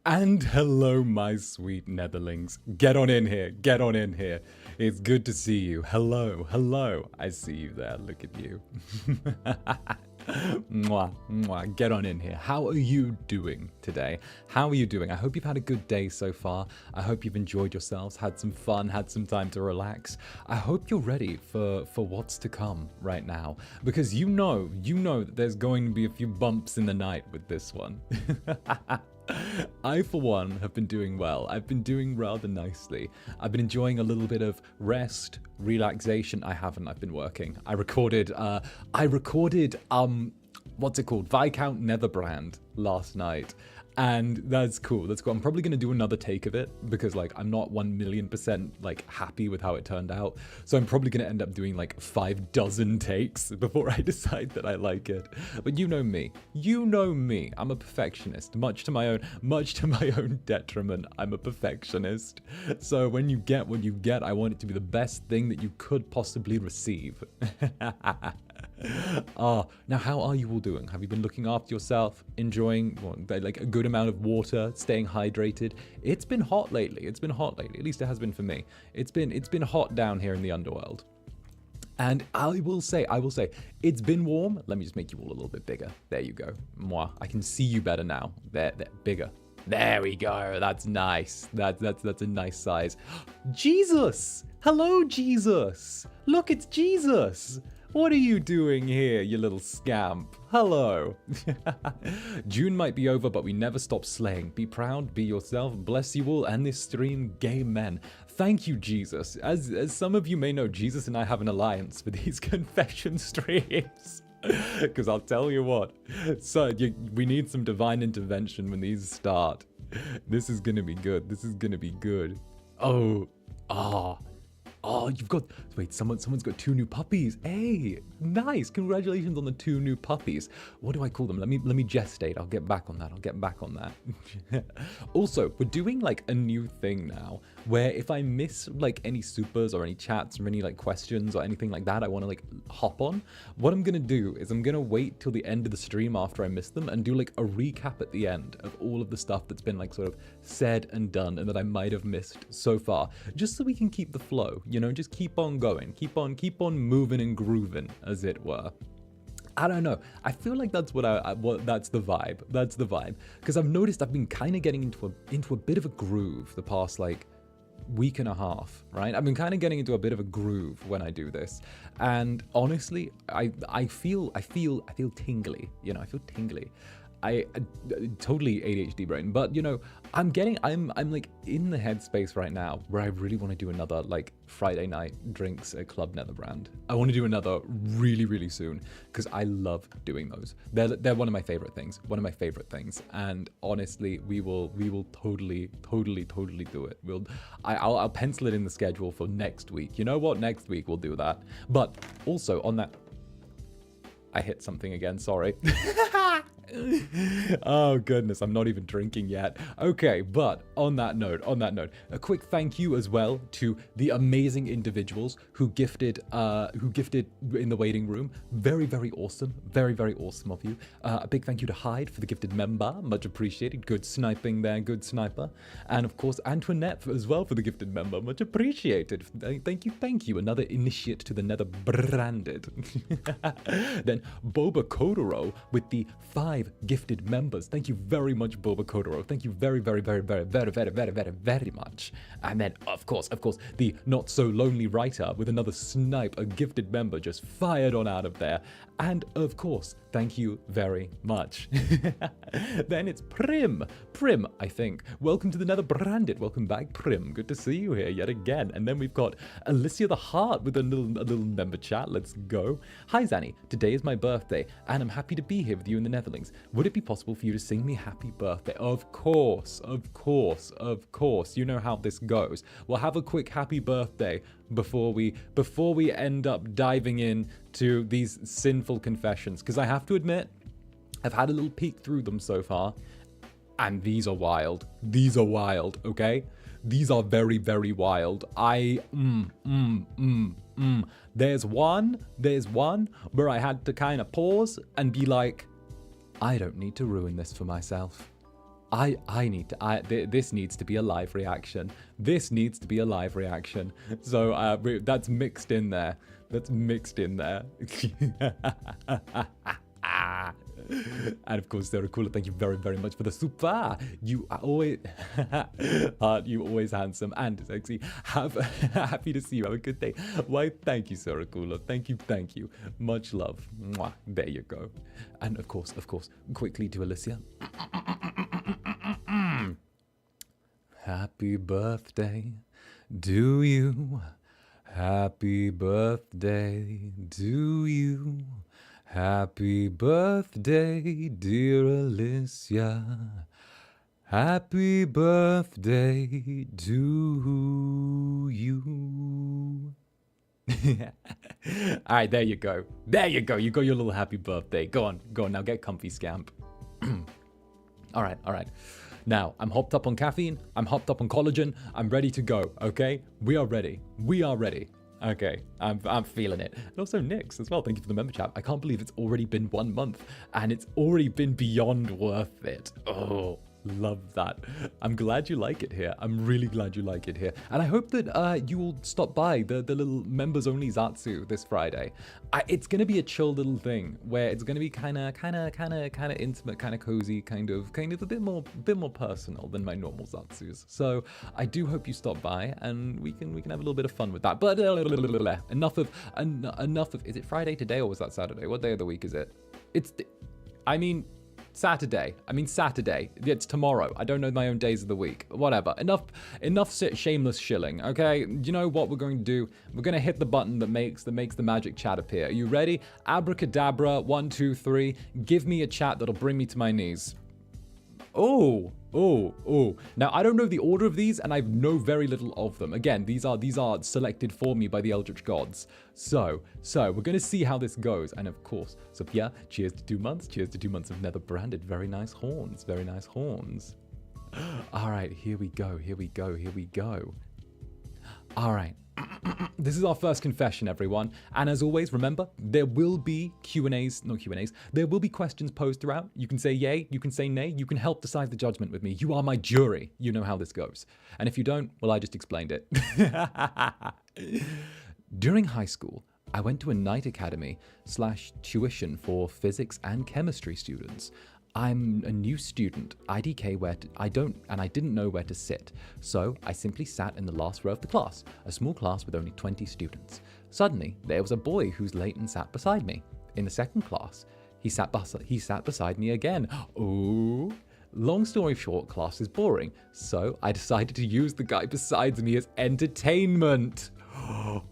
And hello, my sweet Netherlings. Get on in here. Get on in here. It's good to see you. Hello. Hello. I see you there. Look at you. Mwah, mwah. Get on in here. How are you doing today? How are you doing? I hope you've had a good day so far. I hope you've enjoyed yourselves, had some fun, had some time to relax. I hope you're ready for what's to come right now. Because you know that there's going to be a few bumps in the night with this one. I, for one, have been doing well. I've been doing rather nicely. I've been enjoying a little bit of rest, relaxation. I haven't. I've been working. I recorded, what's it called? Viscount Netherbrand last night. And that's cool. That's cool. I'm probably going to do another take of it because, like, I'm not 1,000,000% like happy with how it turned out. So I'm probably going to end up doing like 5 dozen takes before I decide that I like it. But you know me. You know me. I'm a perfectionist. Much to my own detriment. I'm a perfectionist. So when you get what you get, I want it to be the best thing that you could possibly receive. Now how are you all doing? Have you been looking after yourself, enjoying like a good amount of water, staying hydrated? It's been hot lately. It's been hot lately. At least it has been for me. It's been hot down here in the underworld. And I will say, it's been warm. Let me just make you all a little bit bigger. There you go. Mwah. I can see you better now. There, bigger. There we go. That's nice. That's a nice size. Jesus! Hello, Jesus! Look, it's Jesus! What are you doing here, you little scamp? Hello. June might be over, but we never stop slaying. Be proud, be yourself, bless you all, and this stream, gay men. Thank you, Jesus. As some of you may know, Jesus and I have an alliance for these confession streams. Because I'll tell you what, so we need some divine intervention when these start. This is going to be good. This is going to be good. Oh, you've got, wait, someone's got 2 new puppies. Hey, nice. Congratulations on the 2 new puppies. What do I call them? Let me gestate. I'll get back on that. Also, we're doing like a new thing now where if I miss like any supers or any chats or any like questions or anything like that, I want to like hop on. What I'm going to do is I'm going to wait till the end of the stream after I miss them and do like a recap at the end of all of the stuff that's been like sort of said and done and that I might have missed so far, just so we can keep the flow. You know, just keep on going, keep on moving and grooving, as it were. I don't know. I feel like that's that's the vibe. That's the vibe. Because I've noticed I've been kind of getting into a bit of a groove the past like week and a half, right? I've been kind of getting into a bit of a groove when I do this, and honestly, I feel tingly. You know, I feel tingly. I totally ADHD brain, but you know, I'm like in the headspace right now where I really want to do another like Friday night drinks at Club Netherbrand. I want to do another really soon because I love doing those. They're one of my favorite things. And honestly, we will totally do it. I'll pencil it in the schedule for next week. You know what? Next week we'll do that. But also on that, I hit something again. Sorry. Oh goodness, I'm not even drinking yet. Okay, but on that note, a quick thank you as well to the amazing individuals who gifted in the waiting room. Very awesome. Very awesome of you. A big thank you to Hyde for the gifted member. Much appreciated. Good sniping there, good sniper. And of course, Antoinette as well for the gifted member. Much appreciated. Thank you. Another initiate to the Nether branded. Then Boba Kodoro with the 5 gifted members. Thank you very much, Boba Kodoro. Thank you very much. And then, of course, the not so lonely writer with another snipe, a gifted member just fired on out of there. And of course, thank you very much. Then it's Prim, I think. Welcome to the Nether branded. Welcome back, Prim. Good to see you here yet again. And then we've got Alicia the Heart with a little member chat. Let's go. Hi, Zanny. Today is my birthday, and I'm happy to be here with you in the Netherlands. Would it be possible for you to sing me happy birthday? Of course. You know how this goes. We'll have a quick happy birthday before we end up diving in to these sinful confessions, because I have to admit, I've had a little peek through them so far, and these are wild. Okay? These are very wild. There's one where I had to kind of pause and be like, I don't need to ruin this for myself. This needs to be a live reaction. This needs to be a live reaction. So that's mixed in there. That's mixed in there. And of course, 𝓂𝓸𝓾𝓻, thank you very, very much for the super. You are always, you always handsome and sexy. Happy to see you. Have a good day. Why, thank you, 𝓂𝓸𝓾𝓻. Thank you. Much love. Mwah. There you go. And of course, quickly to Alicia. Happy birthday, do you? Happy birthday, do you? Happy birthday, dear Alicia. Happy birthday to you. All right, there you go. There you go. You got your little happy birthday. Go on. Now get comfy, scamp. All right. Now, I'm hopped up on caffeine. I'm hopped up on collagen. I'm ready to go, okay? We are ready. Okay, I'm feeling it. And also Nix as well, thank you for the member chat. I can't believe it's already been 1 month and it's already been beyond worth it. Oh, love that. I'm glad you like it here. I'm really glad you like it here. And I hope that you will stop by the little members only Zatsu this Friday. It's going to be a chill little thing where it's going to be kind of intimate, kind of cozy, kind of a bit more personal than my normal Zatsus. So I do hope you stop by and we can have a little bit of fun with that. But enough of, is it Friday today or was that Saturday? What day of the week is it? Saturday. It's tomorrow. I don't know my own days of the week. Whatever. Enough shameless shilling, okay? You know what we're going to do? We're going to hit the button that makes the magic chat appear. Are you ready? Abracadabra, 1, 2, 3. Give me a chat that'll bring me to my knees. Oh. Now, I don't know the order of these, and I know very little of them. Again, these are selected for me by the Eldritch Gods. So we're going to see how this goes. And of course, Sophia, cheers to 2 months. Cheers to 2 months of Netherbranded. Very nice horns. Very nice horns. All right, here we go. All right. This is our first confession, everyone. And as always, remember, there will be there will be questions posed throughout. You can say yay, you can say nay, you can help decide the judgment with me. You are my jury. You know how this goes. And if you don't, well, I just explained it. During high school, I went to a night academy / tuition for physics and chemistry students. I'm a new student, IDK I didn't know where to sit, so I simply sat in the last row of the class, a small class with only 20 students. Suddenly, there was a boy who's late and sat beside me. In the second class, he sat beside me again. Oh. Long story short, class is boring, so I decided to use the guy beside me as entertainment. Oh.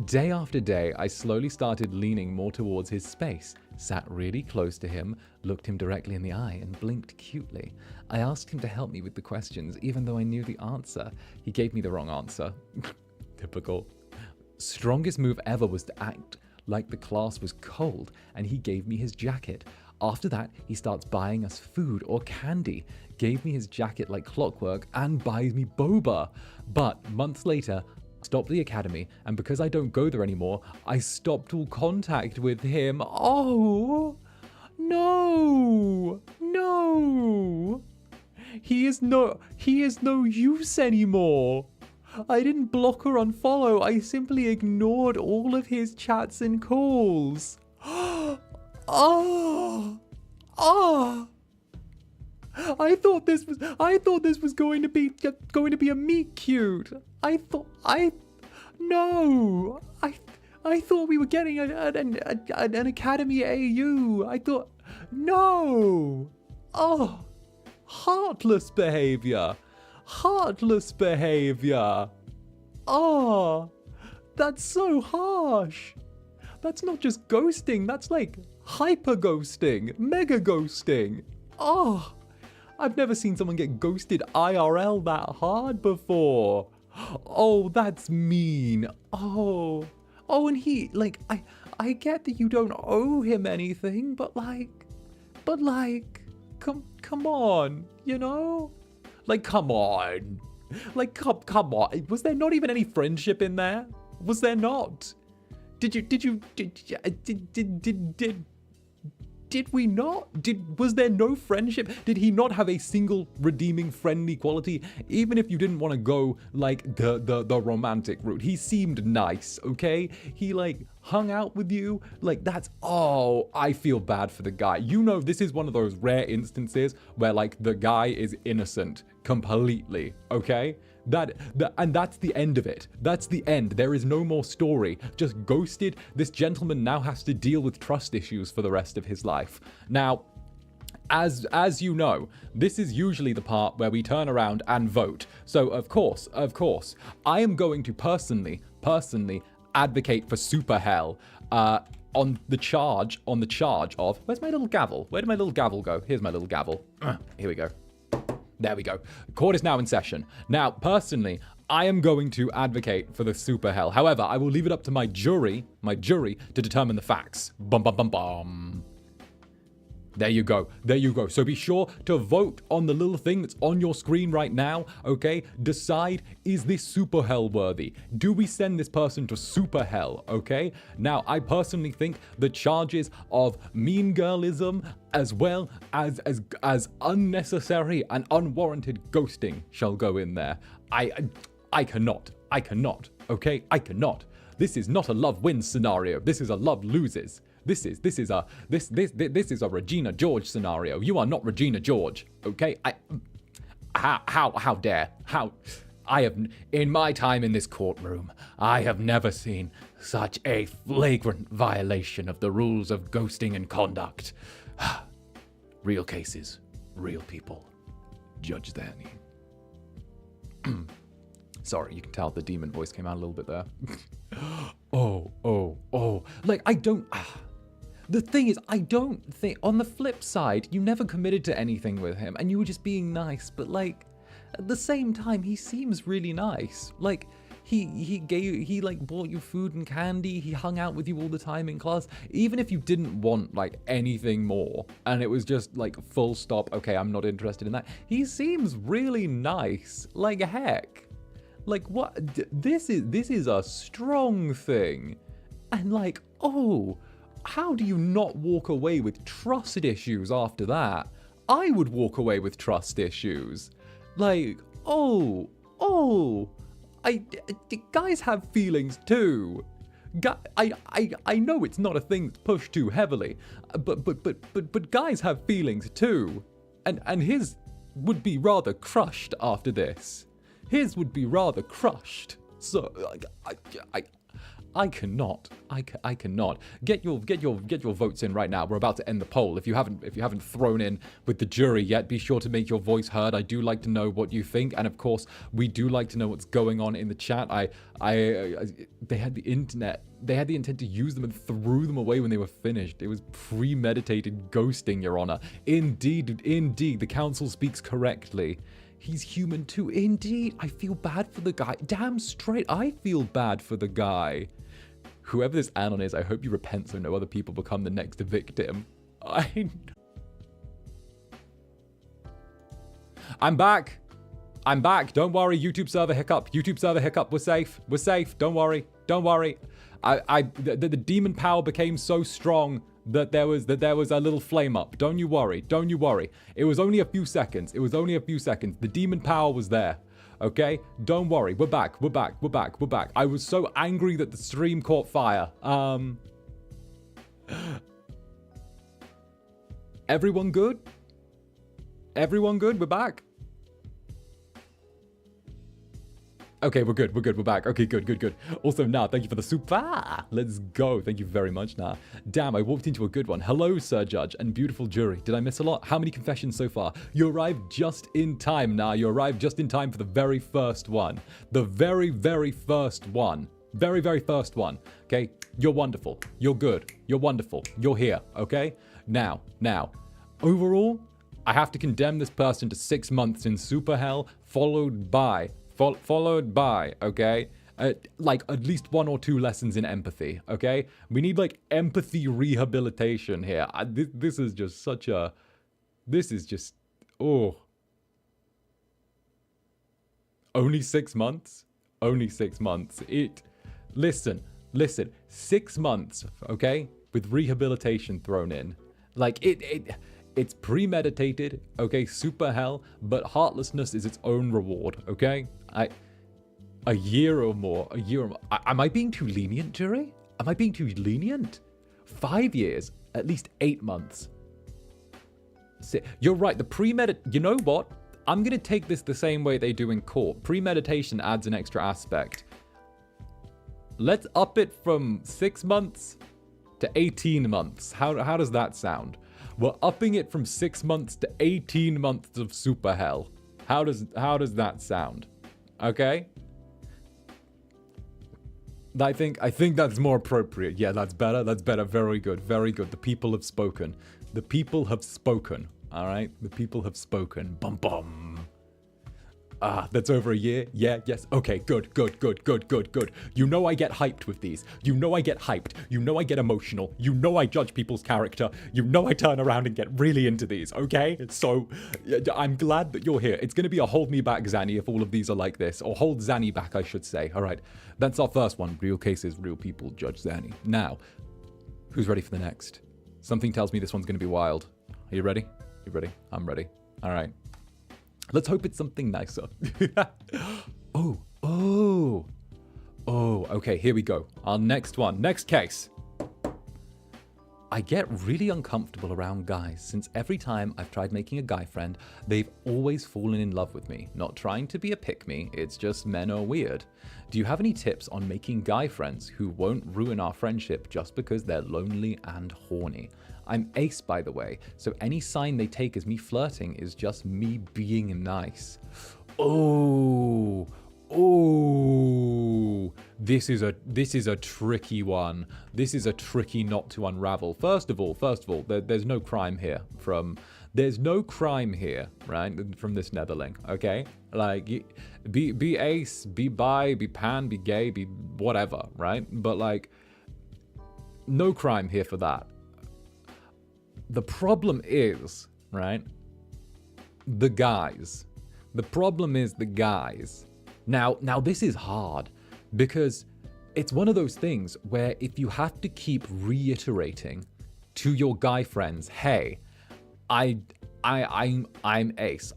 Day after day, I slowly started leaning more towards his space, sat really close to him, looked him directly in the eye, and blinked cutely. I asked him to help me with the questions, even though I knew the answer. He gave me the wrong answer. Typical. Strongest move ever was to act like the class was cold, and he gave me his jacket. After that, he starts buying us food or candy, gave me his jacket like clockwork, and buys me boba. But months later, stopped the academy, and because I don't go there anymore, I stopped all contact with him. Oh, no. He is no use anymore. I didn't block or unfollow. I simply ignored all of his chats and calls. I thought this was going to be a meet cute. I thought we were getting an Academy AU. I thought, no. Oh, heartless behavior. Oh, that's so harsh. That's not just ghosting. That's like hyper ghosting, mega ghosting. Oh, I've never seen someone get ghosted IRL that hard before. Oh, that's mean. Oh, and he, like, I get that you don't owe him anything, but come on, you know? Like, come on. Like, come on. Was there not even any friendship in there? Was there not? Did we not? Was there no friendship? Did he not have a single redeeming friendly quality? Even if you didn't want to go like the romantic route, he seemed nice, okay? He like hung out with you. Like that's, oh, I feel bad for the guy. You know, this is one of those rare instances where like the guy is innocent completely, okay? And that's the end of it. That's the end. There is no more story. Just ghosted. This gentleman now has to deal with trust issues for the rest of his life. Now, as you know, this is usually the part where we turn around and vote. So of course, I am going to personally advocate for SUPERHELL on the charge of, where's my little gavel? Where did my little gavel go? Here's my little gavel. Here we go. There we go. Court is now in session. Now, personally, I am going to advocate for the SUPERHELL. However, I will leave it up to my jury to determine the facts. Bum bum bum bum. There you go. There you go. So be sure to vote on the little thing that's on your screen right now, okay? Decide, is this SUPERHELL worthy? Do we send this person to SUPERHELL, okay? Now, I personally think the charges of mean girlism as well as unnecessary and unwarranted ghosting shall go in there. I cannot, okay? I cannot. This is not a love wins scenario. This is a love loses. This is a Regina George scenario. You are not Regina George, okay? How dare? I have, in my time in this courtroom, I have never seen such a flagrant violation of the rules of ghosting and conduct. Real cases, real people. Judge Danny. Sorry, you can tell the demon voice came out a little bit there. Oh. Like, I don't... The thing is, I don't think... On the flip side, you never committed to anything with him, and you were just being nice, but, like, at the same time, he seems really nice. Like, he like, bought you food and candy, he hung out with you all the time in class, even if you didn't want, like, anything more, and it was just, like, full stop, okay, I'm not interested in that, he seems really nice. Like, heck. Like, what? This is a strong thing. And, like, oh... How do you not walk away with trust issues after that? I would walk away with trust issues. Like, guys have feelings too. I know it's not a thing that's pushed too heavily, but guys have feelings too. And his would be rather crushed after this. His would be rather crushed. So, I cannot. Get your votes in right now. We're about to end the poll. If you haven't thrown in with the jury yet, be sure to make your voice heard. I do like to know what you think, and of course, we do like to know what's going on in the chat. They had the internet. They had the intent to use them and threw them away when they were finished. It was premeditated ghosting, Your Honor. Indeed, the council speaks correctly. He's human too. Indeed, I feel bad for the guy. Damn straight, I feel bad for the guy. Whoever this anon is, I hope you repent so no other people become the next victim. I'm back. Don't worry, YouTube server hiccup. We're safe. Don't worry. The demon power became so strong that there was a little flame up. Don't you worry. It was only a few seconds. The demon power was there. Okay? Don't worry. We're back. I was so angry that the stream caught fire. Everyone good? We're back. Okay, we're good. We're back. Okay, good. Also, nah, thank you for the super. Let's go. Thank you very much, nah. Damn, I walked into a good one. Hello, Sir Judge and beautiful jury. Did I miss a lot? How many confessions so far? You arrived just in time, nah. You arrived just in time for the very first one. The very, very first one. Very first one. Okay? You're wonderful. You're good. You're wonderful. You're here. Okay? Now. Overall, I have to condemn this person to 6 months in SUPERHELL, followed by, okay, like at least 1 or 2 lessons in empathy, okay? We need like empathy rehabilitation here. This is just such a, oh. Only 6 months? Listen, Listen, 6 months, okay, with rehabilitation thrown in. Like, it's premeditated, okay, super hell, but heartlessness is its own reward, okay? A year or more. Am I being too lenient, jury? Am I being too lenient? 5 years, at least 8 months. You're right, you know what? I'm going to take this the same way they do in court. Premeditation adds an extra aspect. Let's up it from 6 months to 18 months. How does that sound? We're upping it from 6 months to 18 months of super hell. How does that sound? Okay? I think that's more appropriate. Yeah, that's better. That's better. Very good. Very good. The people have spoken. The people have spoken. All right? The people have spoken. Bum bum. That's over a year? Yeah, yes. Okay, good. You know I get hyped with these. You know I get hyped. You know I get emotional. You know I judge people's character. You know I turn around and get really into these, okay? So, I'm glad that you're here. It's going to be a hold me back, Zanny, if all of these are like this. Or hold Zanny back, I should say. All right, that's our first one. Real cases, real people, judge Zanny. Now, who's ready for the next? Something tells me this one's going to be wild. Are you ready? You ready? I'm ready. All right. Let's hope it's something nicer. Okay, here we go. Our next one. Next case. I get really uncomfortable around guys since every time I've tried making a guy friend, they've always fallen in love with me. Not trying to be a pick-me, it's just men are weird. Do you have any tips on making guy friends who won't ruin our friendship just because they're lonely and horny? I'm ace, by the way, so any sign they take as me flirting is just me being nice. This is a tricky one. This is a tricky knot to unravel. First of all, there's no crime here right, from this Netherling, okay? Like, be ace, be bi, be pan, be gay, be whatever, right? But, like, no crime here for that. The problem is, right, the guys. The problem is the guys. Now this is hard because it's one of those things where if you have to keep reiterating to your guy friends, hey, I'm ace.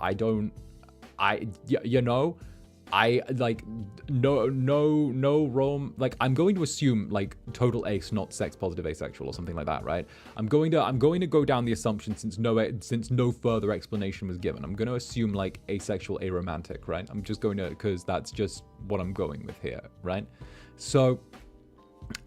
I like no rom, like I'm going to assume like total ace, not sex positive asexual or something like that, right? I'm going to go down the assumption since no further explanation was given. I'm going to assume like asexual, aromantic, right? I'm just going to, because that's just what I'm going with here, right? So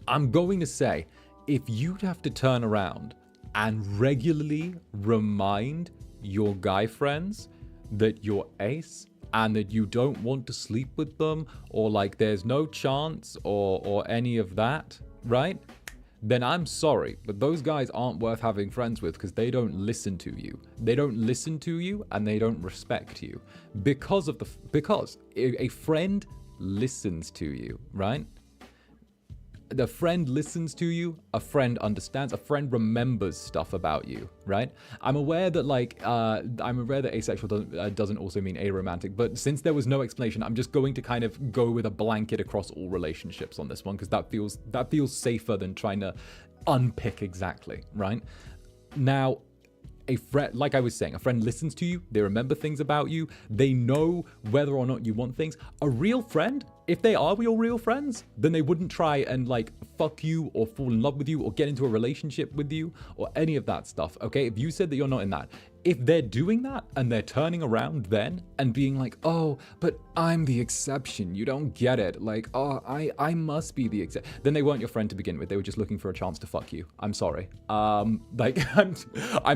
I'm going to say if you'd have to turn around and regularly remind your guy friends that you're ace and that you don't want to sleep with them, or like there's no chance or any of that, right? Then I'm sorry, but those guys aren't worth having friends with because they don't listen to you. They don't listen to you and they don't respect you because a friend listens to you, right? The friend listens to you, a friend understands, a friend remembers stuff about you, right? I'm aware that asexual doesn't also mean aromantic, but since there was no explanation, I'm just going to kind of go with a blanket across all relationships on this one because that feels safer than trying to unpick exactly, right? Now, a friend, like I was saying, a friend listens to you, they remember things about you, they know whether or not you want things. A real friend, if they are your real friends, then they wouldn't try and like fuck you or fall in love with you or get into a relationship with you or any of that stuff, okay? If you said that you're not in that, if they're doing that and they're turning around then and being like, oh, but I'm the exception, you don't get it, like, oh, I must be the exception, then they weren't your friend to begin with. They were just looking for a chance to fuck you. I'm sorry. I'm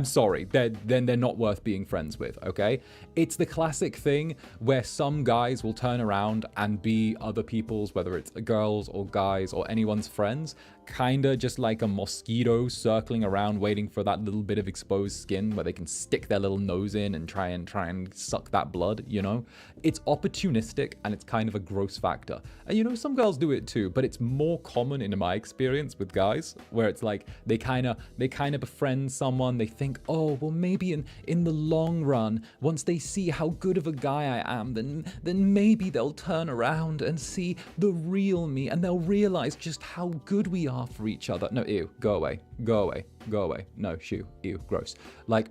sorry. Then they're not worth being friends with, okay? It's the classic thing where some guys will turn around and be other people's, whether it's girls or guys or anyone's friends, kind of just like a mosquito circling around waiting for that little bit of exposed skin where they can stick their little nose in and try and suck that blood, you know? It's opportunistic and it's kind of a gross factor. And you know, some girls do it too, but it's more common in my experience with guys where it's like they kind of befriend someone, they think, oh, well, maybe in the long run, once they see how good of a guy I am, then maybe they'll turn around and see the real me and they'll realize just how good we are for each other. No, ew, go away, go away, go away. No, shoo, ew, gross. Like,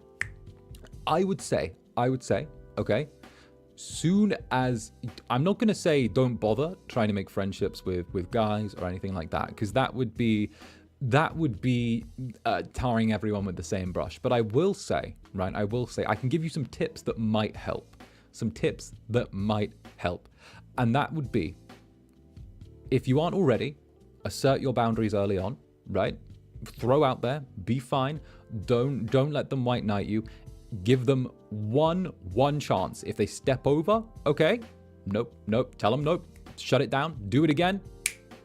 I would say, okay, soon as, I'm not going to say don't bother trying to make friendships with guys or anything like that, because that would be tarring everyone with the same brush. But I will say, right, I can give you some tips that might help. And that would be, if you aren't already, assert your boundaries early on, right? Throw out there, be fine. Don't let them white knight you. Give them one chance. If they step over, okay, nope, tell them nope, shut it down, do it again,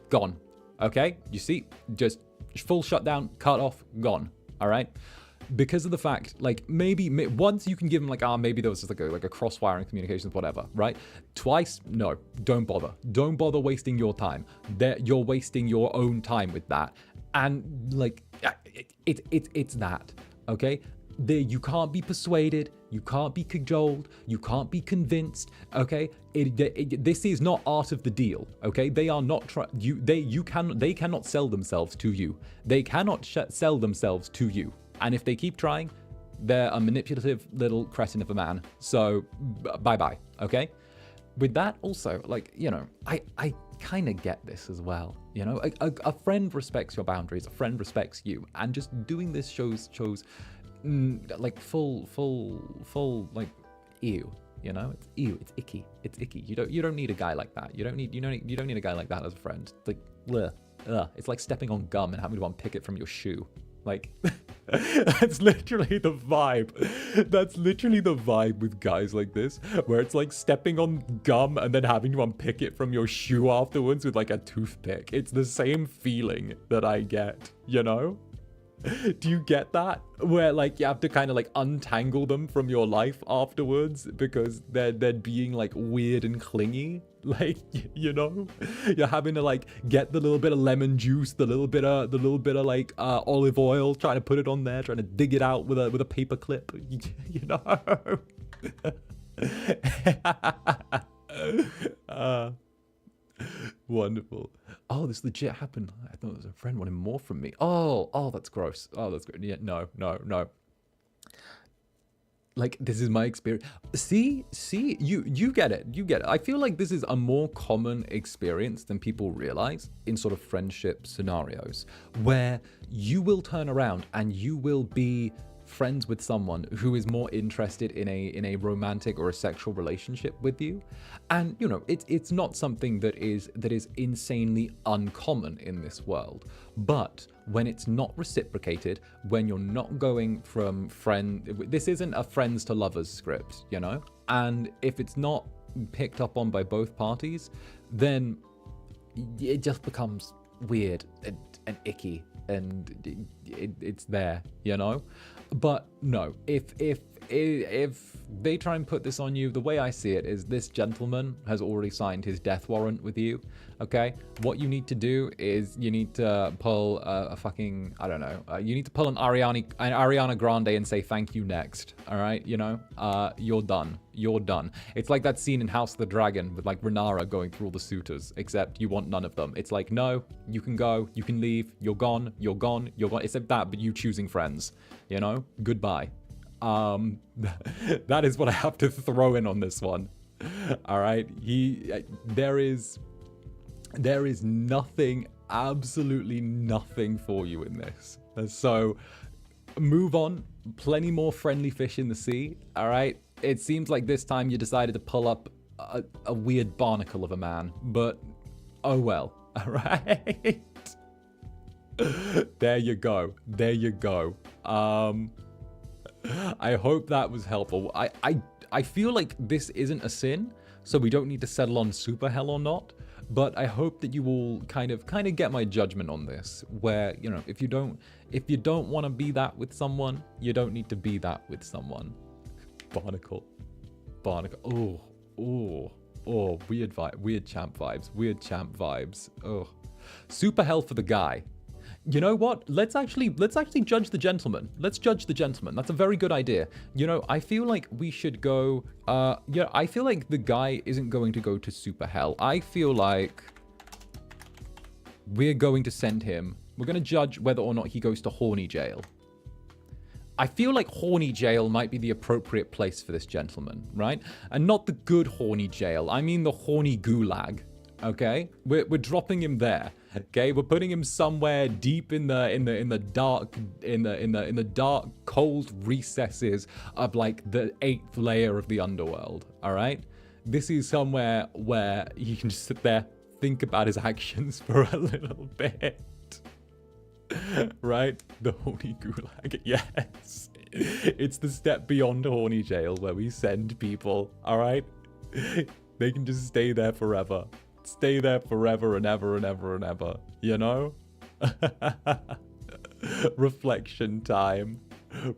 gone, okay? You see, just full shutdown, cut off, gone, all right? Because of the fact, like, maybe once you can give them, like, maybe there was just like a cross-wiring communications, whatever, right? Twice, no, don't bother wasting your time. You're wasting your own time with that. And, like, it's that, okay? You can't be persuaded, you can't be cajoled, you can't be convinced, okay? This is not art of the deal, okay? They are not they cannot sell themselves to you. They cannot sell themselves to you. And if they keep trying, they're a manipulative little cretin of a man. So bye-bye, okay? With that also, like, you know, I kind of get this as well. You know, a friend respects your boundaries, a friend respects you. And just doing this shows like full like ew, you know? It's ew, it's icky. You don't need a guy like that. You don't need a guy like that as a friend. It's like bleh, it's like stepping on gum and having to unpick it from your shoe. Like, that's literally the vibe. That's literally the vibe with guys like this, where it's like stepping on gum and then having to unpick it from your shoe afterwards with like a toothpick. It's the same feeling that I get, you know? Do you get that? Where like you have to kind of like untangle them from your life afterwards because they're being like weird and clingy. Like, you know, you're having to like get the little bit of lemon juice, the little bit of like olive oil, trying to put it on there, trying to dig it out with a paper clip. You know. Wonderful. Oh, this legit happened. I thought it was a friend wanting more from me. Oh, that's gross. Oh, that's good. Yeah, no. Like, this is my experience. See, you get it. I feel like this is a more common experience than people realize in sort of friendship scenarios, where you will turn around and you will be friends with someone who is more interested in a romantic or a sexual relationship with you. And you know, it's not something that is insanely uncommon in this world. But when it's not reciprocated, when you're not going from this isn't a friends to lovers script, you know? And if it's not picked up on by both parties, then it just becomes weird and icky, and it's there, you know? But no, if they try and put this on you, the way I see it is this gentleman has already signed his death warrant with you, okay? What you need to do is you need to pull a fucking, I don't know, you need to pull an Ariana Grande and say thank you next, all right? You know, you're done. It's like that scene in House of the Dragon with like Rhaenyra going through all the suitors, except you want none of them. It's like, no, you can go, you can leave, you're gone. Except that, but you choosing friends, you know? Goodbye. That is what I have to throw in on this one. All right, there is nothing, absolutely nothing for you in this. So move on. Plenty more friendly fish in the sea. All right. It seems like this time you decided to pull up a weird barnacle of a man, but oh well. All right. There you go. I hope that was helpful. I feel like this isn't a sin, so we don't need to settle on super hell or not. But I hope that you all kind of get my judgment on this, where, you know, if you don't want to be that with someone, you don't need to be that with someone. Barnacle. Oh, weird champ vibes. Oh, SUPERHELL for the guy. You know what? Let's actually judge the gentleman. Let's judge the gentleman. That's a very good idea. You know, I feel like we should go, I feel like the guy isn't going to go to SUPERHELL. I feel like we're going to send him, we're going to judge whether or not he goes to horny jail. I feel like horny jail might be the appropriate place for this gentleman, right? And not the good horny jail. I mean the horny gulag. Okay, we're dropping him there. Okay, we're putting him somewhere deep in the dark, cold recesses of like the 8th layer of the underworld. All right, this is somewhere where he can just sit there, think about his actions for a little bit. Right, the horny gulag. Yes, it's the step beyond horny jail where we send people. All right, they can just stay there forever. Stay there forever and ever and ever and ever, you know? Reflection time.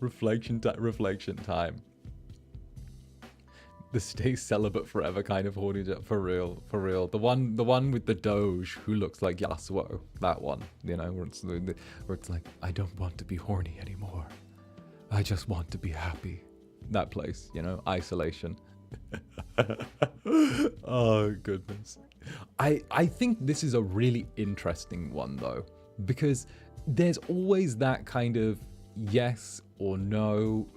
Reflection time. The stay celibate forever kind of horny, for real. The one with the Doge who looks like Yasuo. That one, you know, where it's like, I don't want to be horny anymore. I just want to be happy. That place, you know, isolation. Oh, goodness. I think this is a really interesting one, though, because there's always that kind of yes or no,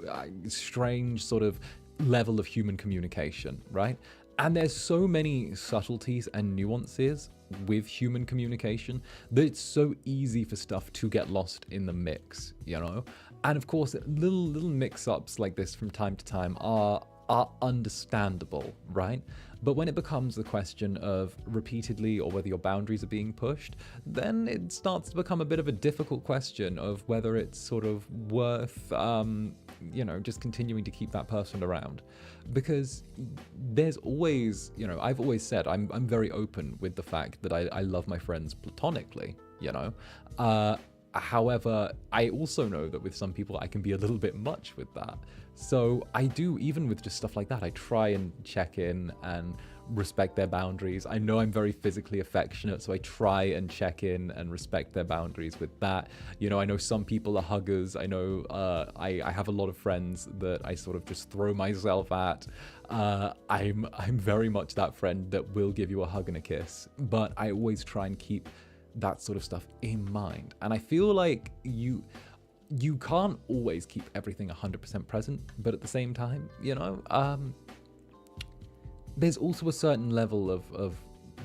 strange sort of level of human communication, right? And there's so many subtleties and nuances with human communication that it's so easy for stuff to get lost in the mix, you know? And of course, little mix-ups like this from time to time are understandable, right? But when it becomes the question of repeatedly or whether your boundaries are being pushed, then it starts to become a bit of a difficult question of whether it's sort of worth, you know, just continuing to keep that person around. Because there's always, you know, I've always said I'm very open with the fact that I love my friends platonically, you know? However, I also know that with some people I can be a little bit much with that. So I do, even with just stuff like that, I try and check in and respect their boundaries. I know I'm very physically affectionate, so I try and check in and respect their boundaries with that. You know, I know some people are huggers. I know I have a lot of friends that I sort of just throw myself at. I'm very much that friend that will give you a hug and a kiss, but I always try and keep that sort of stuff in mind. And I feel like you can't always keep everything 100% present, but at the same time, you know, there's also a certain level of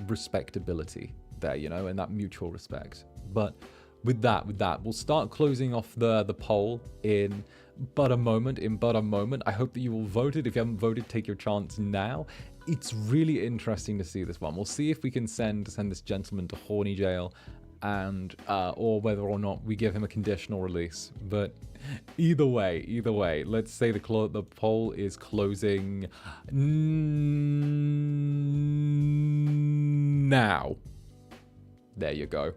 respectability there, you know, and that mutual respect. But with that, we'll start closing off the poll in but a moment. I hope that you all voted. If you haven't voted, take your chance now. It's really interesting to see this one. We'll see if we can send this gentleman to horny jail, and or whether or not we give him a conditional release. But either way, let's say the poll is closing now. There you go.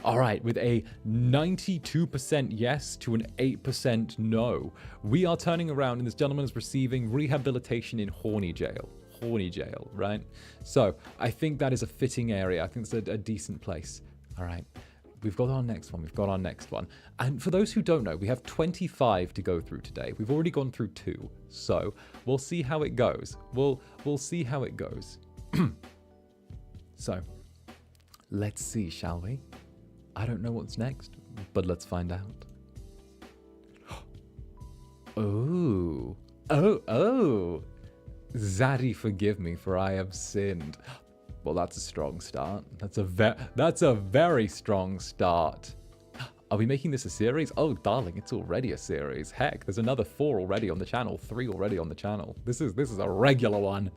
All right, with a 92% yes to an 8% no, we are turning around and this gentleman is receiving rehabilitation in horny jail. Horny jail, right? So I think that is a fitting area. I think it's a decent place. All right, we've got our next one. And for those who don't know, we have 25 to go through today. We've already gone through 2, so we'll see how it goes. We'll see how it goes. So let's see, shall we? I don't know what's next, but let's find out. Oh. Zaddy, forgive me, for I have sinned. Well, that's a strong start. That's a very strong start. Are we making this a series? Oh, darling, it's already a series. Heck, there's another 4 already on the channel, 3 already on the channel. This is a regular one.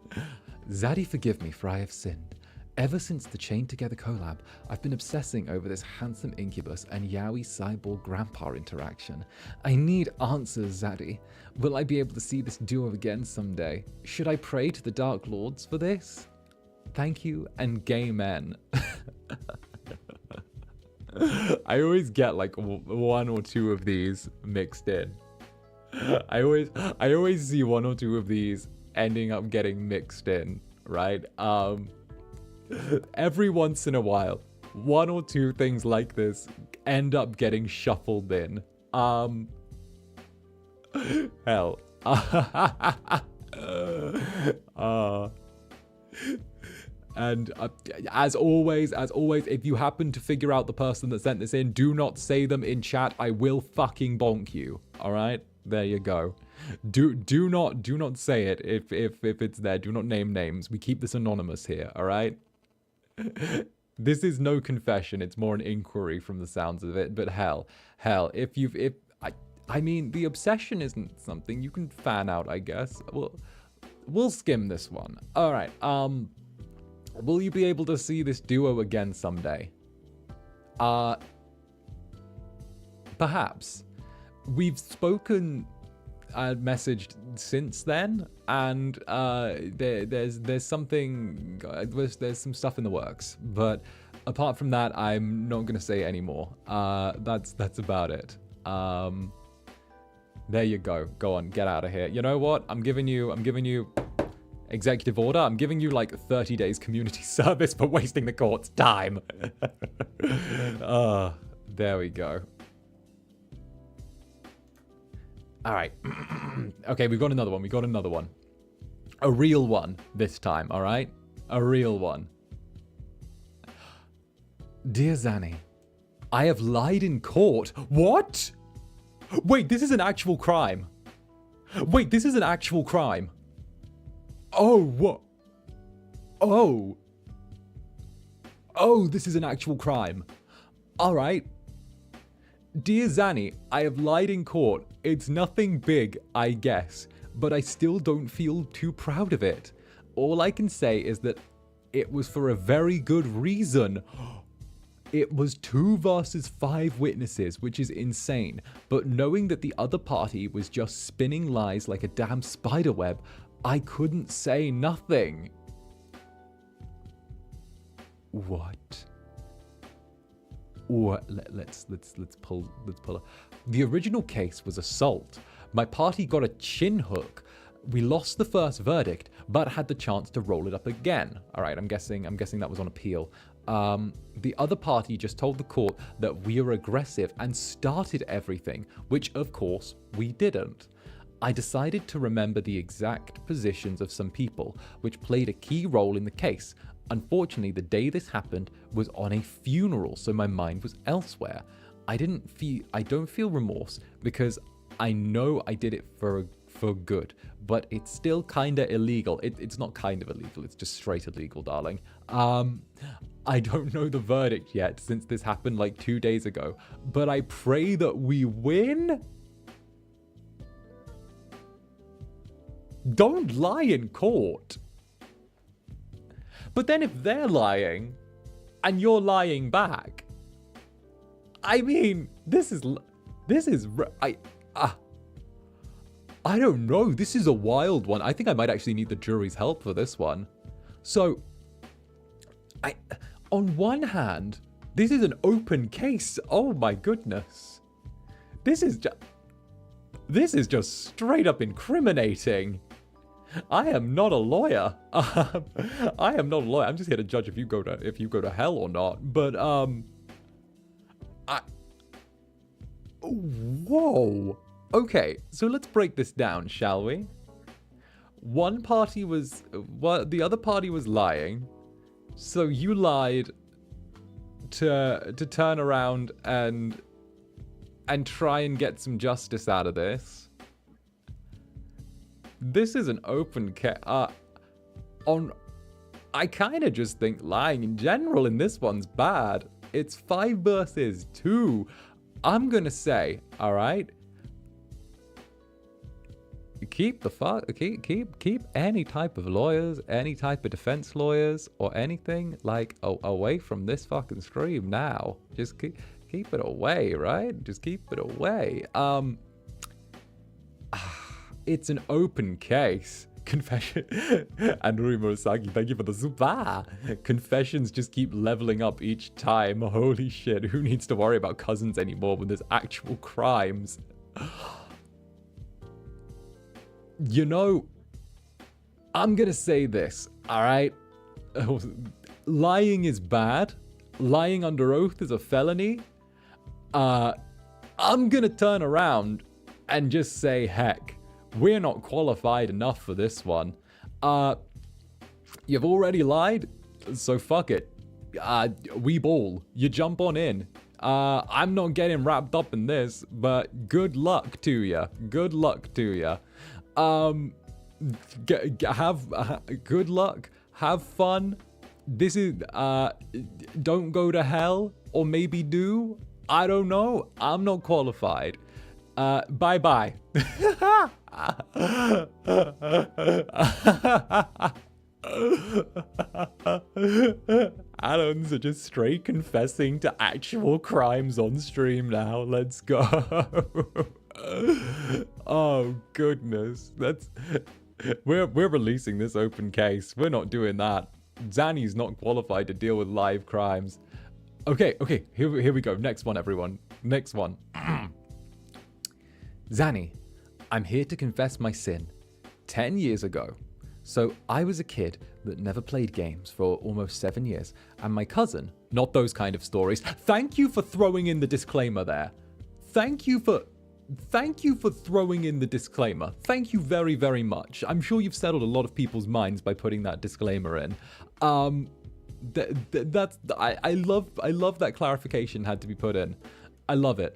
Zaddy, forgive me, for I have sinned. Ever since the Chained Together collab, I've been obsessing over this handsome Incubus and yaoi cyborg grandpa interaction. I need answers, Zaddy. Will I be able to see this duo again someday? Should I pray to the Dark Lords for this? Thank you and gay men. I always get like one or two of these mixed in. I always see one or two of these ending up getting mixed in, right? Every once in a while, one or two things like this end up getting shuffled in. Hell. And as always, if you happen to figure out the person that sent this in, do not say them in chat. I will fucking bonk you. All right, there you go. Do not say it if it's there. Do not name names. We keep this anonymous here. All right. This is no confession. It's more an inquiry from the sounds of it. But hell, I mean, the obsession isn't something you can fan out, I guess. We'll skim this one. All right. Will you be able to see this duo again someday? Perhaps. We've spoken and messaged since then, and there's something, there's some stuff in the works. But apart from that, I'm not gonna say any more. That's about it. There you go. Go on, get out of here. You know what? I'm giving you executive order. I'm giving you like 30 days community service for wasting the court's time. There we go. All right. Okay, we've got another one. A real one this time, all right? A real one. Dear Zanny, I have lied in court. What? Wait, this is an actual crime. Oh, what? Oh, this is an actual crime. All right. Dear Zanny, I have lied in court. It's nothing big, I guess, but I still don't feel too proud of it. All I can say is that it was for a very good reason. It was 2 versus 5 witnesses, which is insane. But knowing that the other party was just spinning lies like a damn spider web, I couldn't say nothing. What? Let's pull up. The original case was assault. My party got a chin hook. We lost the first verdict, but had the chance to roll it up again. All right, I'm guessing that was on appeal. The other party just told the court that we are aggressive and started everything, which of course we didn't. I decided to remember the exact positions of some people, which played a key role in the case. Unfortunately, the day this happened was on a funeral, so my mind was elsewhere. I don't feel remorse because I know I did it for good, but it's still kinda illegal. It's not kind of illegal, it's just straight illegal, darling. I don't know the verdict yet since this happened like 2 days ago, but I pray that we win. Don't lie in court. But then if they're lying and you're lying back, I mean, I don't know. This is a wild one. I think I might actually need the jury's help for this one. So, on one hand, this is an open case. Oh my goodness. This is just straight up incriminating. I am not a lawyer. I'm just here to judge if you go to hell or not. But whoa. Okay, so let's break this down, shall we? The other party was lying. So you lied to turn around and try and get some justice out of this. This is an open case. I kind of just think lying in general in this one's bad. It's 5 versus 2. I'm gonna say, all right. Keep any type of lawyers, any type of defense lawyers, or anything like away from this fucking stream now. Just keep it away, right? Just keep it away. It's an open case. Confession. Andrew Murasaki, thank you for the super. Confessions just keep leveling up each time. Holy shit, who needs to worry about cousins anymore when there's actual crimes? You know, I'm gonna say this, alright? Lying is bad. Lying under oath is a felony. I'm gonna turn around and just say, heck, we're not qualified enough for this one. You've already lied, so fuck it. We ball. You jump on in. I'm not getting wrapped up in this, but good luck to you. Good luck to you. Good luck. Have fun. This is, don't go to hell, or maybe do. I don't know. I'm not qualified. Bye-bye. Alan's are just straight confessing to actual crimes on stream now. Let's go. Oh goodness. We're releasing this open case. We're not doing that. Zanny's not qualified to deal with live crimes. Okay, here we go. Next one, everyone. Next one. Zanny, I'm here to confess my sin. 10 years ago. So I was a kid that never played games for almost 7 years. And my cousin, not those kind of stories. Thank you for throwing in the disclaimer there. Thank you for throwing in the disclaimer. Thank you very, very much. I'm sure you've settled a lot of people's minds by putting that disclaimer in. I love that clarification had to be put in. I love it.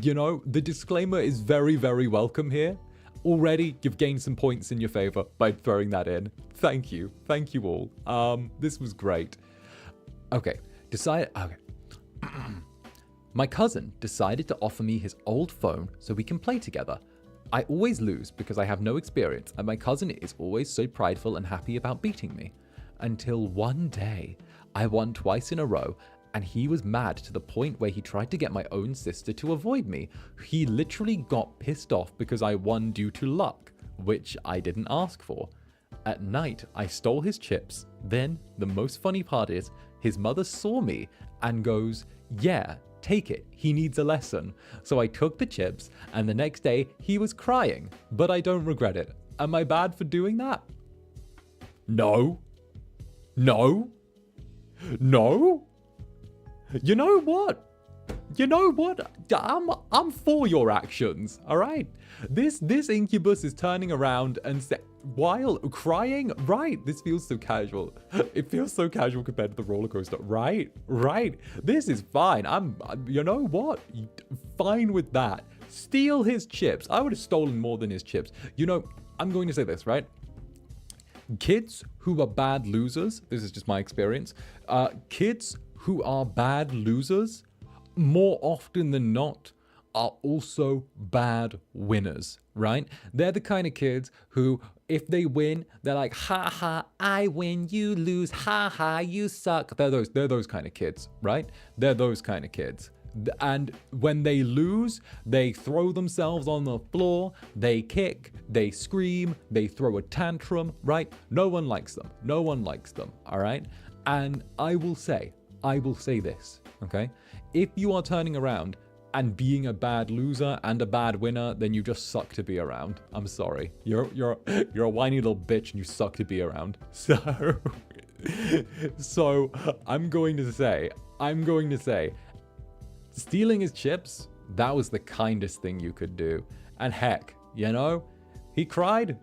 You know, the disclaimer is very, very welcome here. Already, you've gained some points in your favor by throwing that in. Thank you. Thank you all. This was great. Okay. My cousin decided to offer me his old phone so we can play together. I always lose because I have no experience, and my cousin is always so prideful and happy about beating me. Until one day, I won twice in a row, and he was mad to the point where he tried to get my own sister to avoid me. He literally got pissed off because I won due to luck, which I didn't ask for. At night, I stole his chips. Then, the most funny part is, his mother saw me and goes, "Yeah, take it, he needs a lesson." So I took the chips, and the next day, he was crying, but I don't regret it. Am I bad for doing that? No. No. No. You know what? I'm for your actions, all right? This Incubus is turning around and while crying, right? This feels so casual. It feels so casual compared to the roller coaster, right? Right. This is fine. You know what? Fine with that. Steal his chips. I would have stolen more than his chips. You know, I'm going to say this, right? Kids who are bad losers, this is just my experience, kids who are bad losers, more often than not, are also bad winners, right? They're the kind of kids who, if they win, they're like, ha ha, I win, you lose, ha ha, you suck. They're those kind of kids, right? They're those kind of kids. And when they lose, they throw themselves on the floor, they kick, they scream, they throw a tantrum, right? No one likes them. No one likes them, all right? And I will say this, okay? If you are turning around and being a bad loser and a bad winner, then you just suck to be around. I'm sorry. You're a whiny little bitch and you suck to be around. So I'm going to say, stealing his chips, that was the kindest thing you could do. And heck, you know, he cried.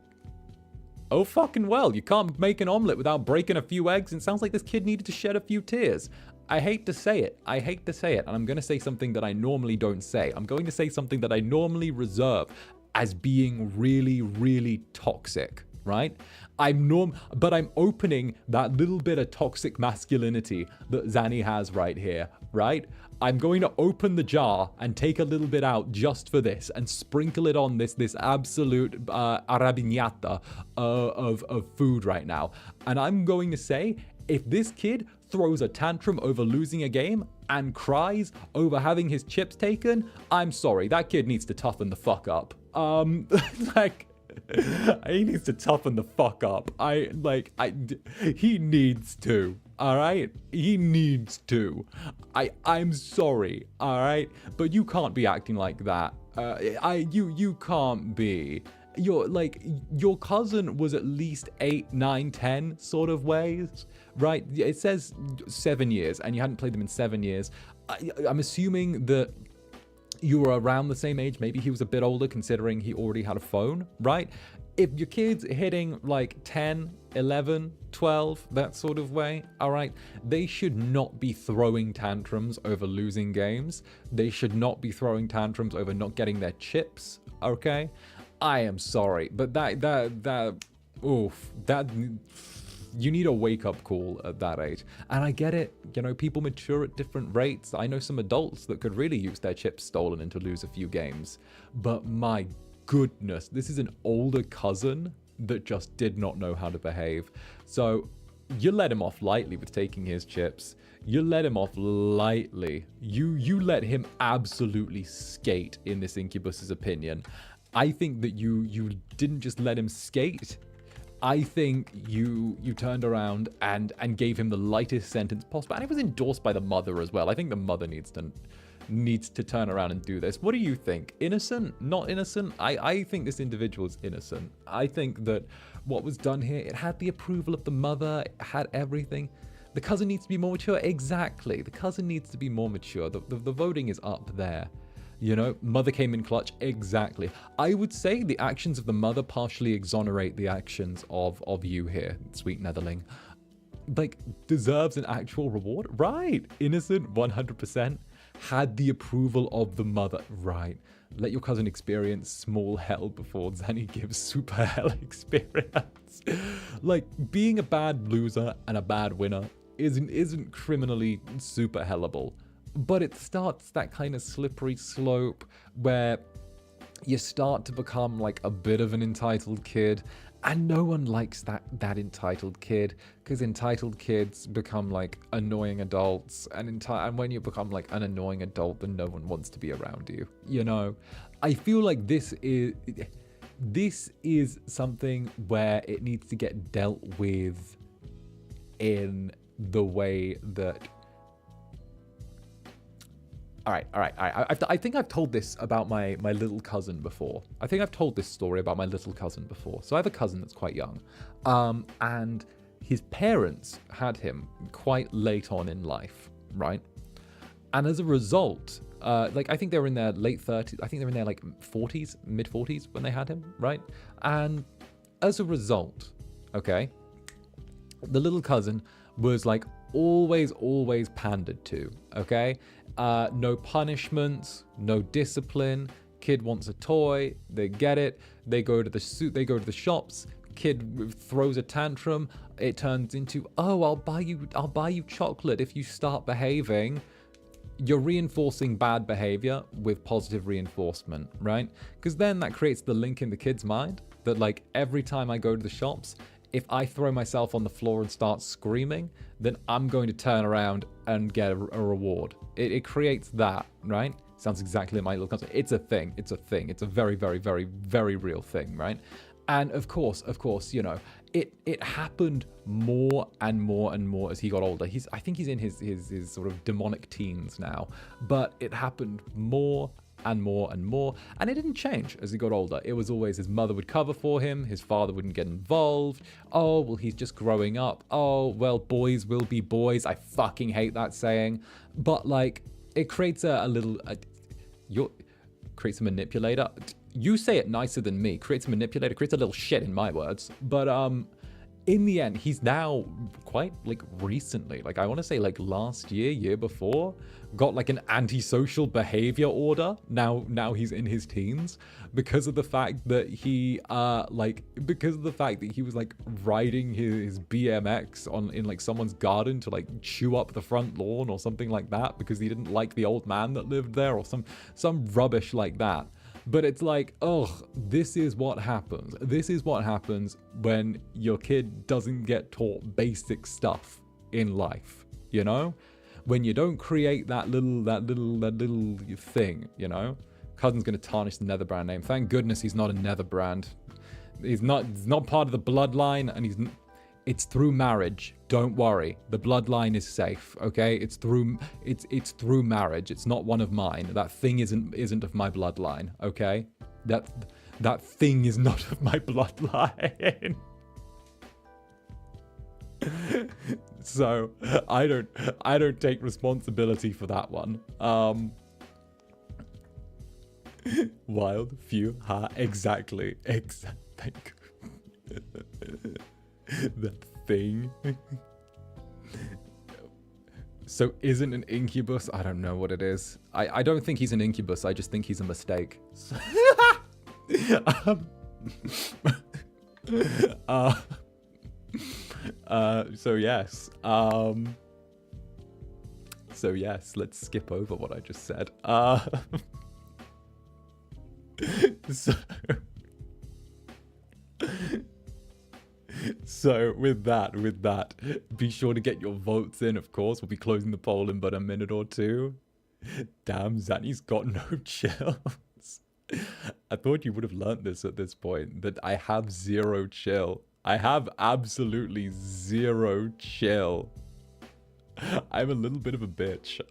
Oh fucking well, you can't make an omelet without breaking a few eggs, and it sounds like this kid needed to shed a few tears. I hate to say it, and I'm going to say something that I normally don't say. I'm going to say something that I normally reserve as being really, really toxic, right? But I'm opening that little bit of toxic masculinity that Zanny has right here, right? I'm going to open the jar and take a little bit out just for this and sprinkle it on this absolute arrabbiata of food right now. And I'm going to say, if this kid throws a tantrum over losing a game and cries over having his chips taken, I'm sorry, that kid needs to toughen the fuck up. He needs to toughen the fuck up. He needs to. All right, he needs to. I'm sorry. All right, but you can't be acting like that. You can't be. Your cousin was at least 8, 9, 10 sort of ways, right? It says 7 years, and you hadn't played them in 7 years. I'm assuming that you were around the same age. Maybe he was a bit older, considering he already had a phone, right? If your kid's hitting like 10, 11, 12, that sort of way, all right, they should not be throwing tantrums over losing games. They should not be throwing tantrums over not getting their chips, okay? I am sorry, but you need a wake-up call at that age. And I get it, you know, people mature at different rates. I know some adults that could really use their chips stolen and to lose a few games. But my goodness, this is an older cousin that just did not know how to behave. So you let him off lightly with taking his chips. You let him off lightly. You let him absolutely skate, in this Incubus's opinion. I think that you didn't just let him skate. I think you turned around and gave him the lightest sentence possible. And it was endorsed by the mother as well. I think the mother needs to turn around and do this. What do you think? Innocent? Not innocent? I think this individual is innocent. I think that what was done here, it had the approval of the mother, it had everything. The cousin needs to be more mature. Exactly. The cousin needs to be more mature. The voting is up there. You know, mother came in clutch. Exactly. I would say the actions of the mother partially exonerate the actions of you here, sweet Netherling. Like, deserves an actual reward? Right. Innocent, 100%. Had the approval of the mother. Right. Let your cousin experience small hell before Zanny gives super hell experience. Like, being a bad loser and a bad winner isn't criminally super hellable. But it starts that kind of slippery slope where you start to become like a bit of an entitled kid, and no one likes that entitled kid, because entitled kids become like annoying adults, and when you become like an annoying adult, then no one wants to be around you. You know, I feel like this is something where it needs to get dealt with in the way that. All right. I think I've told this about my little cousin before. I think I've told this story about my little cousin before. So I have a cousin that's quite young, and his parents had him quite late on in life, right? And as a result, like I think they were in their late 30s. I think they were in their like 40s, mid 40s when they had him, right? And as a result, okay, the little cousin was like always pandered to, okay? No punishments, no discipline. Kid wants a toy, they get it. They go to the shops. Kid throws a tantrum. It turns into, oh, I'll buy you chocolate if you start behaving. You're reinforcing bad behavior with positive reinforcement, right? Because then that creates the link in the kid's mind that like every time I go to the shops, if I throw myself on the floor and start screaming, then I'm going to turn around and get a reward. It creates that, right? Sounds exactly like my little cousin. It's a thing. It's a very, very, very, very real thing, right? And of course, you know, it happened more and more as he got older. I think he's in his sort of demonic teens now, but it happened more and more, and it didn't change as he got older. It was always his mother would cover for him, his father wouldn't get involved. Oh, well, he's just growing up. Oh, well, boys will be boys. I fucking hate that saying, but like it creates creates a manipulator. You say it nicer than me. Creates a manipulator, creates a little shit in my words, but in the end, he's now quite like recently, like I want to say like last year before, got like an antisocial behavior order. Now he's in his teens because of the fact that he was like riding his BMX in like someone's garden to like chew up the front lawn or something like that because he didn't like the old man that lived there or some rubbish like that. But it's like, oh, this is what happens. This is what happens when your kid doesn't get taught basic stuff in life, you know? When you don't create that little thing, you know? Cousin's gonna tarnish the Netherbrand name. Thank goodness he's not a Netherbrand. He's not part of the bloodline, and it's through marriage. Don't worry, the bloodline is safe. Okay, it's through marriage. It's not one of mine. That thing isn't of my bloodline. Okay, that thing is not of my bloodline. So I don't take responsibility for that one. Wild few ha exactly. Thank you. That thing. So isn't an incubus? I don't know what it is. I don't think he's an incubus. I just think he's a mistake. So yes. So yes, let's skip over what I just said. So with that, be sure to get your votes in, of course. We'll be closing the poll in but a minute or two. Damn, Zanny's got no chills. I thought you would have learnt this at this point, that I have zero chill. I have absolutely zero chill. I'm a little bit of a bitch.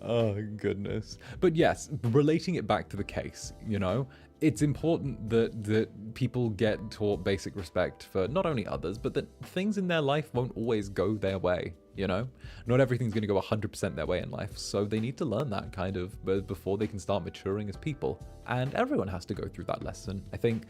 Oh, goodness. But yes, relating it back to the case, you know, it's important that people get taught basic respect for not only others, but that things in their life won't always go their way, you know? Not everything's going to go 100% their way in life, so they need to learn that kind of before they can start maturing as people. And everyone has to go through that lesson. I think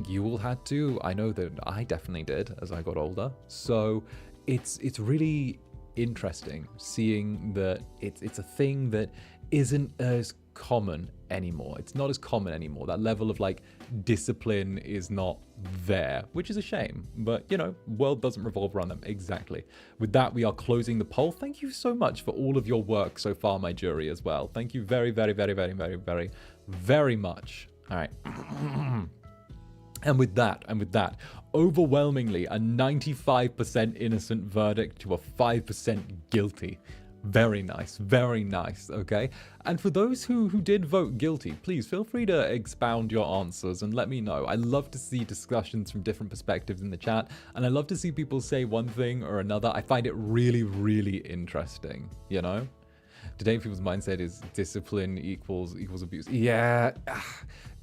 you all had to. I know that I definitely did as I got older. So it's really interesting seeing that it's a thing that isn't as common anymore. It's not as common anymore. That level of like discipline is not there, which is a shame. But you know, world doesn't revolve around them. Exactly. With that, we are closing the poll. Thank you so much for all of your work so far, my jury, as well. Thank you very, very, very, very, very, very, very much. All right. And with that, overwhelmingly a 95% innocent verdict to a 5% guilty. Very nice, okay? And for those who did vote guilty, please feel free to expound your answers and let me know. I love to see discussions from different perspectives in the chat, and I love to see people say one thing or another. I find it really, really interesting, you know? Today people's mindset is discipline equals abuse. Yeah,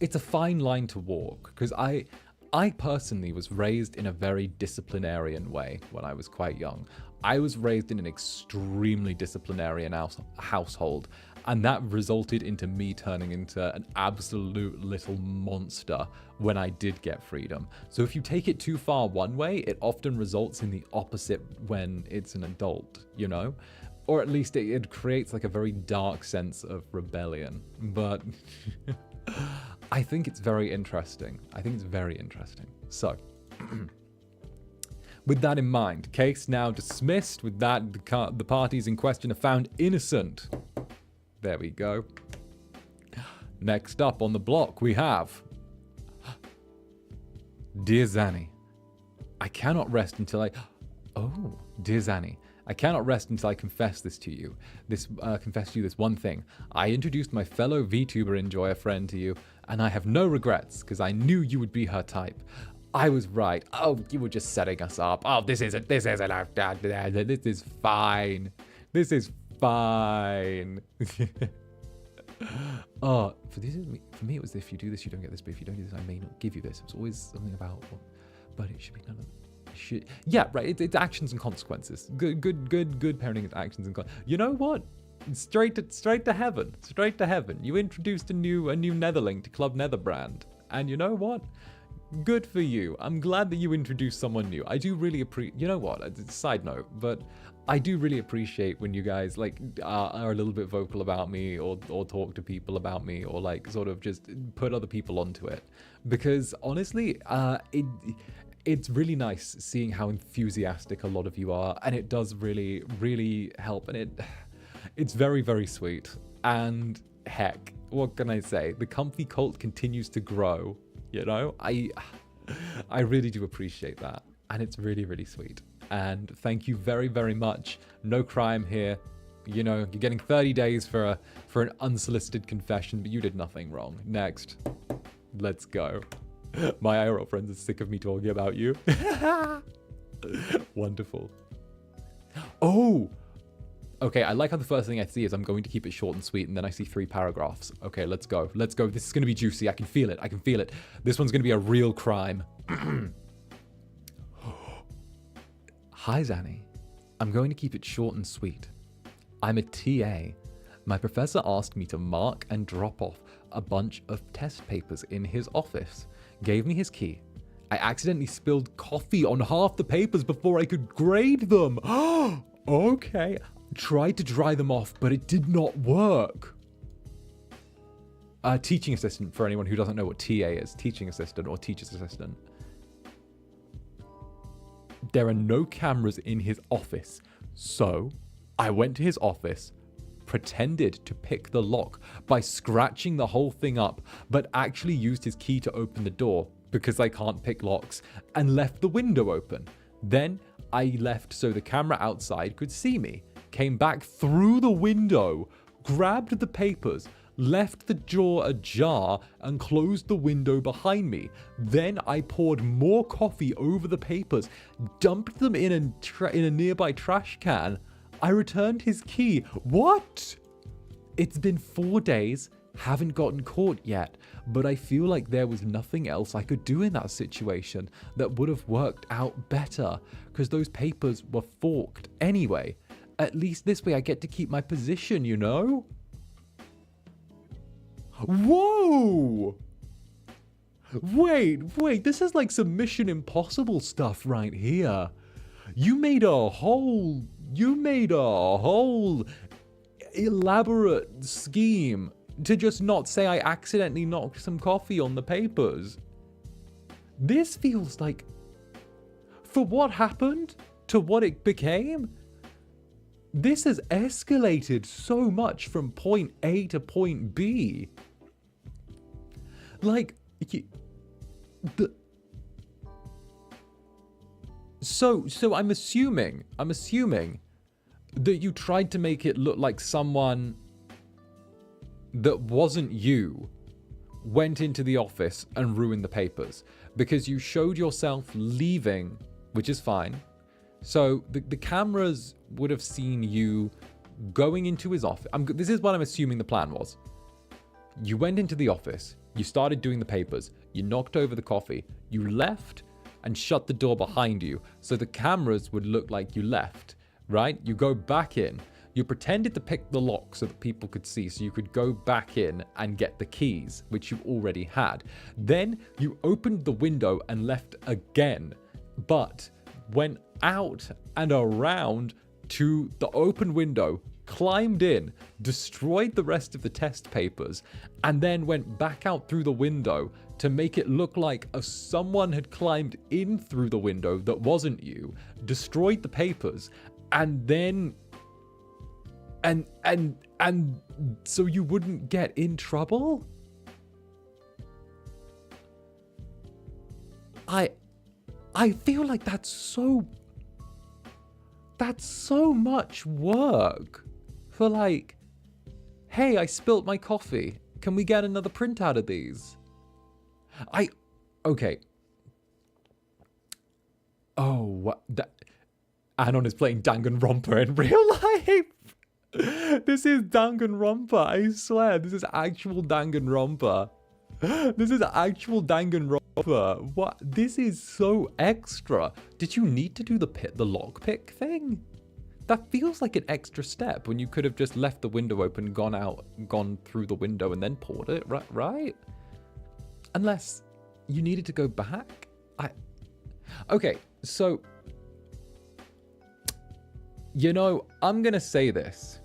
it's a fine line to walk, because I personally was raised in a very disciplinarian way when I was quite young. I was raised in an extremely disciplinarian household, and that resulted into me turning into an absolute little monster when I did get freedom. So if you take it too far one way, it often results in the opposite when it's an adult, you know? Or at least it creates like a very dark sense of rebellion. But I think it's very interesting. So, with that in mind, case now dismissed. With that, the parties in question are found innocent. There we go. Next up on the block, we have... Dear Zanny, I cannot rest until I... Oh, dear Zanny, I cannot rest until I confess this to you. Confess to you this one thing. I introduced my fellow VTuber enjoyer friend to you, and I have no regrets, because I knew you would be her type. I was right. Oh, you were just setting us up. Oh, this isn't, this is fine. This is fine. Oh, for me it was if you do this, you don't get this, but if you don't do this, I may not give you this. It was always something about, but it should be none of yeah, right. It's actions and consequences. Good parenting is actions and consequences. You know what? Straight to heaven. Straight to heaven. You introduced a new netherling to Club Netherbrand, and you know what? Good for you. I'm glad that you introduced someone new. I do really appreciate. You know what? Side note, but I do really appreciate when you guys like are a little bit vocal about me, or talk to people about me, or like sort of just put other people onto it, because honestly, it's really nice seeing how enthusiastic a lot of you are, and it does really, really help, and it's very, very sweet. And heck, what can I say? The comfy cult continues to grow, you know? I really do appreciate that, and it's really, really sweet. And thank you very, very much. No crime here. You know, you're getting 30 days for an unsolicited confession, but you did nothing wrong. Next. Let's go. My IRL friends are sick of me talking about you. Wonderful. Oh! Okay, I like how the first thing I see is I'm going to keep it short and sweet, and then I see 3 paragraphs. Okay, let's go. Let's go. This is going to be juicy. I can feel it. I can feel it. This one's going to be a real crime. Hi, Zanny. I'm going to keep it short and sweet. I'm a TA. My professor asked me to mark and drop off a bunch of test papers in his office. Gave me his key. I accidentally spilled coffee on half the papers before I could grade them. Okay. Tried to dry them off, but it did not work. Teaching assistant, for anyone who doesn't know what TA is. Teaching assistant or teacher's assistant. There are no cameras in his office, so I went to his office, pretended to pick the lock by scratching the whole thing up, but actually used his key to open the door because I can't pick locks, and left the window open. Then I left so the camera outside could see me. Came back through the window, grabbed the papers, left the door ajar, and closed the window behind me. Then I poured more coffee over the papers, dumped them in a nearby trash can. I returned his key. What? It's been 4 days, haven't gotten caught yet, but I feel like there was nothing else I could do in that situation that would have worked out better, because those papers were forked anyway. At least this way I get to keep my position, you know? Whoa! Wait, this is like some Mission Impossible stuff right here. You made a whole elaborate scheme to just not say I accidentally knocked some coffee on the papers. This feels like, for what happened to what it became, this has escalated so much from point A to point B. Like, so I'm assuming that you tried to make it look like someone that wasn't you went into the office and ruined the papers, because you showed yourself leaving, which is fine. So the cameras would have seen you going into his office. This is what I'm assuming the plan was. You went into the office, you started doing the papers, you knocked over the coffee, you left and shut the door behind you so the cameras would look like you left, right? You go back in, you pretended to pick the lock so that people could see, so you could go back in and get the keys, which you already had. Then you opened the window and left again, but went out and around to the open window, climbed in, destroyed the rest of the test papers, and then went back out through the window to make it look like someone had climbed in through the window that wasn't you, destroyed the papers, and then and so you wouldn't get in trouble? I feel like that's so much work for like, hey, I spilt my coffee. Can we get another printout of these? Okay. Oh, what? Anon is playing Danganronpa in real life. This is Danganronpa, I swear. This is actual Danganronpa. This is actual Danganronpa. What? This is so extra. Did you need to do the lockpick thing? That feels like an extra step when you could have just left the window open, gone through the window and then poured it, right? Unless you needed to go back? Okay, so, you know, I'm gonna say this.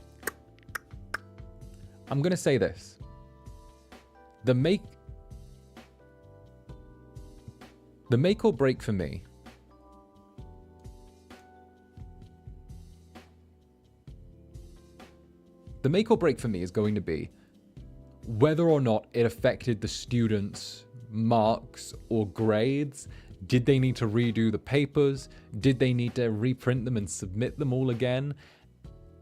The make or break for me is going to be whether or not it affected the students' marks or grades. Did they need to redo the papers? Did they need to reprint them and submit them all again?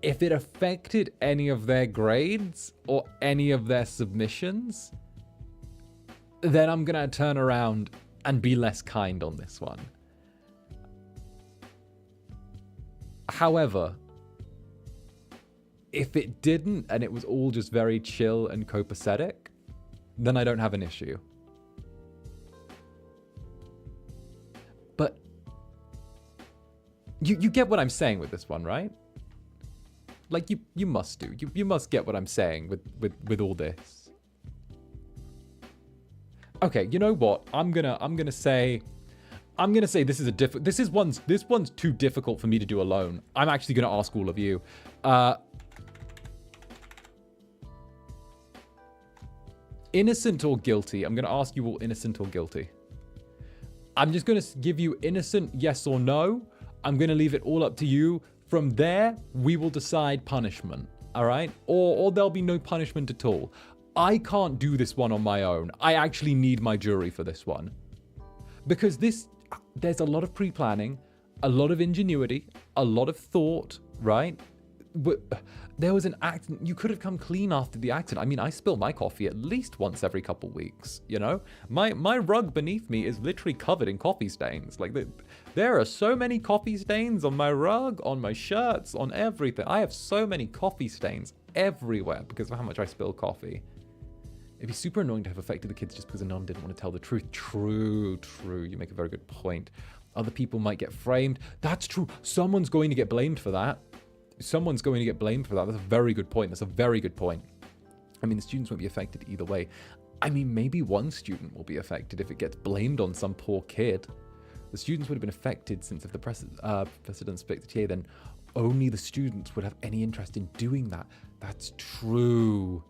If it affected any of their grades or any of their submissions, then I'm going to turn around and be less kind on this one. However, if it didn't and it was all just very chill and copacetic, then I don't have an issue. But you get what I'm saying with this one, right? Like you must do. You must get what I'm saying with all this. Okay, you know what? I'm gonna say this is this one's too difficult for me to do alone. I'm actually gonna ask all of you. Innocent or guilty? I'm gonna ask you all innocent or guilty. I'm just gonna give you innocent, yes or no. I'm gonna leave it all up to you. From there, we will decide punishment. All right? Or there'll be no punishment at all. I can't do this one on my own. I actually need my jury for this one. Because there's a lot of pre-planning, a lot of ingenuity, a lot of thought, right? But there was an accident. You could have come clean after the accident. I mean, I spill my coffee at least once every couple weeks, you know? My rug beneath me is literally covered in coffee stains. Like, there are so many coffee stains on my rug, on my shirts, on everything. I have so many coffee stains everywhere because of how much I spill coffee. It'd be super annoying to have affected the kids just because Anon didn't want to tell the truth. True. You make a very good point. Other people might get framed. That's true. Someone's going to get blamed for that. That's a very good point. I mean, the students won't be affected either way. I mean, maybe one student will be affected if it gets blamed on some poor kid. The students would have been affected since if the precedents picked the TA, then only the students would have any interest in doing that. That's true.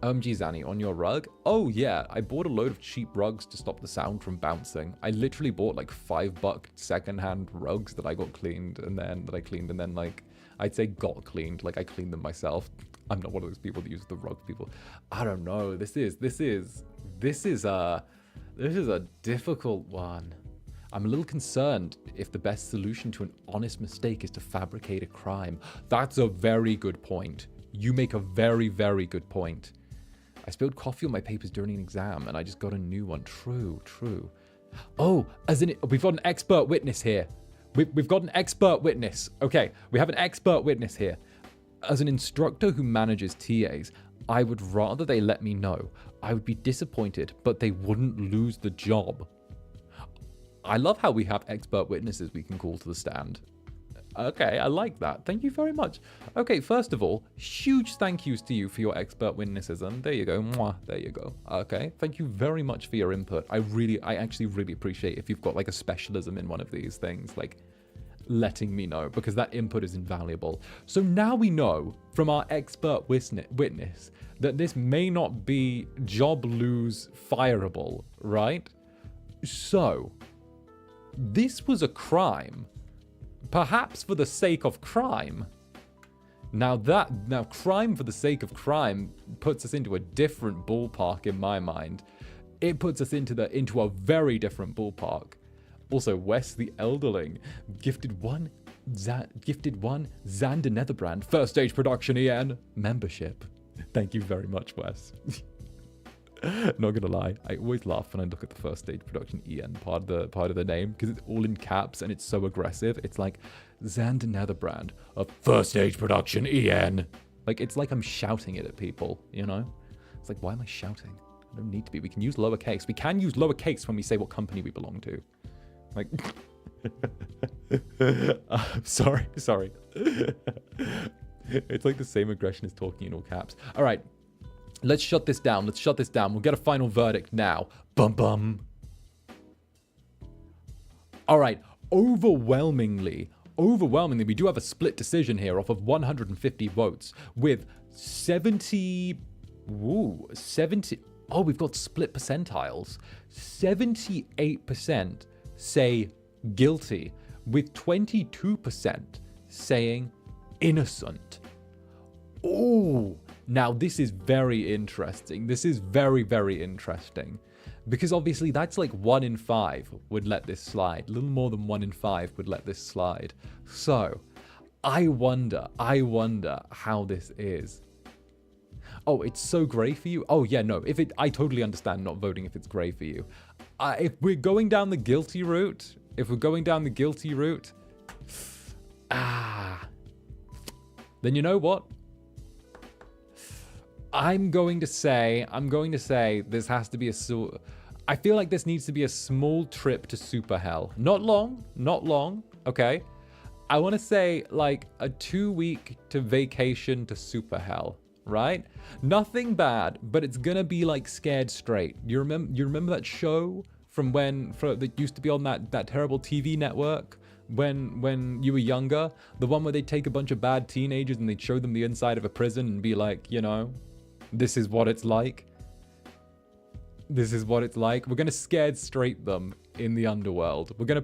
OMG, Zanny, on your rug? Oh, yeah. I bought a load of cheap rugs to stop the sound from bouncing. I literally bought like $5 secondhand rugs that I got cleaned and then like, I'd say got cleaned. Like I cleaned them myself. I'm not one of those people that use the rug people. I don't know. This is a difficult one. I'm a little concerned if the best solution to an honest mistake is to fabricate a crime. That's a very good point. You make a very, very good point. I spilled coffee on my papers during an exam and I just got a new one. True. Oh, we've got an expert witness here. We've got an expert witness. Okay, we have an expert witness here. As an instructor who manages TAs, I would rather they let me know. I would be disappointed, but they wouldn't lose the job. I love how we have expert witnesses we can call to the stand. Okay, I like that. Thank you very much. Okay, first of all, huge thank yous to you for your expert witnessism. There you go. Mwah. There you go. Okay, thank you very much for your input. I actually really appreciate if you've got like a specialism in one of these things, like letting me know, because that input is invaluable. So now we know from our expert witness that this may not be job lose fireable, right? So this was a crime. Perhaps for the sake of crime. Now crime for the sake of crime puts us into a different ballpark in my mind. It puts us into a very different ballpark. Also, Wes the Elderling gifted one Zander Netherbrand first stage production EN membership. Thank you very much, Wes. Not gonna lie, I always laugh when I look at the first stage production EN part of the name because it's all in caps and it's so aggressive. It's like Zander Netherbrand of first stage production EN. Like it's like I'm shouting it at people, you know? It's like, why am I shouting? I don't need to be. We can use lowercase. We can use lowercase when we say what company we belong to. Like, sorry. It's like the same aggression as talking in all caps. All right. Let's shut this down. We'll get a final verdict now. Bum bum. All right. Overwhelmingly, we do have a split decision here off of 150 votes with 70. Oh, we've got split percentiles. 78% say guilty, with 22% saying innocent. Oh. Now, this is very interesting. This is very, very interesting. Because obviously that's like 1 in 5 would let this slide. A little more than 1 in 5 would let this slide. So, I wonder how this is. Oh, it's so grey for you? Oh, yeah, no. I totally understand not voting if it's grey for you. If we're going down the guilty route, then you know what? I'm going to say this has to be I feel like this needs to be a small trip to SUPERHELL. Not long, okay? I want to say like a 2-week to vacation to SUPERHELL, right? Nothing bad, but it's gonna be like Scared Straight. You remember that show that used to be on that terrible TV network when you were younger? The one where they take a bunch of bad teenagers and they'd show them the inside of a prison and be like, you know, this is what it's like. This is what it's like. We're gonna Scared Straight them in the underworld. We're gonna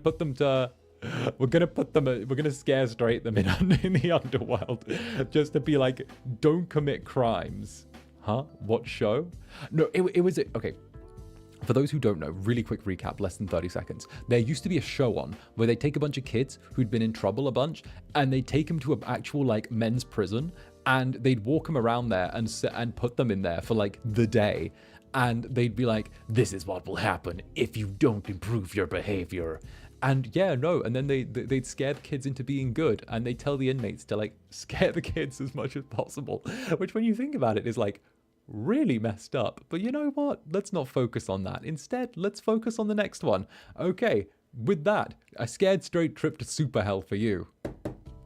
Scare Straight them in the underworld, just to be like, don't commit crimes. Huh? What show? No, it was okay. For those who don't know, really quick recap, less than 30 seconds. There used to be a show on where they take a bunch of kids who'd been in trouble a bunch, and they take them to an actual like men's prison, and they'd walk them around there and put them in there for like the day. And they'd be like, this is what will happen if you don't improve your behavior. And yeah, no, and then they'd scare the kids into being good, and they tell the inmates to like scare the kids as much as possible, which when you think about it is like really messed up. But you know what? Let's not focus on that. Instead, let's focus on the next one. Okay, with that, a Scared Straight trip to SUPERHELL for you.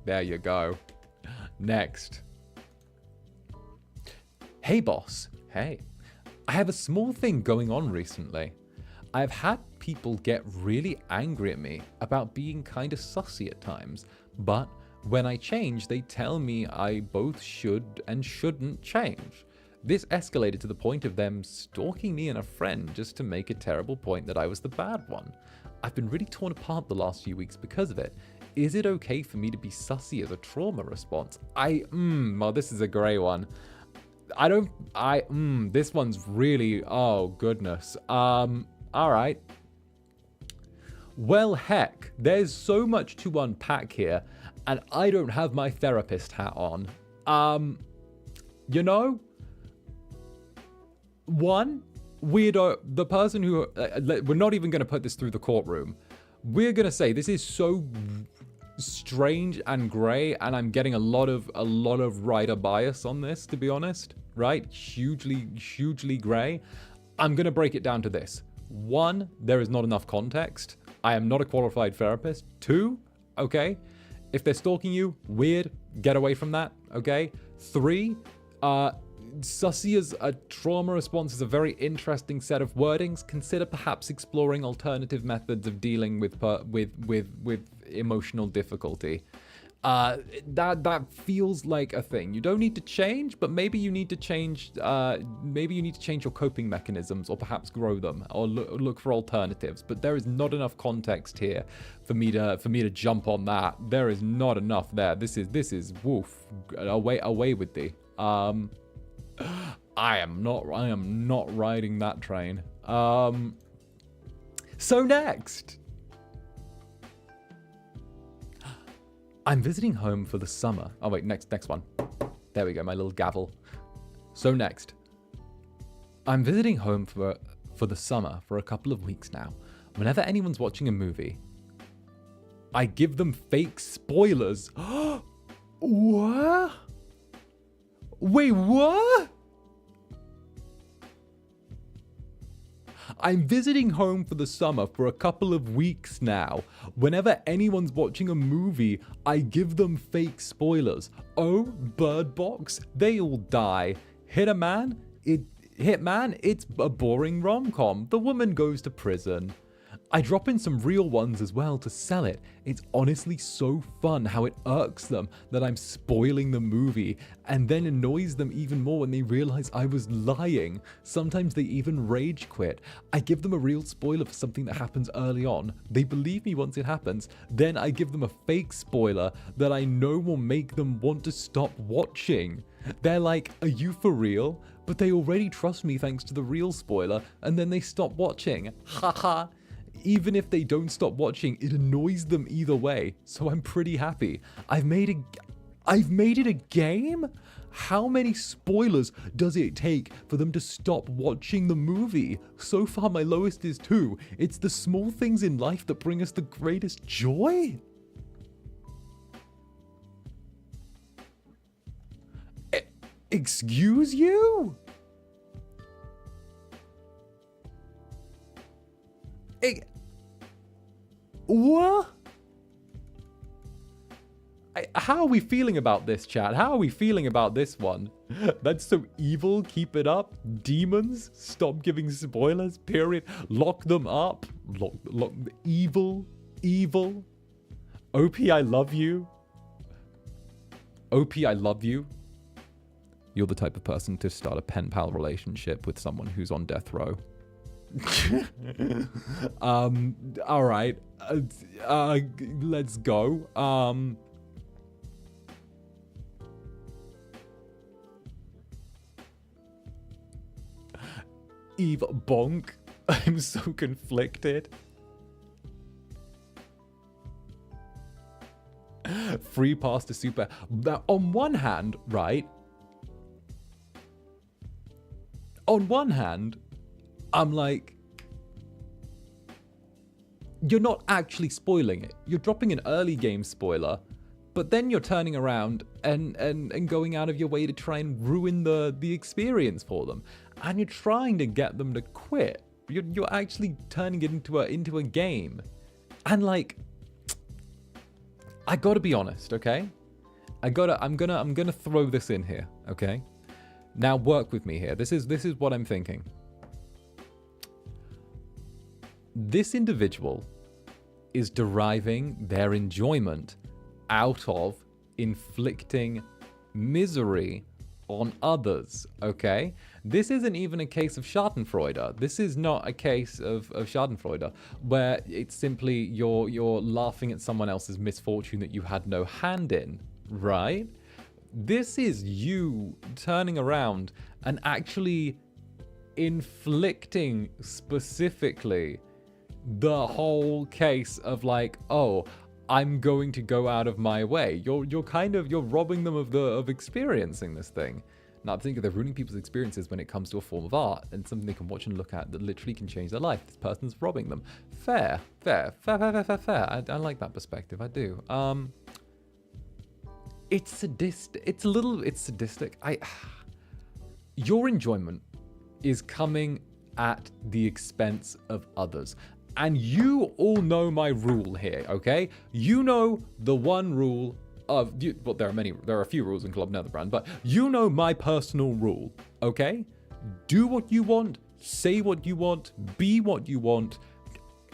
There you go. Next. Hey boss. Hey. I have a small thing going on recently. I've had people get really angry at me about being kind of sussy at times, but when I change, they tell me I both should and shouldn't change. This escalated to the point of them stalking me and a friend just to make a terrible point that I was the bad one. I've been really torn apart the last few weeks because of it. Is it okay for me to be sussy as a trauma response? Well, this is a grey one. This one's really, oh goodness. All right. Well, heck, there's so much to unpack here, and I don't have my therapist hat on. You know, one, weirdo, the person who, we're not even going to put this through the courtroom. We're going to say this is so strange and grey, and I'm getting a lot of writer bias on this, to be honest, right? Hugely grey. I'm going to break it down to this. 1, there is not enough context. I am not a qualified therapist. 2, okay, if they're stalking you, weird, get away from that, okay? 3, sussy as a trauma response is a very interesting set of wordings. Consider perhaps exploring alternative methods of dealing with emotional difficulty. That feels like a thing. You don't need to change, but maybe you need to change. Maybe you need to change your coping mechanisms, or perhaps grow them, or look for alternatives. But there is not enough context here for me to jump on that. There is not enough there. This is woof. Away with thee. I am not riding that train. So next. I'm visiting home for the summer. Oh wait, next one. There we go, my little gavel. So next. I'm visiting home for the summer for a couple of weeks now. Whenever anyone's watching a movie, I give them fake spoilers. What? Wait, what? I'm visiting home for the summer for a couple of weeks now. Whenever anyone's watching a movie, I give them fake spoilers. Oh, Bird Box, they all die. Hitman, it's a boring rom-com. The woman goes to prison. I drop in some real ones as well to sell it. It's honestly so fun how it irks them that I'm spoiling the movie, and then annoys them even more when they realize I was lying. Sometimes they even rage quit. I give them a real spoiler for something that happens early on. They believe me once it happens. Then I give them a fake spoiler that I know will make them want to stop watching. They're like, are you for real? But they already trust me thanks to the real spoiler, and then they stop watching. Haha. Even if they don't stop watching, it annoys them either way, so I'm pretty happy. I've made it a game? How many spoilers does it take for them to stop watching the movie? So far, my lowest is 2. It's the small things in life that bring us the greatest joy. Excuse you? What? How are we feeling about this, chat? How are we feeling about this one? That's so evil. Keep it up. Demons, stop giving spoilers. Period. Lock them up. Lock. Evil. OP, I love you. OP, I love you. You're the type of person to start a pen pal relationship with someone who's on death row. All right. Let's go. Eve bonk. I'm so conflicted. Free pass to super. Now, on one hand, right? On one hand, I'm like, you're not actually spoiling it. You're dropping an early game spoiler, but then you're turning around and going out of your way to try and ruin the experience for them. And you're trying to get them to quit. You're actually turning it into a game. And like, I gotta be honest, okay? I'm gonna throw this in here, okay? Now work with me here. This is what I'm thinking. This individual is deriving their enjoyment out of inflicting misery on others, okay? This isn't even a case of 𝓱𝓸𝓼𝓽. This is not a case of 𝓱𝓸𝓼𝓽 where it's simply you're laughing at someone else's misfortune that you had no hand in, right? This is you turning around and actually inflicting specifically the whole case of like, oh, I'm going to go out of my way. You're robbing them of experiencing this thing. Now I think they're ruining people's experiences when it comes to a form of art and something they can watch and look at that literally can change their life. This person's robbing them. Fair. I like that perspective. I do. It's sadistic. It's sadistic. Your enjoyment is coming at the expense of others. And you all know my rule here, okay? You know the one rule of, well, there are a few rules in Club Netherbrand, but you know my personal rule, okay? Do what you want, say what you want, be what you want,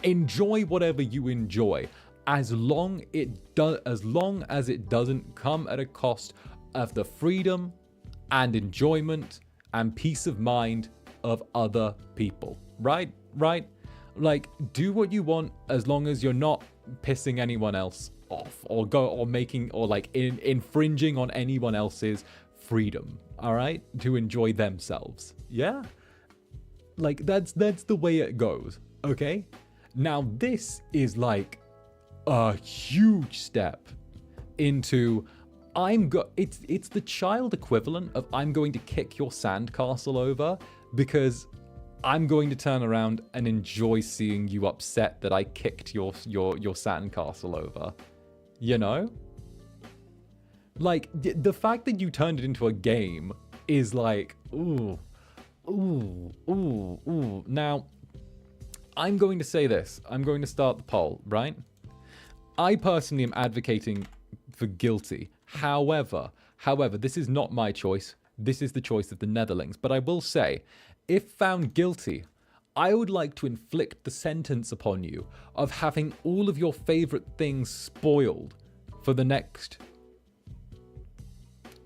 enjoy whatever you enjoy, as long as it doesn't come at a cost of the freedom and enjoyment and peace of mind of other people, right? Like, do what you want as long as you're not pissing anyone else off or infringing on anyone else's freedom, all right? To enjoy themselves. Yeah? Like, that's the way it goes, okay? Now, this is like a huge step into it's the child equivalent of I'm going to kick your sandcastle over because I'm going to turn around and enjoy seeing you upset that I kicked your sandcastle over. You know? Like, the fact that you turned it into a game is like, ooh. Now, I'm going to say this. I'm going to start the poll, right? I personally am advocating for guilty. However, this is not my choice. This is the choice of the Netherlings. But I will say, if found guilty, I would like to inflict the sentence upon you of having all of your favorite things spoiled for the next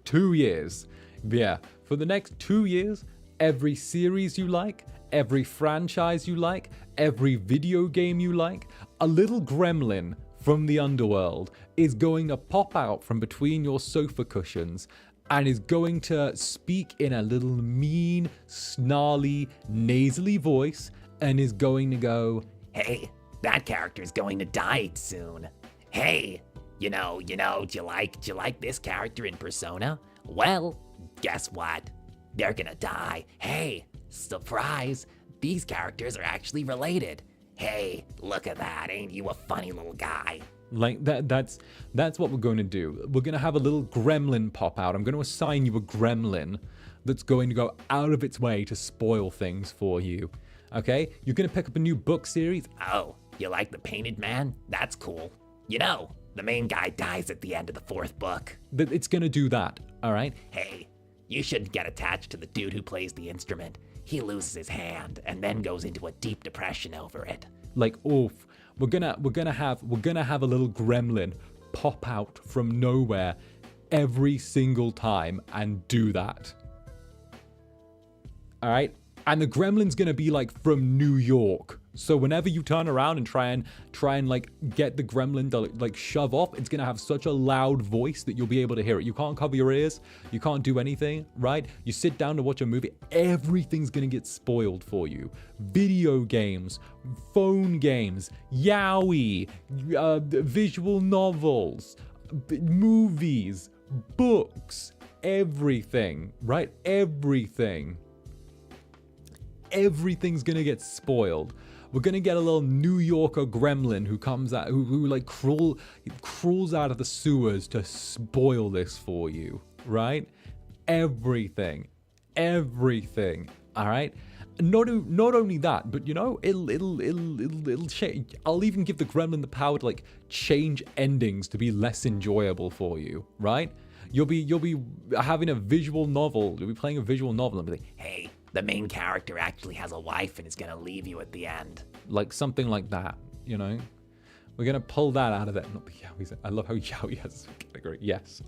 2 years. Yeah, for the next 2 years, every series you like, every franchise you like, every video game you like, a little gremlin from the underworld is going to pop out from between your sofa cushions and is going to speak in a little mean, snarly, nasally voice and is going to go, "Hey, that character's going to die soon. Hey, you know, do you like this character in Persona? Well, guess what? They're gonna die. Hey, surprise, these characters are actually related. Hey, look at that, ain't you a funny little guy? Like that's what we're going to do. We're going to have a little gremlin pop out. I'm going to assign you a gremlin that's going to go out of its way to spoil things for you. Okay? You're going to pick up a new book series. Oh, you like the painted man? That's cool. You know, the main guy dies at the end of the 4th book. It's going to do that, all right? Hey, you shouldn't get attached to the dude who plays the instrument. He loses his hand and then goes into a deep depression over it. Like, oof. We're gonna have a little gremlin pop out from nowhere every single time and do that. All right? And the gremlin's gonna be like from New York. So whenever you turn around and try and like get the gremlin to like shove off, it's gonna have such a loud voice that you'll be able to hear it. You can't cover your ears, you can't do anything, right? You sit down to watch a movie, everything's gonna get spoiled for you. Video games, phone games, yaoi, visual novels, movies, books, everything, right? Everything. Everything's gonna get spoiled. We're gonna get a little New Yorker gremlin who comes out, who like crawls out of the sewers to spoil this for you, right? Everything, all right. Not only that, but you know, it'll change. I'll even give the gremlin the power to like change endings to be less enjoyable for you, right? You'll be having a visual novel. You'll be playing a visual novel and be like, hey, the main character actually has a wife and is gonna leave you at the end. Like something like that, you know? We're gonna pull that out of it. Not the yaois. I love how yaoi has a category. Yes.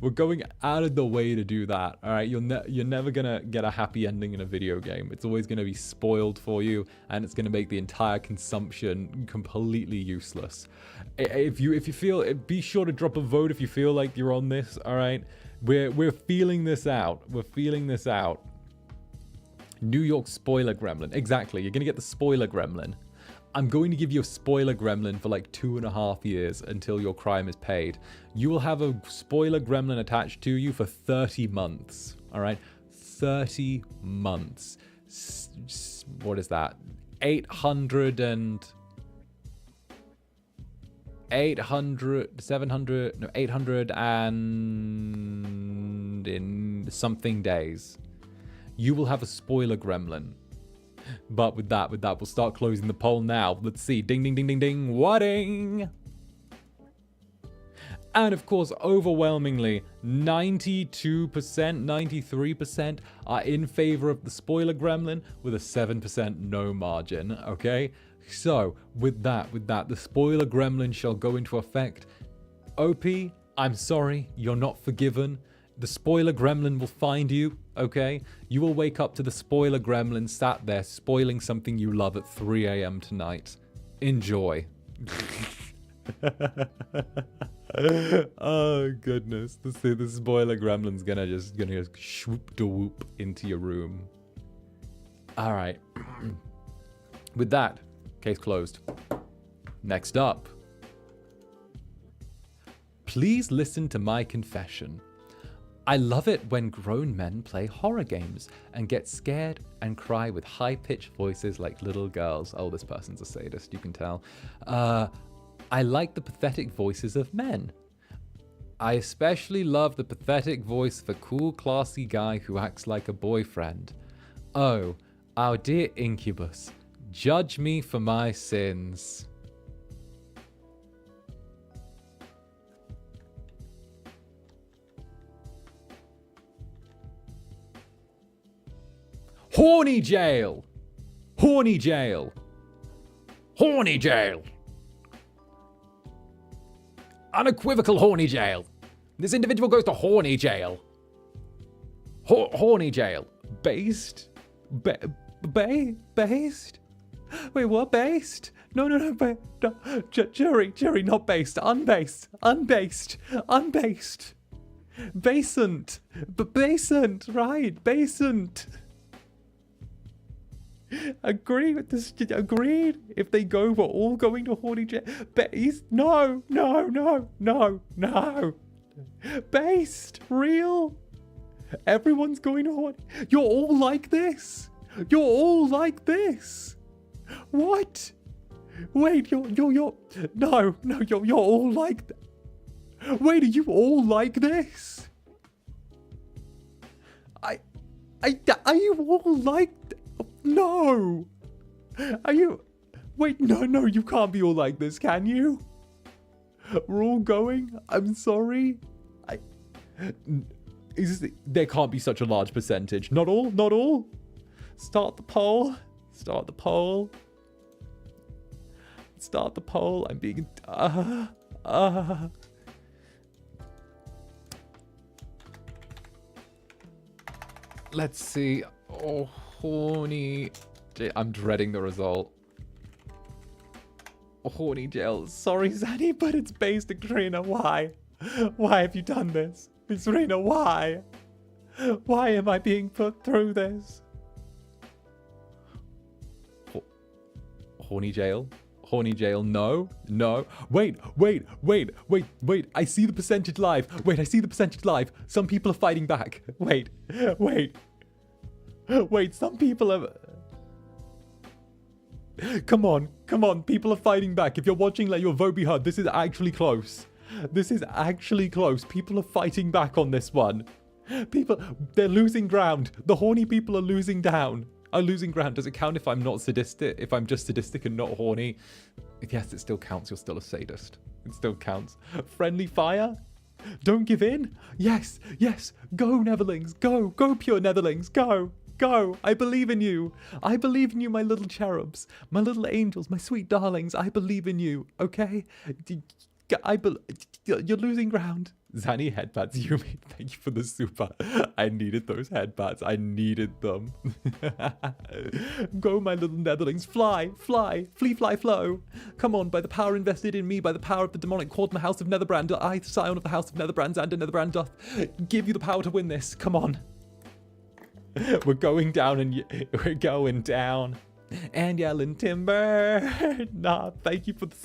We're going out of the way to do that. All right, you're never gonna get a happy ending in a video game. It's always gonna be spoiled for you, and it's gonna make the entire consumption completely useless. If you feel, be sure to drop a vote if you feel like you're on this. All right, we're feeling this out. We're feeling this out. New York spoiler gremlin. Exactly. You're gonna get the spoiler gremlin. I'm going to give you a spoiler gremlin for like 2.5 years until your crime is paid. You will have a spoiler gremlin attached to you for 30 months. All right? 30 months. What is that? 800 and 700, no, 800 and in something days. You will have a spoiler gremlin. But with that, we'll start closing the poll now. Let's see. Ding, ding, ding, ding, ding. Wadding. And of course, overwhelmingly, 92%, 93% are in favor of the spoiler gremlin with a 7% no margin. Okay? So, with that, the spoiler gremlin shall go into effect. OP, I'm sorry, you're not forgiven. The spoiler gremlin will find you, okay? You will wake up to the spoiler gremlin sat there spoiling something you love at 3 a.m. tonight. Enjoy. Oh, goodness. The spoiler gremlin's gonna just swoop-de-whoop into your room. All right. With that, case closed. Next up. Please listen to my confession. I love it when grown men play horror games and get scared and cry with high-pitched voices like little girls. Oh, this person's a sadist, you can tell. I like the pathetic voices of men. I especially love the pathetic voice of a cool, classy guy who acts like a boyfriend. Oh, our dear Incubus, judge me for my sins. Horny jail! Horny jail! Horny jail! Unequivocal horny jail! This individual goes to horny jail. Horny jail. Based? Based? Wait, what? Based? No, no. Jerry, not based. Unbased. Basant. Basant, right. Basant. Agree with this. Agreed. If they go, we're all going to horny jail. Based? No. Based. Real. Everyone's going horny. You're all like this. You're all like this. What? Wait, you're no, you're all like wait, are you all like this? Are you all like no? Are you wait, no, you can't be all like this, can you? We're all going. I'm sorry. There can't be such a large percentage. Not all. Start the poll. I'm being let's see. Oh, horny. I'm dreading the result. Oh, horny jail. Sorry, Zanny, but it's basic, 𝓱𝓸𝓼𝓽. Why? Why have you done this? 𝓱𝓸𝓼𝓽, why? Why am I being put through this? Horny jail? Horny jail, no. Wait. I see the percentage live. Some people are fighting back. Wait. Some people are... Come on. People are fighting back. If you're watching, let your vote be heard. This is actually close. People are fighting back on this one. They're losing ground. The horny people are losing ground. Does it count if I'm not sadistic? If I'm just sadistic and not horny? Yes, it still counts. You're still a sadist. It still counts. Friendly fire? Don't give in? Yes. Go, Netherlings. Go, pure Netherlings. Go. I believe in you. My little cherubs. My little angels. My sweet darlings. I believe in you. Okay? You're losing ground. Zanny headpads, Yumi, thank you for the super. I needed those headpads. I needed them. Go, my little Netherlings. Fly, flow. Come on, by the power invested in me, by the power of the demonic 𝓂𝓸𝓾𝓻 house of Netherbrand, I, scion of the house of Netherbrand, Zander, Netherbrand doth give you the power to win this. Come on. We're going down and yelling timber. Nah, thank you for the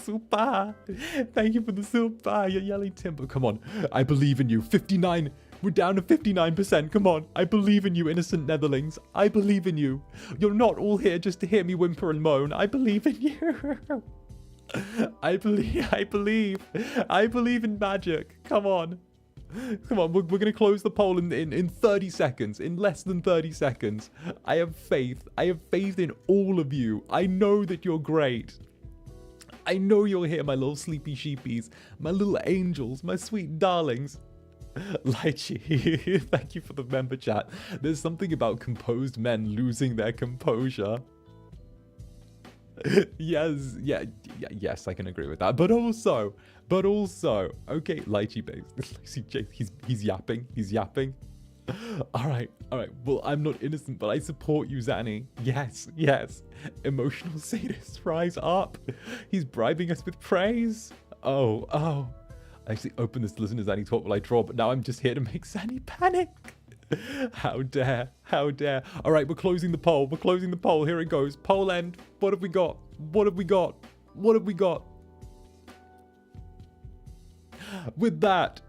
super. You're yelling timber. Come on. I believe in you. 59. We're down to 59%. Come on. I believe in you, innocent Netherlings. I believe in you. You're not all here just to hear me whimper and moan. I believe in you. I believe in magic. Come on. We're going to close the poll in 30 seconds. In less than 30 seconds. I have faith. In all of you. I know that you're great. I know you're here, my little sleepy sheepies. My little angels. My sweet darlings. Lychee, thank you for the member chat. There's something about composed men losing their composure. Yes, I can agree with that. But also, okay, Lychee base. He's yapping. All right. Well, I'm not innocent, but I support you, Zanny. Yes. Emotional sadist, rise up. He's bribing us with praise. Oh. I actually opened this to listen to Zanny talk while I draw, but now I'm just here to make Zanny panic. How dare. All right, we're closing the poll. Here it goes. Poll end. What have we got? With that,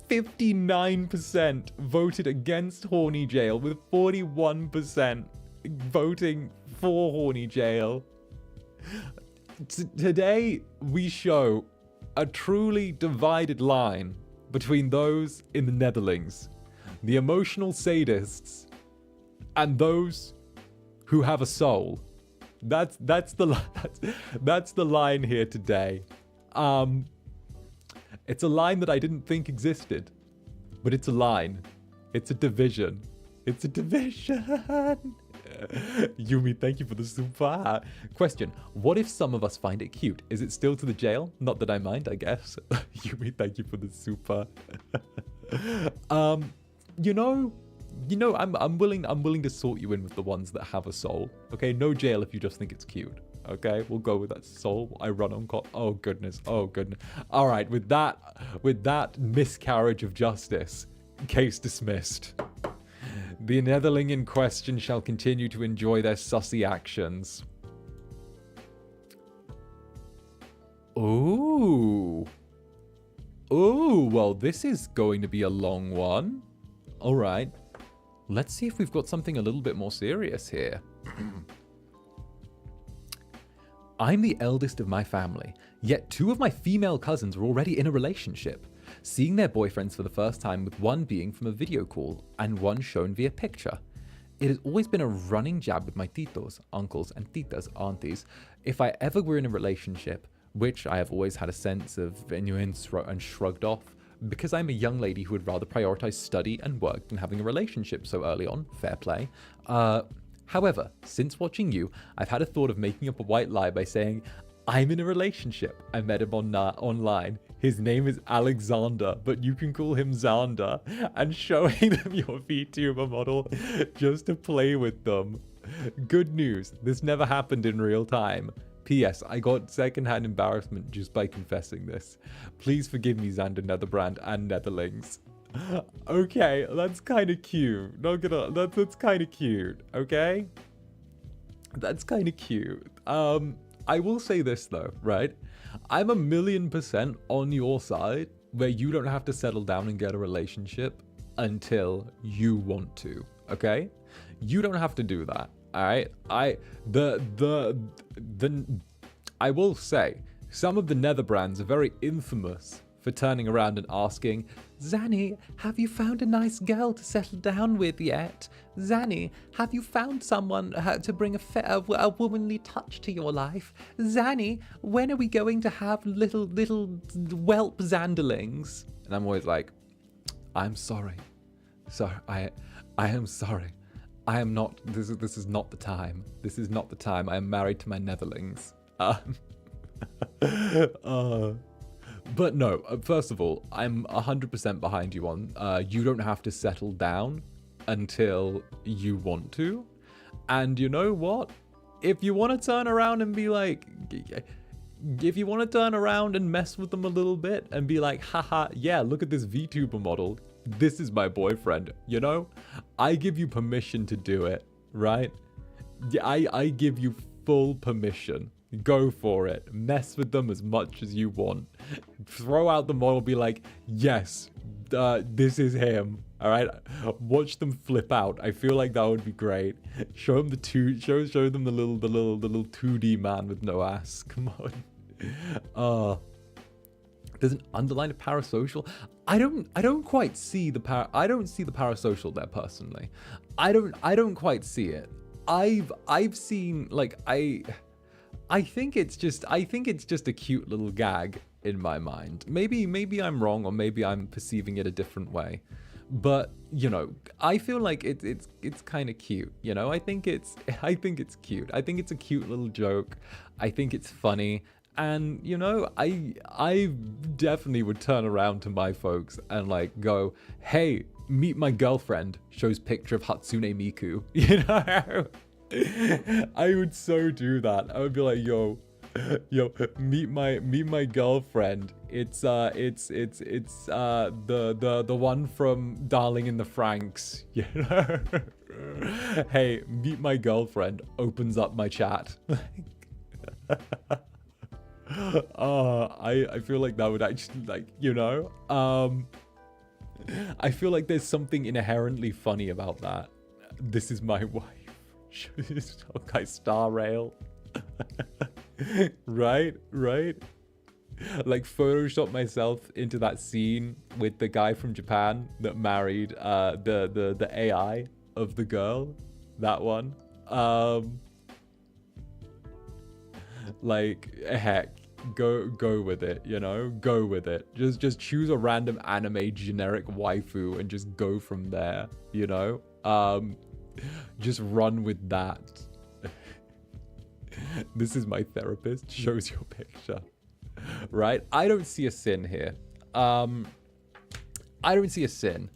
59% voted against horny jail, with 41% voting for horny jail. Today, we show a truly divided line between those in the Netherlands, the emotional sadists, and those who have a soul. That's the line here today. It's a line that I didn't think existed, but it's a line. It's a division. Yumi, thank you for the super. Question: what if some of us find it cute? Is it still to the jail? Not that I mind, I guess. Yumi, thank you for the super. I'm willing to sort you in with the ones that have a soul. Okay, no jail if you just think it's cute. Okay, we'll go with that soul. I run on call. Oh goodness. All right, with that miscarriage of justice, case dismissed. The Netherling in question shall continue to enjoy their sussy actions. Ooh, well, this is going to be a long one. All right. Let's see if we've got something a little bit more serious here. I'm the eldest of my family, yet 2 of my female cousins are already in a relationship, seeing their boyfriends for the first time, with one being from a video call and one shown via picture. It has always been a running jab with my titos, uncles, and titas, aunties, if I ever were in a relationship, which I have always had a sense of genuine and shrugged off, because I'm a young lady who would rather prioritize study and work than having a relationship so early on. Fair play. However, since watching you, I've had a thought of making up a white lie by saying, I'm in a relationship. I met him online. His name is Alexander, but you can call him Zander, and showing them your VTuber model just to play with them. Good news, this never happened in real time. P.S. I got secondhand embarrassment just by confessing this. Please forgive me, Zander, Netherbrand, and Netherlings. Okay, that's kind of cute. Not gonna. That's kind of cute. Okay, that's kind of cute. I will say this though, right? I'm 1,000,000% on your side, where you don't have to settle down and get a relationship until you want to. Okay, you don't have to do that. All right. I will say some of the Netherbrands are very infamous for turning around and asking, Zanny, have you found a nice girl to settle down with yet? Zanny, have you found someone to bring a womanly touch to your life? Zanny, when are we going to have little whelp Zanderlings? And I'm always like, I'm sorry. I am sorry. I am not, this is not the time. This is not the time. I am married to my Netherlings. But no, first of all, I'm 100% behind you on, you don't have to settle down until you want to. And you know what? If you want to turn around and be like, if you want to turn around and mess with them a little bit and be like, haha, yeah, look at this VTuber model. This is my boyfriend, you know? I give you permission to do it, right? I give you full permission. Go for it. Mess with them as much as you want. Throw out the model, be like, yes, this is him. All right, watch them flip out. I feel like that would be great. Show them show them the little 2D man with no ass. Come on. There's an underline of parasocial. I don't quite see the parasocial there personally. I don't quite see it. I've seen, like, I think it's just a cute little gag in my mind. Maybe I'm wrong, or maybe I'm perceiving it a different way. But, you know, I feel like it's kind of cute, you know? I think it's cute. I think it's a cute little joke. I think it's funny. And, you know, I definitely would turn around to my folks and, like, go, hey, meet my girlfriend. Shows picture of Hatsune Miku, you know? I would so do that. I would be like, yo, meet my girlfriend. It's the one from Darling in the Franxx, you know? Hey, meet my girlfriend. Opens up my chat. I feel like that would actually, like, you know, I feel like there's something inherently funny about that. This is my wife. Okay, star rail. right, like Photoshop myself into that scene with the guy from Japan that married the AI of the girl, that one. Like, heck, go with it, you know? Go with it. Just choose a random anime generic waifu and just go from there, you know? Just run with that. This is my therapist. Shows your picture. Right? I don't see a sin here. I don't see a sin.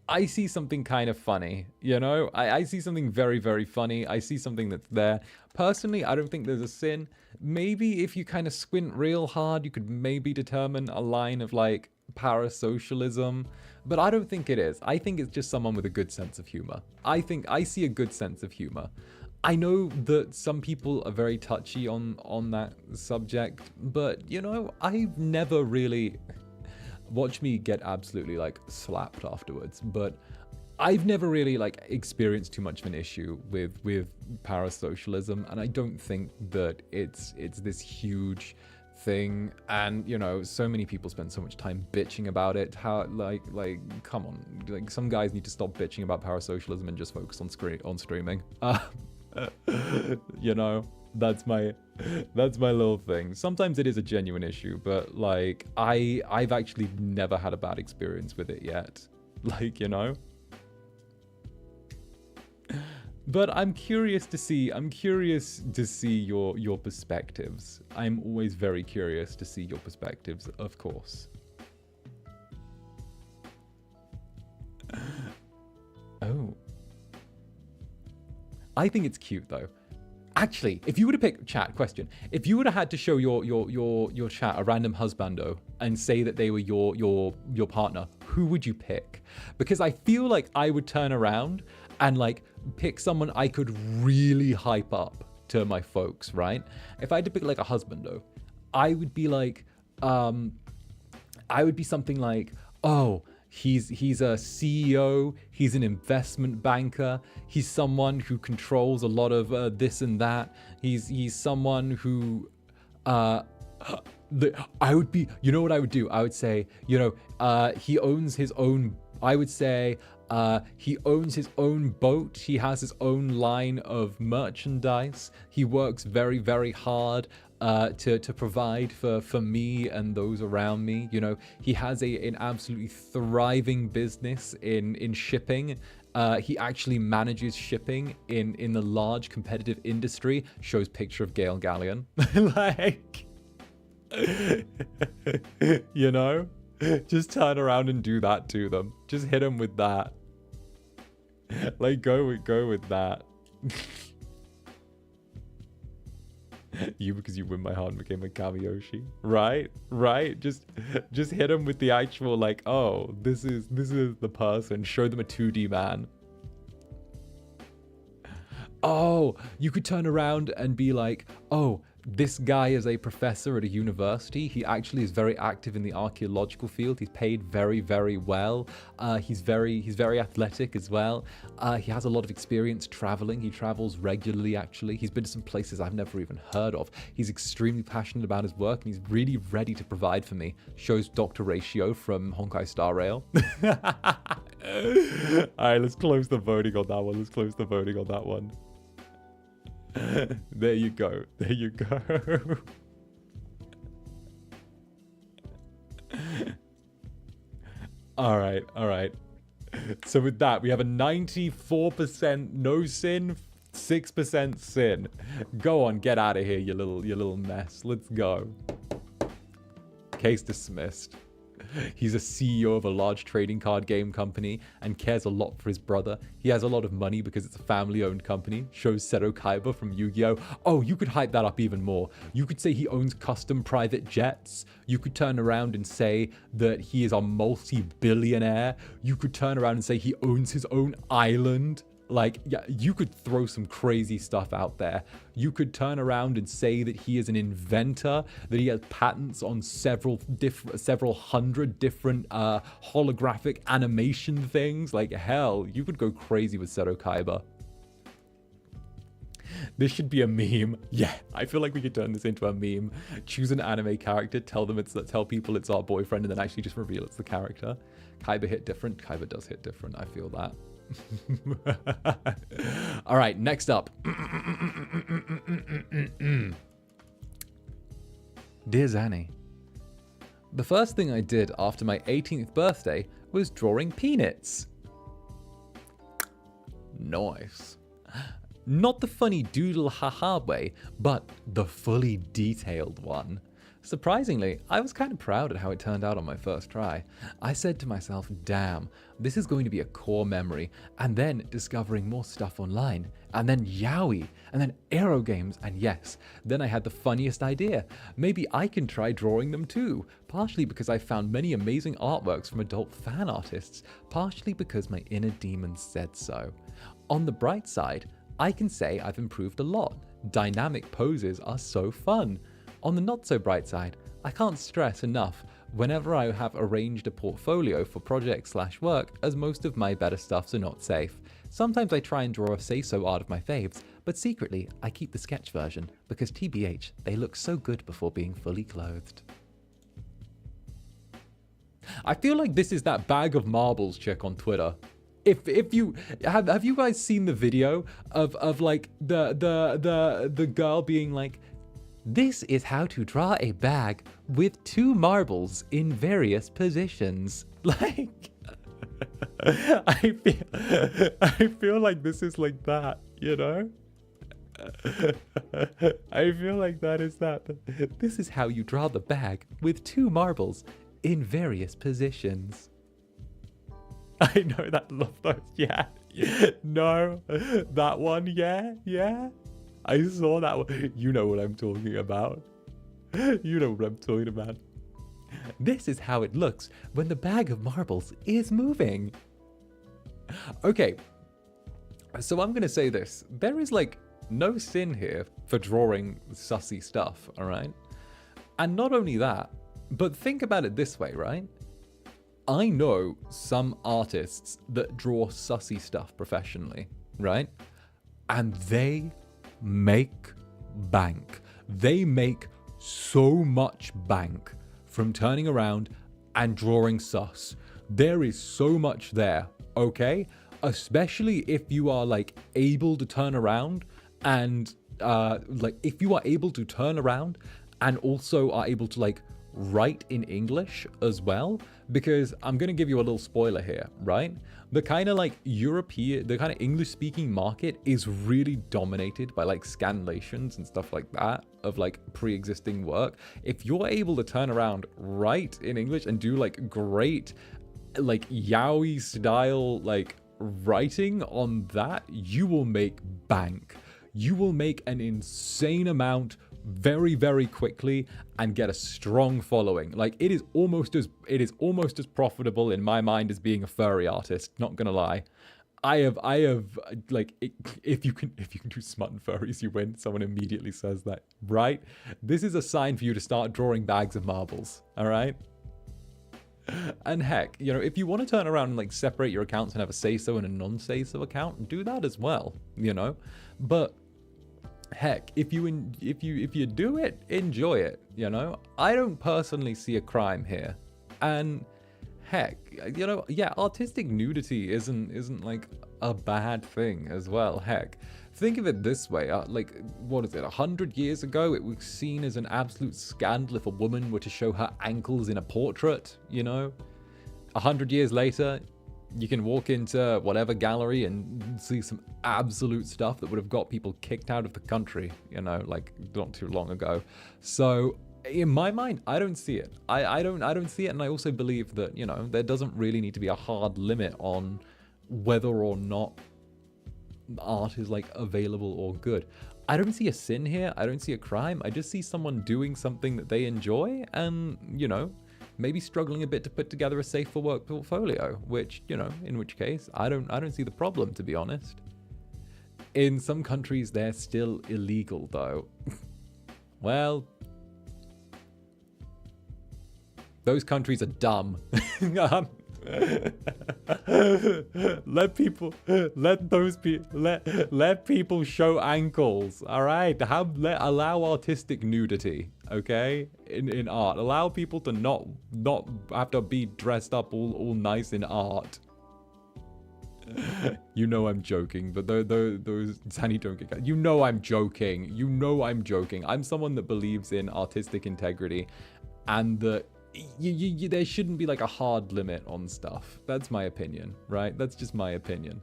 I see something kind of funny, you know? I see something very, very funny. I see something that's there. Personally, I don't think there's a sin. Maybe if you kind of squint real hard, you could maybe determine a line of, like, parasocialism. But I don't think it is. I think it's just someone with a good sense of humor. I think I see a good sense of humor. I know that some people are very touchy on that subject, but, you know, I've never really... Watch me get absolutely, like, slapped afterwards, but I've never really like experienced too much of an issue with parasocialism, and I don't think that it's this huge thing. And you know, so many people spend so much time bitching about it. How like come on, like some guys need to stop bitching about parasocialism and just focus on streaming. You know, that's my little thing. Sometimes it is a genuine issue, but like I've actually never had a bad experience with it yet. Like, you know. But I'm curious to see your perspectives. I'm always very curious to see your perspectives, of course. Oh. I think it's cute though. Actually, if you were to pick chat question, if you would have had to show your chat a random husbando and say that they were your partner, who would you pick? Because I feel like I would turn around and like pick someone I could really hype up to my folks, right? If I had to pick like a husbando, I would be like, I would be something like, oh, he's a CEO, he's an investment banker, he's someone who controls a lot of this and that. He's someone who I would be, you know what I would do? I would say, you know, he owns his own, I would say, he owns his own boat. He has his own line of merchandise. He works very, very hard to provide for me and those around me. You know, he has an absolutely thriving business in shipping. He actually manages shipping in the large competitive industry. Shows picture of 𝓂𝓸𝓼𝓽. Like, you know? Just turn around and do that to them. Just hit them with that. Like, go with that. You, because you win my heart and became a Kamiyoshi. Right? Just hit them with the actual, like, oh, this is the person. Show them a 2D man. Oh, you could turn around and be like, oh, this guy is a professor at a university. He actually is very active in the archaeological field. He's paid very, very well. He's very athletic as well. He has a lot of experience traveling. He travels regularly, actually. He's been to some places I've never even heard of. He's extremely passionate about his work, and he's really ready to provide for me. Shows Dr. Ratio from Honkai Star Rail. All right, let's close the voting on that one. There you go. All right. So with that, we have a 94% no sin, 6% sin. Go on, get out of here, you little mess. Let's go. Case dismissed. He's a CEO of a large trading card game company and cares a lot for his brother. He has a lot of money because it's a family-owned company. Shows 𝓱𝓸𝓼𝓽 from Yu-Gi-Oh! Oh, you could hype that up even more. You could say he owns custom private jets. You could turn around and say that he is a multi-billionaire. You could turn around and say he owns his own island. Like, yeah, you could throw some crazy stuff out there. You could turn around and say that he is an inventor, that he has patents on several hundred different holographic animation things. Like, hell, you could go crazy with 𝓱𝓸𝓼𝓽. This should be a meme. Yeah, I feel like we could turn this into a meme. Choose an anime character, tell people it's our boyfriend, and then actually just reveal it's the character. Kaiba hit different. Kaiba does hit different. I feel that. All right, next up. Dear Zanny, the first thing I did after my 18th birthday was drawing peanuts. Nice. Not the funny doodle haha way, but the fully detailed one. Surprisingly, I was kind of proud at how it turned out on my first try. I said to myself, damn, this is going to be a core memory, and then discovering more stuff online, and then yaoi, and then aero games, and yes, then I had the funniest idea. Maybe I can try drawing them too, partially because I found many amazing artworks from adult fan artists, partially because my inner demon said so. On the bright side, I can say I've improved a lot. Dynamic poses are so fun. On the not so bright side, I can't stress enough whenever I have arranged a portfolio for project/work, as most of my better stuffs are not safe. Sometimes I try and draw a say-so art of my faves, but secretly I keep the sketch version, because TBH, they look so good before being fully clothed. I feel like this is that bag of marbles chick on Twitter. If you have you guys seen the video of like the girl being like, this is how to draw a bag with 2 marbles in various positions. Like, I feel like this is like that, you know? I feel like that is that. This is how you draw the bag with 2 marbles in various positions. I know that, love those, yeah. No, that one, yeah. I saw that one. You know what I'm talking about. You know what I'm talking about. This is how it looks when the bag of marbles is moving. Okay, so I'm gonna say this. There is like no sin here for drawing sussy stuff, all right? And not only that, but think about it this way, right? I know some artists that draw sussy stuff professionally, right? And they make bank. They make so much bank from turning around and drawing sus. There is so much there, okay? Especially if you are like able to turn around and if you are able to turn around and also are able to like write in English as well, because I'm gonna give you a little spoiler here, right? The kind of like European, the kind of English speaking market is really dominated by like scanlations and stuff like that of like pre-existing work. If you're able to turn around, write in English and do like great like yaoi style like writing on that, you will make bank. You will make an insane amount very, very quickly and get a strong following. Like it is almost as profitable in my mind as being a furry artist, not gonna lie. I have like if you can do smut and furries, you win. Someone immediately says that, right? This is a sign for you to start drawing bags of marbles, all right? And heck, you know, if you want to turn around and like separate your accounts and have a say-so and a non-say-so account, do that as well, you know? But heck, if you do it, enjoy it, you know? I don't personally see a crime here. And heck, you know, yeah, artistic nudity isn't like a bad thing as well. Heck, think of it this way, like, what is it, 100 years ago, it was seen as an absolute scandal if a woman were to show her ankles in a portrait, you know? 100 years later, you can walk into whatever gallery and see some absolute stuff that would have got people kicked out of the country, you know, like not too long ago. So in my mind, I don't see it. I don't see it. And I also believe that, you know, there doesn't really need to be a hard limit on whether or not art is like available or good. I don't see a sin here. I don't see a crime. I just see someone doing something that they enjoy and, you know, maybe struggling a bit to put together a safe for work portfolio, which, you know, in which case I don't see the problem, to be honest. In some countries, they're still illegal though. Well, those countries are dumb. Let people show ankles, all right? Allow artistic nudity, okay? In art, allow people to not have to be dressed up all nice in art. You know I'm joking, but those Zanny don't get. You know I'm joking. You know I'm joking. I'm someone that believes in artistic integrity, and that. There shouldn't be like a hard limit on stuff. That's my opinion, right? That's just my opinion.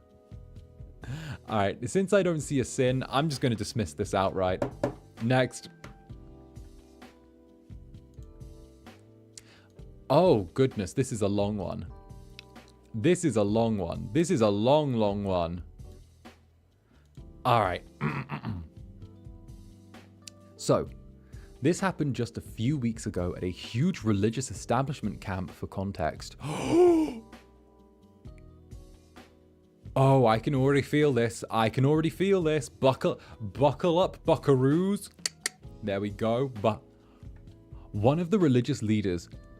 All right, since I don't see a sin, I'm just going to dismiss this outright. Next. Oh, goodness, this is a long one. This is a long one. This is a long one. All right. So, this happened just a few weeks ago at a huge religious establishment camp, for context. Oh, I can already feel this. I can already feel this. Buckle up, buckaroos. There we go. But one of the religious leaders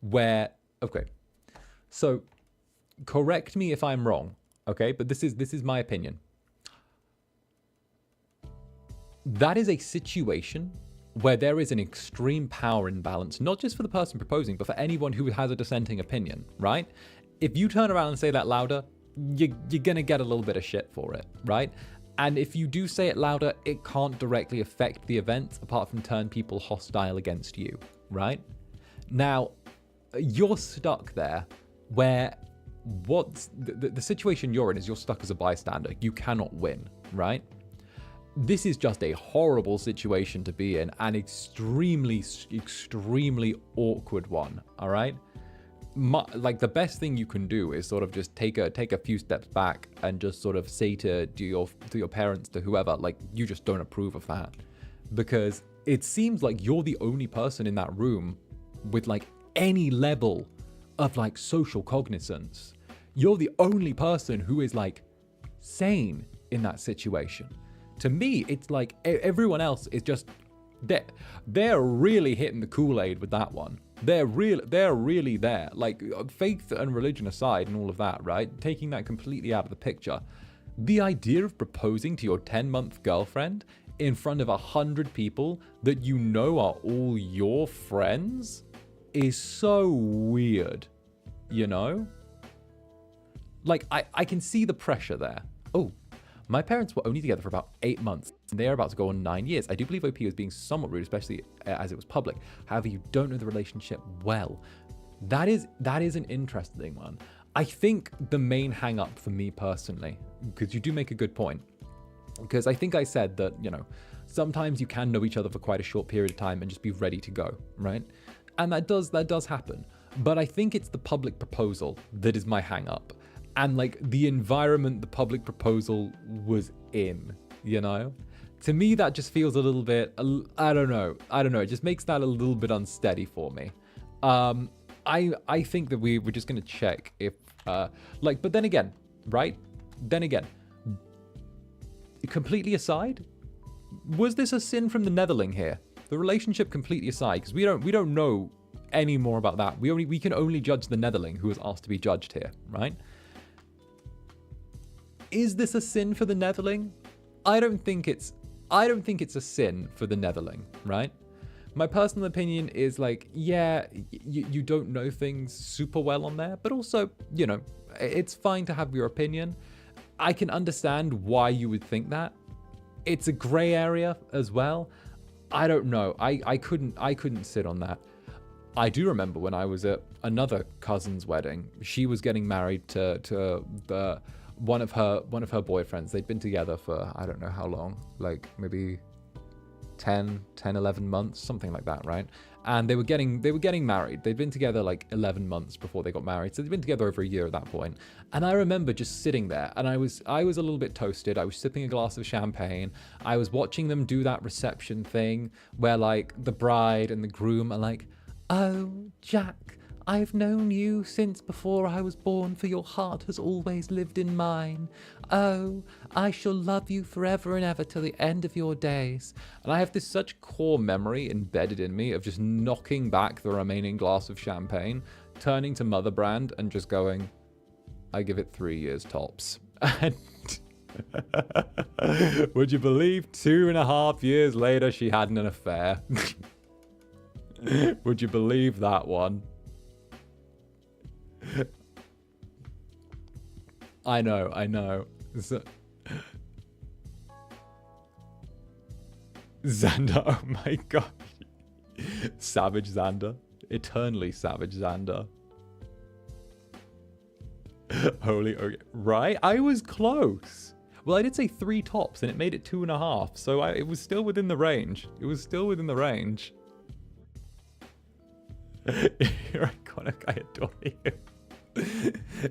where, okay, so correct me if I'm wrong, okay, but this is my opinion. That is a situation where there is an extreme power imbalance, not just for the person proposing, but for anyone who has a dissenting opinion, right? If you turn around and say that louder, you're gonna get a little bit of shit for it, right? And if you do say it louder, it can't directly affect the event apart from turn people hostile against you, right? Now, you're stuck there where what's the situation you're in is you're stuck as a bystander. You cannot win, right? This is just a horrible situation to be in, an extremely, extremely awkward one, all right? Like, the best thing you can do is sort of just take a few steps back and just sort of say to your parents, to whoever, like, you just don't approve of that. Because it seems like you're the only person in that room with, like, any level of, like, social cognizance. You're the only person who is, like, sane in that situation. To me, it's like everyone else is just, they're really hitting the Kool-Aid with that one. They're really there. Like, faith and religion aside and all of that, right? Taking that completely out of the picture. The idea of proposing to your 10-month girlfriend in front of 100 people that you know are all your friends is so weird, you know? Like, I can see the pressure there. Oh, my parents were only together for about 8 months. They're about to go on 9 years. I do believe OP was being somewhat rude, especially as it was public. However, you don't know the relationship well. That is an interesting one. I think the main hang up for me personally, because you do make a good point, because I think I said that, you know, sometimes you can know each other for quite a short period of time and just be ready to go, right? And that does happen. But I think it's the public proposal that is my hang up. And, like, the environment the public proposal was in, you know? To me, that just feels a little bit, I don't know. It just makes that a little bit unsteady for me. I think that we're just going to check if, like, but then again, right? Then again, completely aside, was this a sin from the Netherling here? The relationship completely aside, because we don't know any more about that. We can only judge the Netherling who was asked to be judged here, right? Is this a sin for the Netherling? I don't think it's a sin for the Netherling, right? My personal opinion is, like, yeah, you don't know things super well on there, but also, you know, it's fine to have your opinion. I can understand why you would think that. It's a gray area as well. I don't know. I couldn't sit on that. I do remember when I was at another cousin's wedding. She was getting married to one of her boyfriends. They'd been together for, I don't know how long, like maybe 10, 11 months, something like that, right? And they were getting married. They'd been together like 11 months before they got married. So they'd been together over a year at that point. And I remember just sitting there, and I was a little bit toasted. I was sipping a glass of champagne. I was watching them do that reception thing where, like, the bride and the groom are like, "Oh, Jack, I've known you since before I was born, for your heart has always lived in mine. Oh, I shall love you forever and ever till the end of your days." And I have this such core memory embedded in me of just knocking back the remaining glass of champagne, turning to Netherbrand and just going, "I give it 3 years tops." And would you believe 2.5 years later she had an affair? Would you believe that one? I know. So, Zander, oh my god. Savage Zander. Eternally savage Zander. Holy, okay. Right? I was close. Well, I did say 3 tops and it made it 2.5. So it was still within the range. You're iconic. I adore you.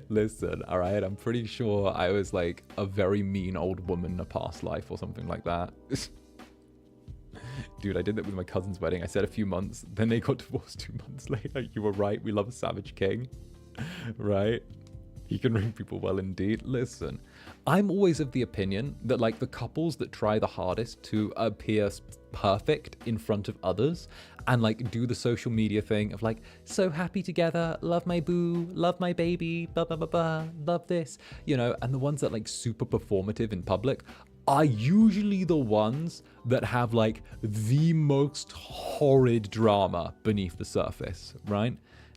Listen, all right, I'm pretty sure I was like a very mean old woman in a past life or something like that. Dude, I did that with my cousin's wedding. I said a few months, then they got divorced 2 months later. You were right, we love a savage king. Right? He can read people well indeed. Listen, I'm always of the opinion that like the couples that try the hardest to appear perfect in front of others and like do the social media thing of like, so happy together, love my boo, love my baby, blah, blah, blah, blah, love this, you know, and the ones that like super performative in public are usually the ones that have like the most horrid drama beneath the surface, right?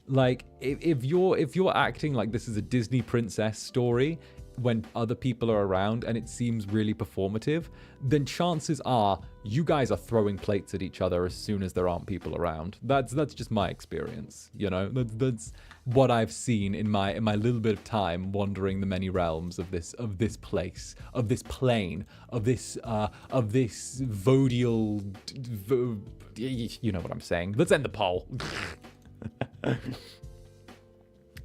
Like if you're acting like this is a Disney princess story when other people are around and it seems really performative, then chances are you guys are throwing plates at each other as soon as there aren't people around. That's just my experience, you know. That's what I've seen in my little bit of time wandering the many realms of this place, of this plane, of this vodial, you know what I'm saying. Let's end the poll.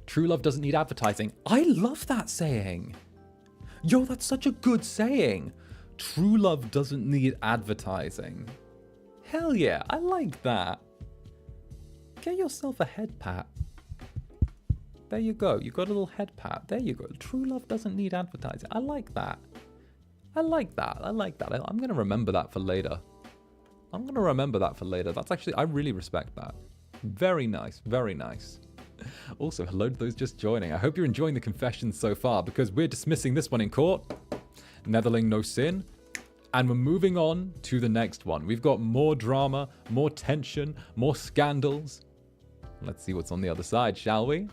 True love doesn't need advertising. I love that saying. Yo, that's such a good saying. True love doesn't need advertising. Hell yeah, I like that. Get yourself a head pat. There you go. You got a little head pat. There you go. True love doesn't need advertising. I like that. I like that. I like that. I'm going to remember that for later. I'm going to remember that for later. That's actually, I really respect that. Very nice. Very nice. Also, hello to those just joining. I hope you're enjoying the confessions so far because we're dismissing this one in court. Netherling no sin. And we're moving on to the next one. We've got more drama, more tension, more scandals. Let's see what's on the other side, shall we?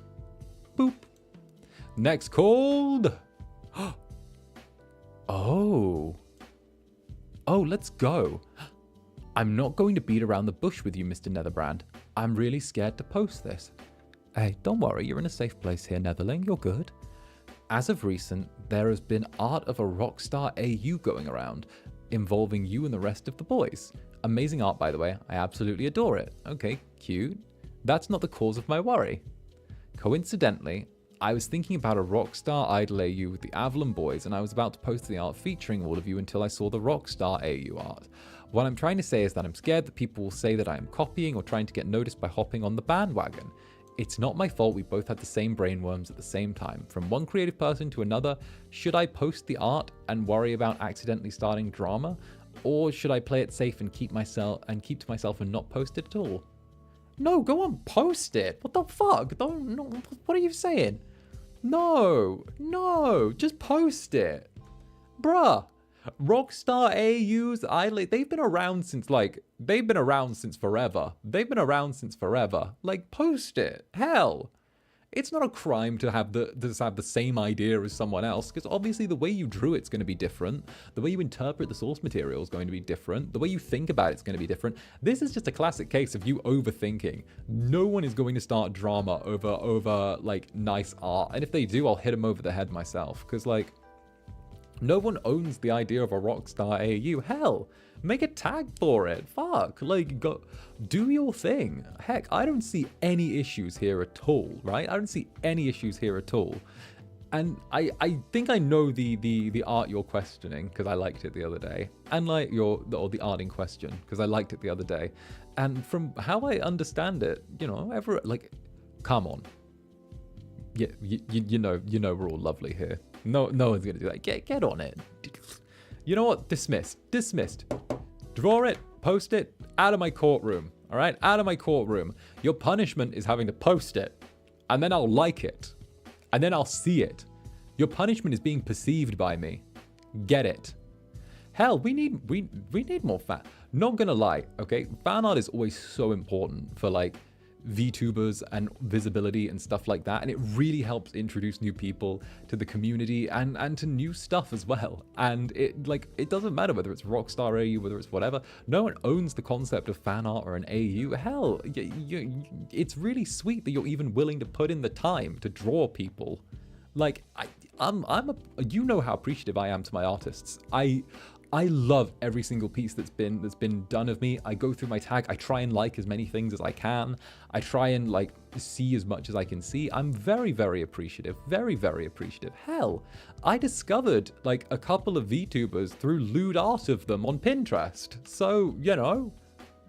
Boop. Next called. Oh, let's go. I'm not going to beat around the bush with you, Mr. Netherbrand. I'm really scared to post this. Hey, don't worry, you're in a safe place here, Netherling. You're good. As of recent, there has been art of a Rockstar AU going around, involving you and the rest of the boys. Amazing art, by the way. I absolutely adore it. Okay, cute. That's not the cause of my worry. Coincidentally, I was thinking about a Rockstar Idol AU with the Avalon boys, and I was about to post the art featuring all of you until I saw the Rockstar AU art. What I'm trying to say is that I'm scared that people will say that I am copying or trying to get noticed by hopping on the bandwagon. It's not my fault we both had the same brainworms at the same time. From one creative person to another, should I post the art and worry about accidentally starting drama? Or should I play it safe and keep to myself and not post it at all? No, go on, post it. What the fuck? No, what are you saying? No, just post it. Bruh. Rockstar AUs, they've been around since forever. They've been around since forever. Like, post it. Hell. It's not a crime to have the same idea as someone else, because obviously the way you drew it's going to be different. The way you interpret the source material is going to be different. The way you think about it's going to be different. This is just a classic case of you overthinking. No one is going to start drama over like nice art. And if they do, I'll hit them over the head myself, because like, no one owns the idea of a Rockstar AU. Hell, make a tag for it. Fuck, like, go do your thing. Heck, I don't see any issues here at all, right? I don't see any issues here at all. And I think I know the art you're questioning because I liked it the other day, and like the art in question because I liked it the other day. And from how I understand it, you know, come on. Yeah, you know we're all lovely here. No one's gonna do that. Get on it. You know what? Dismissed. Draw it, post it, out of my courtroom. All right, out of my courtroom. Your punishment is having to post it, and then I'll like it, and then I'll see it. Your punishment is being perceived by me. Get it? Hell, we need more fan. Not gonna lie, okay? Fan art is always so important for like Vtubers and visibility and stuff like that, and it really helps introduce new people to the community and to new stuff as well. And it doesn't matter whether it's Rockstar AU, whether it's whatever. No one owns the concept of fan art or an AU. Hell, it's really sweet that you're even willing to put in the time to draw people. Like you know how appreciative I am to my artists. I love every single piece that's been done of me. I go through my tag. I try and like as many things as I can. I try and like see as much as I can see. I'm very, very appreciative. Very, very appreciative. Hell, I discovered like a couple of VTubers through lewd art of them on Pinterest. So, you know,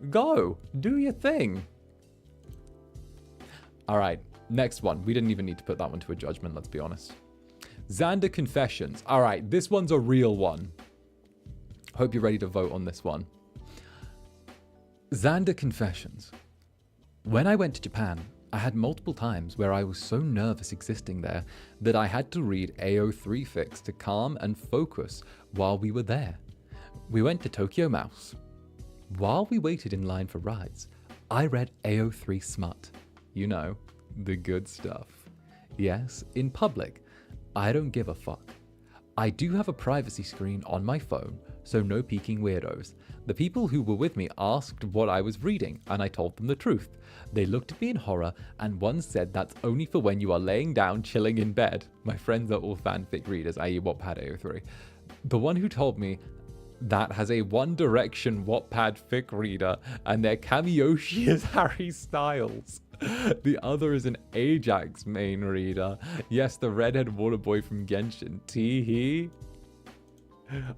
go do your thing. All right, Next one. We didn't even need to put that one to a judgment, let's be honest. Zander Confessions. All right, this one's a real one. Hope you're ready to vote on this one. Zander Confessions. When I went to Japan, I had multiple times where I was so nervous existing there that I had to read AO3 fics to calm and focus while we were there. We went to Tokyo Mouse. While we waited in line for rides, I read AO3 smut. You know, the good stuff. Yes, in public. I don't give a fuck. I do have a privacy screen on my phone, so no peeking weirdos. The people who were with me asked what I was reading, and I told them the truth. They looked at me in horror, and one said that's only for when you are laying down chilling in bed. My friends are all fanfic readers, i.e. Wattpad AO3. The one who told me that has a One Direction Wattpad fic reader, and their Kamiyoshi is Harry Styles. The other is an Ajax main reader. Yes, the redhead water boy from Genshin. Tee-hee.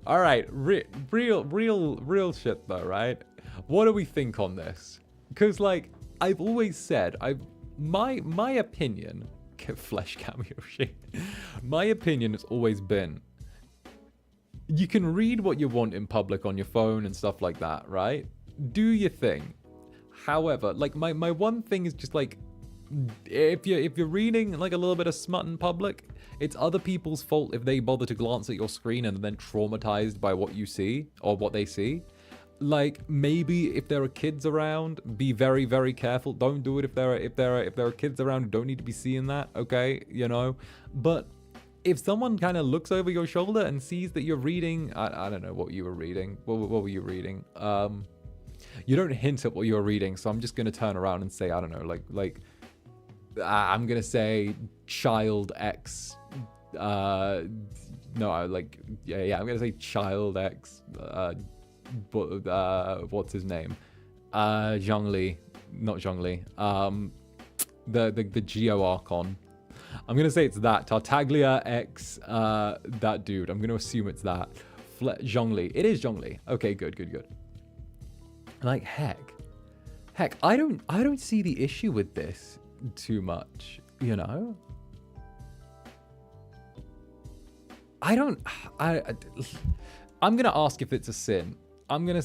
All right, real shit though, right? What do we think on this? Because like I've always said, my opinion, flesh Kamiyoshi. My opinion has always been, you can read what you want in public on your phone and stuff like that, right? Do your thing. However, like my one thing is just like, if you're reading like a little bit of smut in public, it's other people's fault if they bother to glance at your screen and are then traumatized by what you see or what they see. Like maybe if there are kids around, be very, very careful. Don't do it if there are kids around who don't need to be seeing that, okay? You know, but if someone kind of looks over your shoulder and sees that you're reading, I don't know what you were reading. What were you reading? You don't hint at what you're reading, so I'm just gonna turn around and say, I don't know, like I'm gonna say child X. I'm gonna say child X. What's his name? Zhongli, not Zhongli. The Geo Archon. I'm gonna say it's that Tartaglia X. That dude. I'm gonna assume it's that. Zhongli. It is Zhongli. Okay, good. Like heck, I don't see the issue with this too much, you know. I'm gonna ask if it's a sin. I'm gonna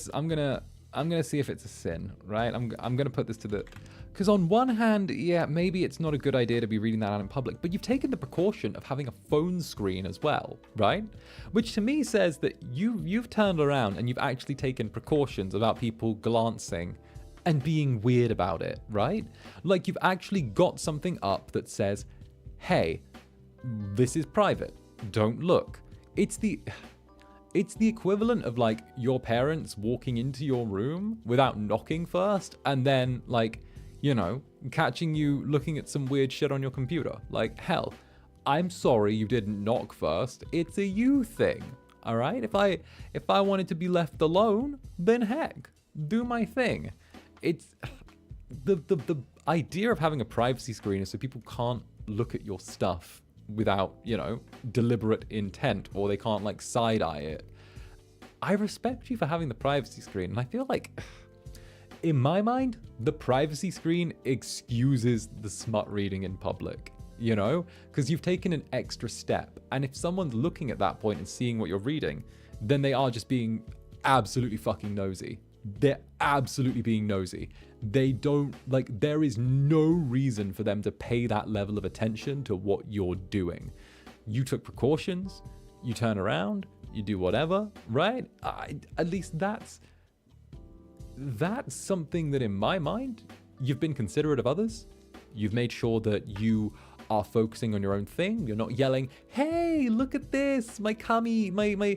see if it's a sin, right? I'm gonna put this to the, because on one hand, yeah, maybe it's not a good idea to be reading that out in public, but you've taken the precaution of having a phone screen as well, right? Which to me says that you've turned around and you've actually taken precautions about people glancing and being weird about it, right? Like you've actually got something up that says, hey, this is private, don't look. It's the equivalent of like your parents walking into your room without knocking first and then like, you know, catching you looking at some weird shit on your computer. Like, hell, I'm sorry you didn't knock first. It's a you thing, all right? If I wanted to be left alone, then heck, do my thing. It's the idea of having a privacy screen is so people can't look at your stuff without, you know, deliberate intent, or they can't like side eye it. I respect you for having the privacy screen, and I feel like, in my mind, the privacy screen excuses the smut reading in public, you know, because you've taken an extra step. And if someone's looking at that point and seeing what you're reading, then they are just being absolutely fucking nosy. They're absolutely being nosy. They don't, like, there is no reason for them to pay that level of attention to what you're doing. You took precautions, you turn around, you do whatever, right? At least that's something that in my mind, you've been considerate of others. You've made sure that you are focusing on your own thing. You're not yelling, hey, look at this. My Kami Oshi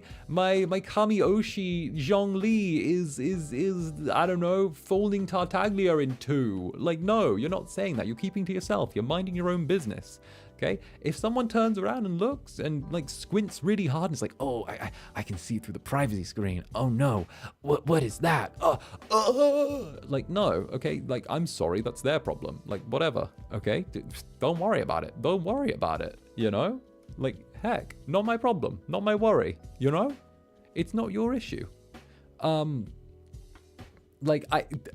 Zhongli is I don't know, folding Tartaglia in two. Like, no, you're not saying that. You're keeping to yourself. You're minding your own business. Okay, if someone turns around and looks and like squints really hard and it's like, oh, I can see through the privacy screen. Oh no, what is that? Like, no, okay, like, I'm sorry, that's their problem. Like, whatever, okay, don't worry about it. Don't worry about it, you know? Like, heck, not my problem, not my worry, you know? It's not your issue. like,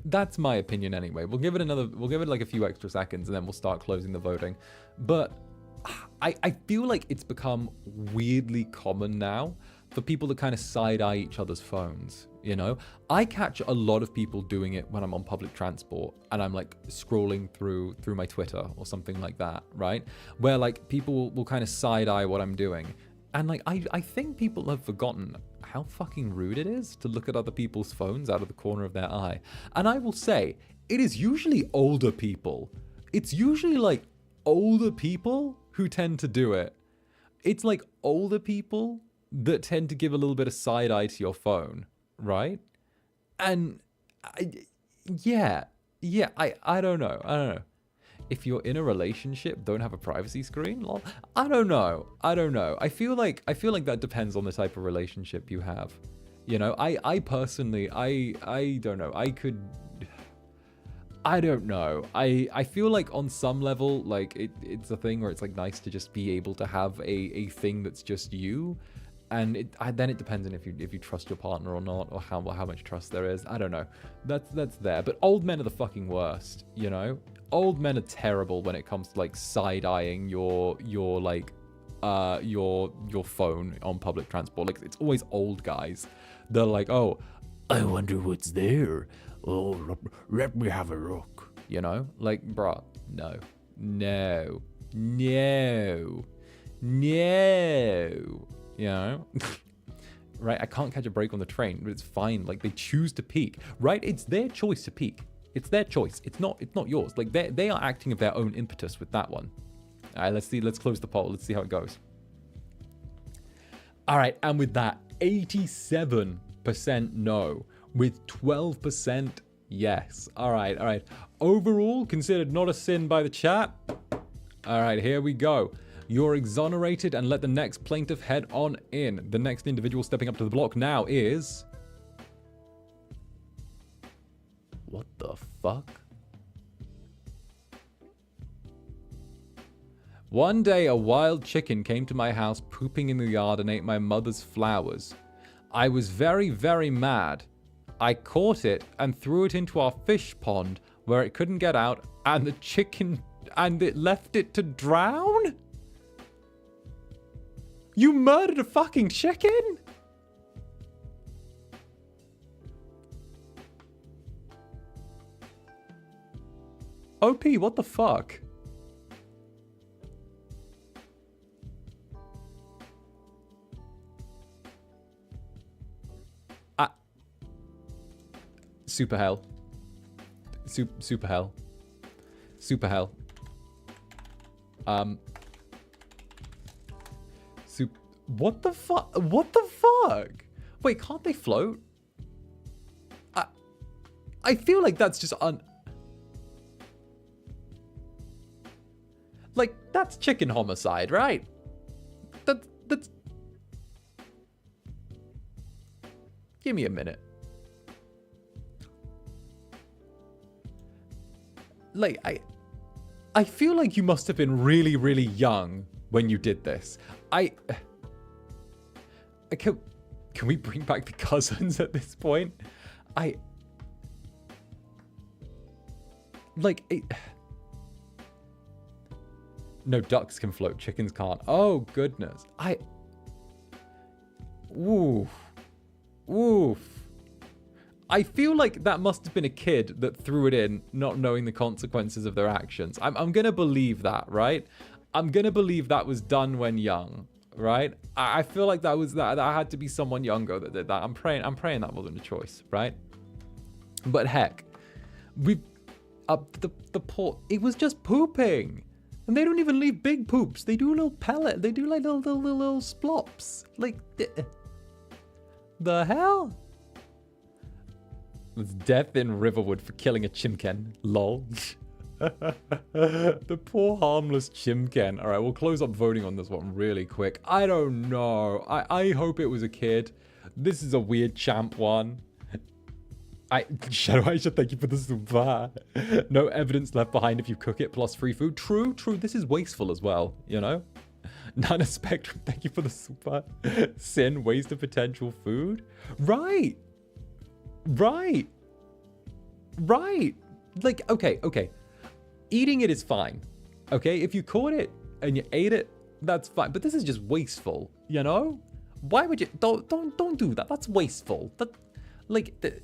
that's my opinion anyway. We'll give it like a few extra seconds and then we'll start closing the voting. But I feel like it's become weirdly common now for people to kind of side-eye each other's phones, you know? I catch a lot of people doing it when I'm on public transport and I'm like scrolling through my Twitter or something like that, right? Where like people will kind of side-eye what I'm doing. And like, I think people have forgotten how fucking rude it is to look at other people's phones out of the corner of their eye. And I will say, it is usually older people. It's usually like older people who tend to do it. It's like older people that tend to give a little bit of side eye to your phone, right? And I don't know. If you're in a relationship, don't have a privacy screen? Lol. I don't know. I feel like that depends on the type of relationship you have. You know, I personally, I don't know. I don't know. I feel like on some level, like it's a thing where it's like nice to just be able to have a thing that's just you. And then it depends on if you trust your partner or not, or how much trust there is. I don't know. That's there. But old men are the fucking worst, you know? Old men are terrible when it comes to like side-eyeing your phone on public transport. Like it's always old guys. They're like, oh, I wonder what's there. Oh, let me have a look. You know? Like, bruh, no. You know? Right? I can't catch a break on the train, but it's fine. Like, they choose to peek. Right? It's their choice to peek. It's their choice. It's not yours. Like, they are acting of their own impetus with that one. All right, let's see. Let's close the poll. Let's see how it goes. All right, and with that, 87% no, with 12% yes. All right. Overall, considered not a sin by the chat. All right, here we go. You're exonerated, and let the next plaintiff head on in. The next individual stepping up to the block now is... What the fuck? One day, a wild chicken came to my house pooping in the yard and ate my mother's flowers. I was very, very mad. I caught it and threw it into our fish pond where it couldn't get out, and it left it to drown? You murdered a fucking chicken? OP, what the fuck? SUPERHELL. SUPERHELL. SUPERHELL. What the fuck? What the fuck? Wait, can't they float? I feel like that's just like, that's chicken homicide, right? That's... Give me a minute. Like, I feel like you must have been really, really young when you did this. Can we bring back the cousins at this point? No, ducks can float, chickens can't. Oh, goodness. Woof. I feel like that must have been a kid that threw it in, not knowing the consequences of their actions. I'm going to believe that, right? I'm going to believe that was done when young, right? I feel like that had to be someone younger that did that. I'm praying that wasn't a choice, right? But heck, the it was just pooping. And they don't even leave big poops. They do a little pellet. They do like little splops. Like, the hell? It's death in Riverwood for killing a chimken. Lol. The poor harmless chimken. All right, we'll close up voting on this one really quick. I don't know. I hope it was a kid. This is a weird champ one. Shoutout, thank you for the super. No evidence left behind if you cook it, plus free food. True. This is wasteful as well, you know? Nana Spectrum, thank you for the super. Sin, waste of potential food. Right. Right. Like, okay. Eating it is fine. Okay, if you caught it and you ate it, that's fine. But this is just wasteful, you know? Why would you don't do that? That's wasteful. That like the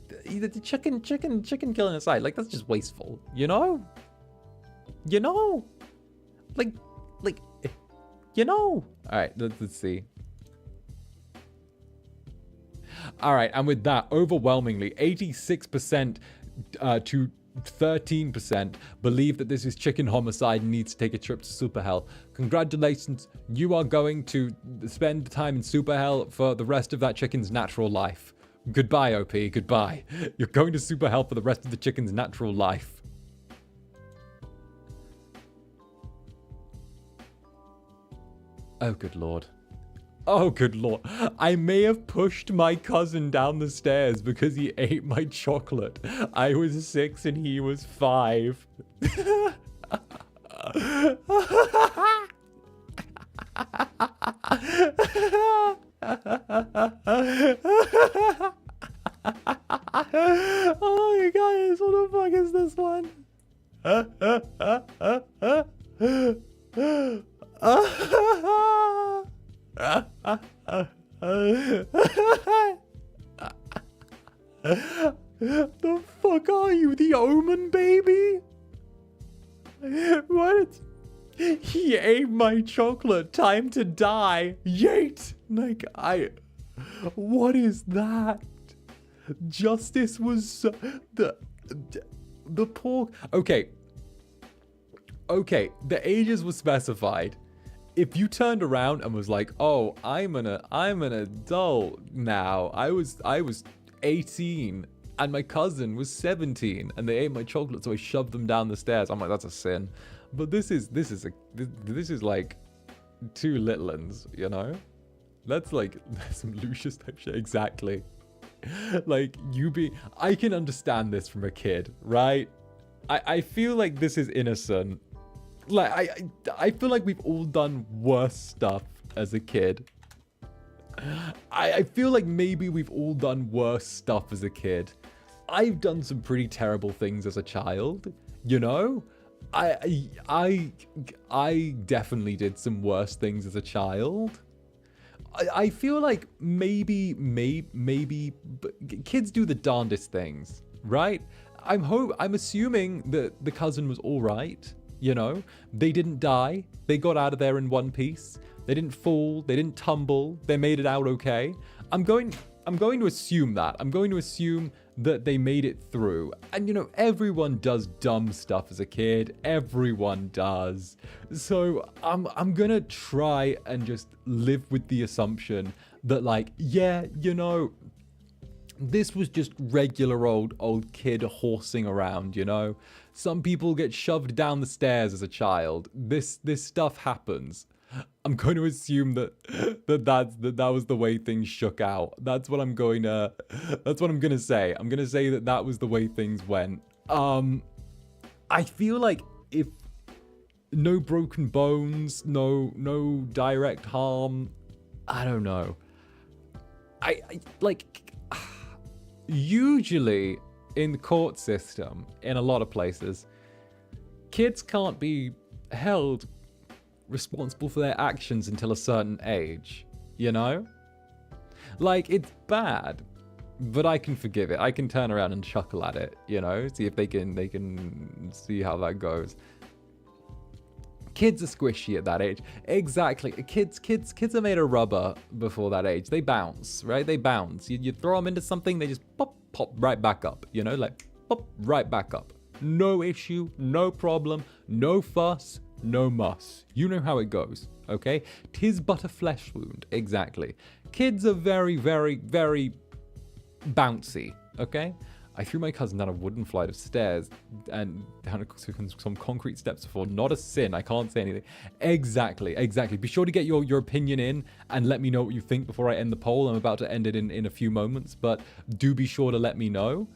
chicken killing aside, like that's just wasteful, you know? You know? Like you know. All right, let's see. All right, and with that, overwhelmingly, 86% to 13% believe that this is chicken homicide and needs to take a trip to SUPERHELL. Congratulations, you are going to spend time in SUPERHELL for the rest of that chicken's natural life. Goodbye, OP, goodbye. You're going to SUPERHELL for the rest of the chicken's natural life. Oh, good lord. Oh, good lord. I may have pushed my cousin down the stairs because he ate my chocolate. I was 6 and he was 5. Oh, you guys, what the fuck is this one? The fuck are you, the Omen baby? What? He ate my chocolate. Time to die. Yeet. Like what is that? Justice was the poor. Okay, the ages were specified. If you turned around and was like, "Oh, I'm an adult now. I was 18 and my cousin was 17 and they ate my chocolate, so I shoved them down the stairs." I'm like, that's a sin. But this is like two little uns, you know? That's like some Lucius type shit. Exactly. Like I can understand this from a kid, right? I feel like this is innocent. Like I feel like we've all done worse stuff as a kid. I feel like maybe we've all done worse stuff as a kid. I've done some pretty terrible things as a child, you know? I definitely did some worse things as a child. I feel like maybe kids do the darndest things, right? I'm assuming that the cousin was all right. You know, they didn't die. They got out of there in one piece. They didn't fall. They didn't tumble. They made it out okay. I'm going to assume that. I'm going to assume that they made it through. And you know, everyone does dumb stuff as a kid. Everyone does. So I'm gonna try and just live with the assumption that, like, yeah, you know, this was just regular old kid horsing around, you know? Some people get shoved down the stairs as a child. This stuff happens. I'm going to assume that was the way things shook out. That's what I'm going to say. I'm going to say that was the way things went. I feel like if no broken bones, no direct harm, I don't know. I like usually in the court system, in a lot of places, kids can't be held responsible for their actions until a certain age, you know? Like, it's bad, but I can forgive it. I can turn around and chuckle at it, you know? See if they can see how that goes. Kids are squishy at that age. Exactly. Kids are made of rubber before that age. They bounce, right? They bounce. You throw them into something, they just pop right back up, you know? Like, pop right back up. No issue, no problem, no fuss, no muss. You know how it goes, okay? 'Tis but a flesh wound. Exactly. Kids are very, very, very bouncy, okay? I threw my cousin down a wooden flight of stairs and down some concrete steps before. Not a sin. I can't say anything. Exactly. Be sure to get your opinion in and let me know what you think before I end the poll. I'm about to end it in a few moments, but do be sure to let me know.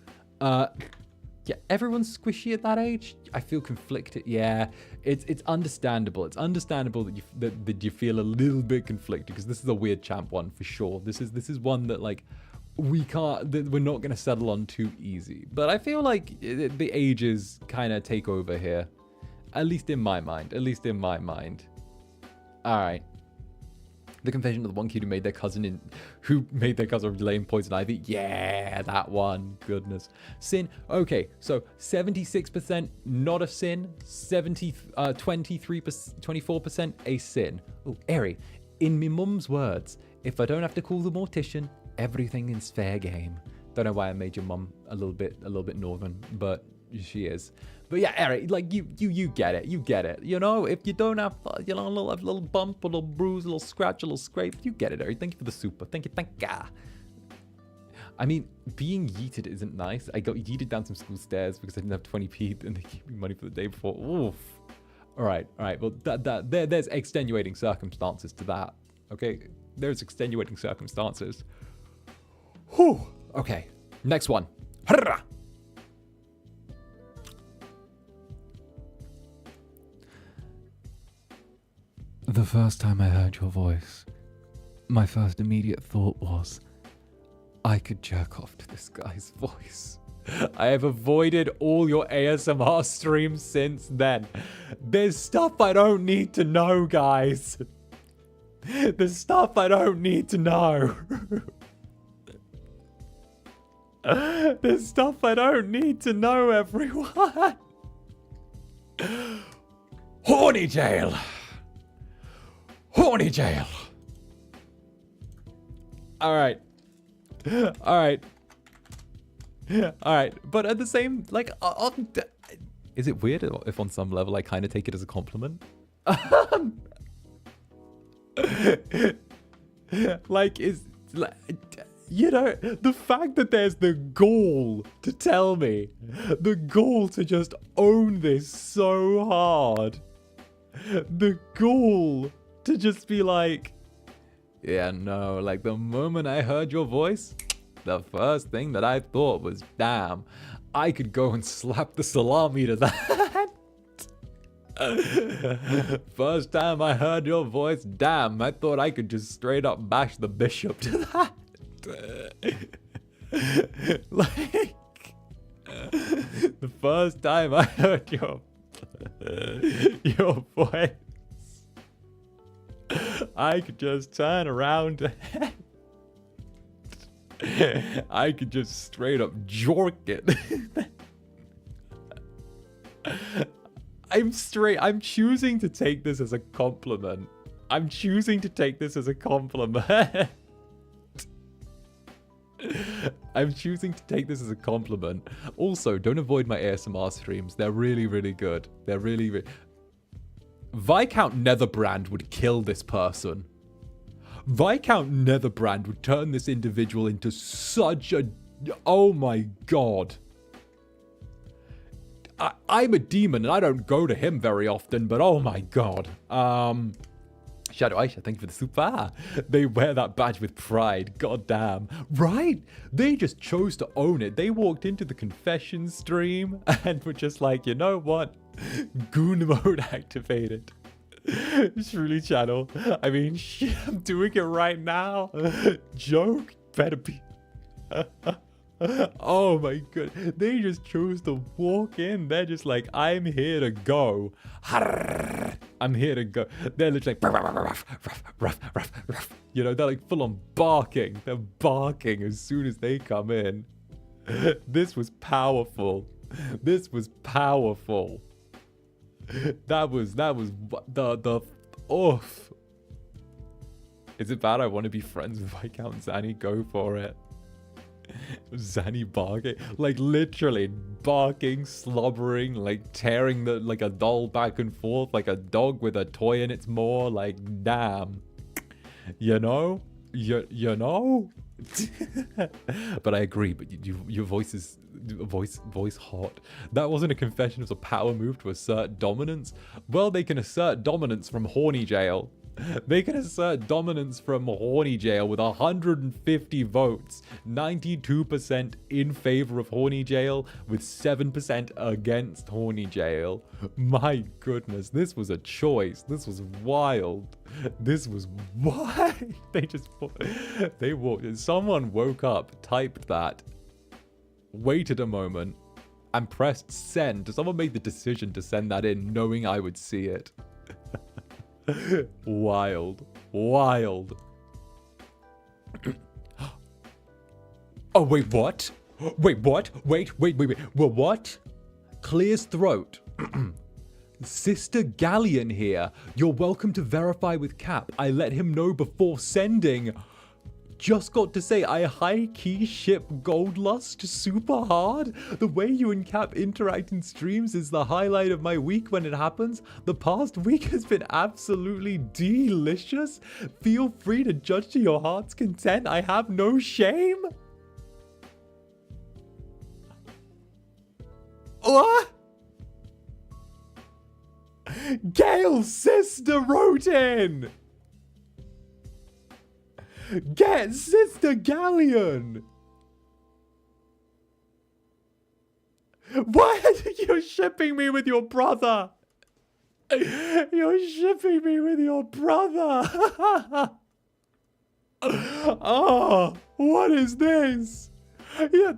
Yeah, everyone's squishy at that age. I feel conflicted. Yeah, it's understandable. It's understandable that you feel a little bit conflicted because this is a weird champ one for sure. This is one that, like, we can't, we're not going to settle on too easy. But I feel like the ages kind of take over here. At least in my mind. At least in my mind. All right. The confession of the one kid who made their cousin relay in poison ivy. Yeah, that one. Goodness. Sin. Okay, so 76% not a sin. 24% a sin. Oh, Eri. In me mum's words, if I don't have to call the mortician, everything is fair game. Don't know why I made your mum a little bit northern, but she is. But yeah, Eric, like you get it, you know. If you don't have, you know, a little bump, a little bruise, a little scratch, a little scrape, you get it, Eric. Thank you for the super. Thank you. I mean, being yeeted isn't nice. I got yeeted down some school stairs because I didn't have 20p and they gave me money for the day before. Oof. All right. Well, there's extenuating circumstances to that. Okay, there's extenuating circumstances. Whew. Okay, next one. The first time I heard your voice, my first immediate thought was, I could jerk off to this guy's voice. I have avoided all your ASMR streams since then. There's stuff I don't need to know, guys. There's stuff I don't need to know. There's stuff I don't need to know, everyone. Horny jail. Horny jail. All right. But at the same, like, is it weird if on some level I kind of take it as a compliment? Like, you know, the fact that there's the gall to tell me, the gall to just own this so hard, the gall to just be like, yeah, no, like the moment I heard your voice, the first thing that I thought was, damn, I could go and slap the salami to that. First time I heard your voice, damn, I thought I could just straight up bash the bishop to that. Like, the first time I heard your voice, I could just turn around I could just straight up jork it. I'm choosing to take this as a compliment. I'm choosing to take this as a compliment. I'm choosing to take this as a compliment. Also, don't avoid my ASMR streams. They're really, really good. They're really, really... Viscount Netherbrand would kill this person. Viscount Netherbrand would turn this individual into such a... Oh my god. I'm a demon and I don't go to him very often, but oh my god. Shadow Aisha, thank you for the super. They wear that badge with pride. God damn. Right? They just chose to own it. They walked into the confession stream and were just like, you know what? Goon mode activated. Truly channel. I mean, shit, I'm doing it right now. Joke better be. Oh my god. They just chose to walk in. They're just like, I'm here to go. I'm here to go. They're literally like, you know, they're like full on barking. They're barking as soon as they come in. This was powerful. This was powerful. That was the oof. Is it bad I want to be friends with Viscount Zanny? Go for it. Zanny barking, like literally barking, slobbering, like tearing like a doll back and forth, like a dog with a toy in its maw. Like, damn, you know. But I agree. But your voice is voice hot. That wasn't a confession. It was a power move to assert dominance. Well, they can assert dominance from horny jail. They can assert dominance from Horny Jail with 150 votes. 92% in favor of Horny Jail with 7% against Horny Jail. My goodness, this was a choice. This was wild. This was why they walked. Someone woke up, typed that, waited a moment, and pressed send. Someone made the decision to send that in knowing I would see it. Wild. Wild. Oh, wait, what? Wait, what? Wait. Well, what? Clears throat. Sister Galleon here. You're welcome to verify with Cap. I let him know before sending. Just got to say, I high-key ship Goldlust super hard. The way you and Cap interact in streams is the highlight of my week when it happens. The past week has been absolutely delicious. Feel free to judge to your heart's content. I have no shame. What? Gail's sister wrote in. Get Sister Galleon! What? You're shipping me with your brother! You're shipping me with your brother! Oh, what is this? Yeah,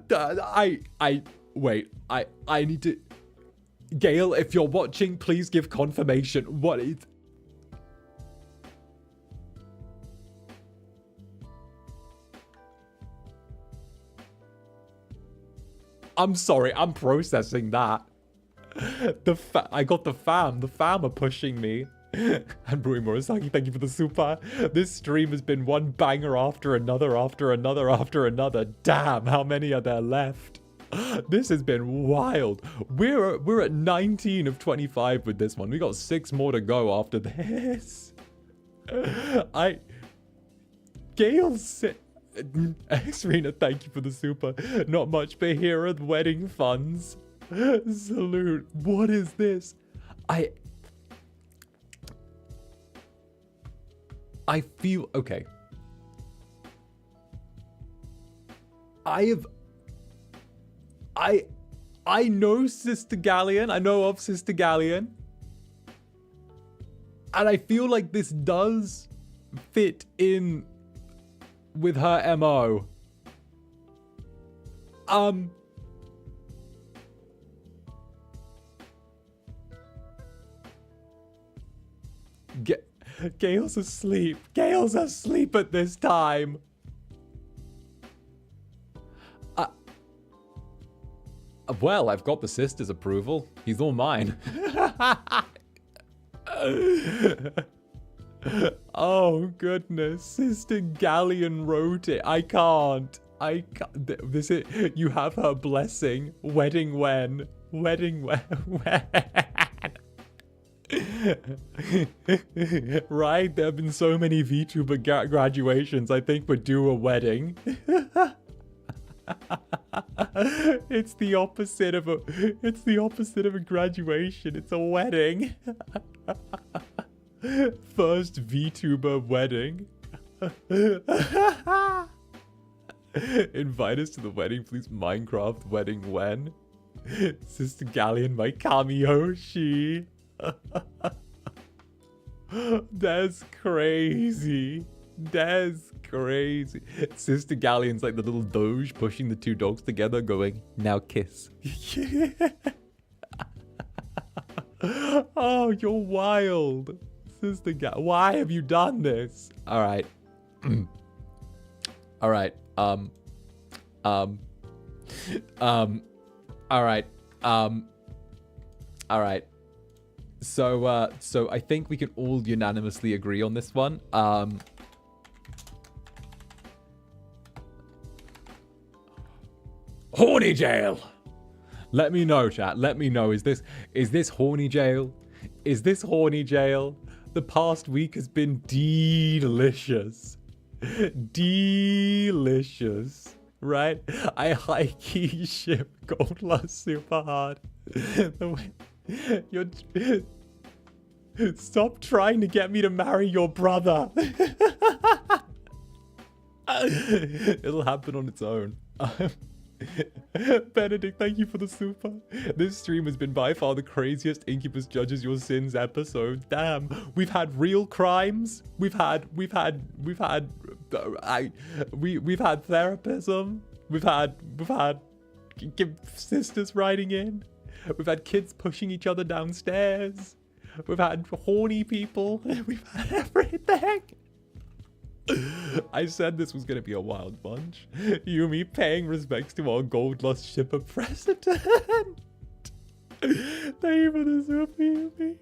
wait, I need to... Gail, if you're watching, please give confirmation. What is... I'm sorry, I'm processing that. I got the fam. The fam are pushing me. And Brui Murasaki, thank you for the super. This stream has been one banger after another, after another, after another. Damn, how many are there left? This has been wild. We're at 19 of 25 with this one. We got 6 more to go after this. Gail said... Xrina, thank you for the super. Not much, but here are the wedding funds. Salute. What is this? I feel okay. I know Sister Galleon. I know of Sister Galleon. And I feel like this does fit in with her MO. Gail's asleep. Gail's asleep at this time. Well, I've got the sister's approval. He's all mine. Oh goodness, Sister Galleon wrote it. I can't. This is, you have her blessing. Wedding when? Wedding when? Right? There have been so many VTuber graduations. I think we're due a wedding. It's the opposite of a graduation. It's a wedding. First VTuber wedding. Invite us to the wedding, please. Minecraft wedding when? Sister Galleon, my Kamiyoshi. That's crazy. That's crazy. Sister Galleon's like the little doge pushing the 2 dogs together going, now kiss. Oh, you're wild. Sister why have you done this? All right. All right. All right. All right. So I think we can all unanimously agree on this one. Horny jail. Let me know, chat. Let me know. Is this horny jail? Is this horny jail? The past week has been delicious. Delicious. Right? I high-key ship Goldlust super hard. You're... Stop trying to get me to marry your brother. It'll happen on its own. Benedict, thank you for the super. This stream has been by far the craziest Incubus Judges Your Sins episode. Damn, we've had real crimes. We've had therapism. We've had sisters writing in. We've had kids pushing each other downstairs. We've had horny people. We've had everything. I said this was going to be a wild bunch. Yumi paying respects to our gold lust shipper president. Thank you for the super, Yumi.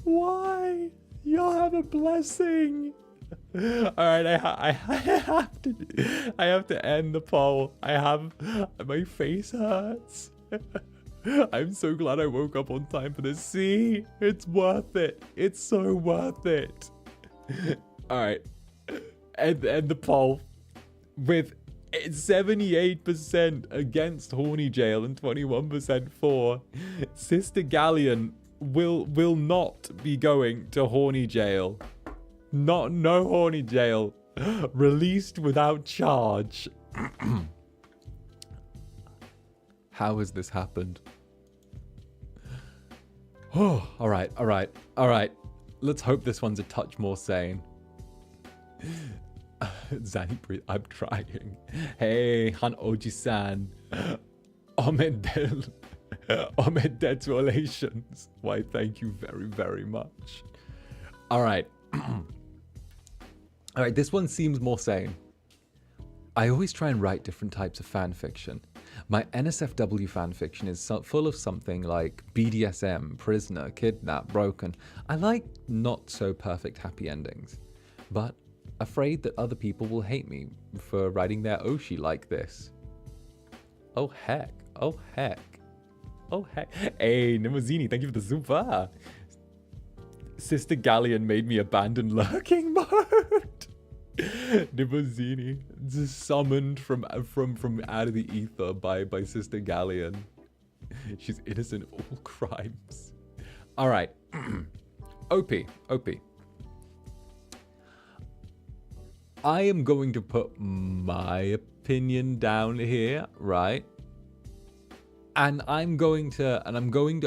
Why? You'll have a blessing. All right, I have to end the poll. My face hurts. I'm so glad I woke up on time for this. See, it's worth it. It's so worth it. All right, end the poll with 78% against horny jail and 21% for. 𝓂𝓸𝓼𝓽 will not be going to horny jail. No horny jail. Released without charge. How has this happened? Oh, all right. Let's hope this one's a touch more sane. Zani, I'm trying. Hey, Han Oji-san. Ahmed Detulations. Why, thank you very, very much. All right. All right, this one seems more sane. I always try and write different types of fan fiction. My NSFW fan fiction is full of something like BDSM, prisoner, kidnapped, broken. I like not so perfect happy endings, but afraid that other people will hate me for writing their Oshi like this. Oh heck, oh heck, oh heck. Hey, Nimozini, thank you for the super. 𝓂𝓸𝓼𝓽 made me abandon lurking mode. Nimozini, just summoned from out of the ether by 𝓂𝓸𝓼𝓽. She's innocent of all crimes. All right. OP. I am going to put my opinion down here, right? And I'm going to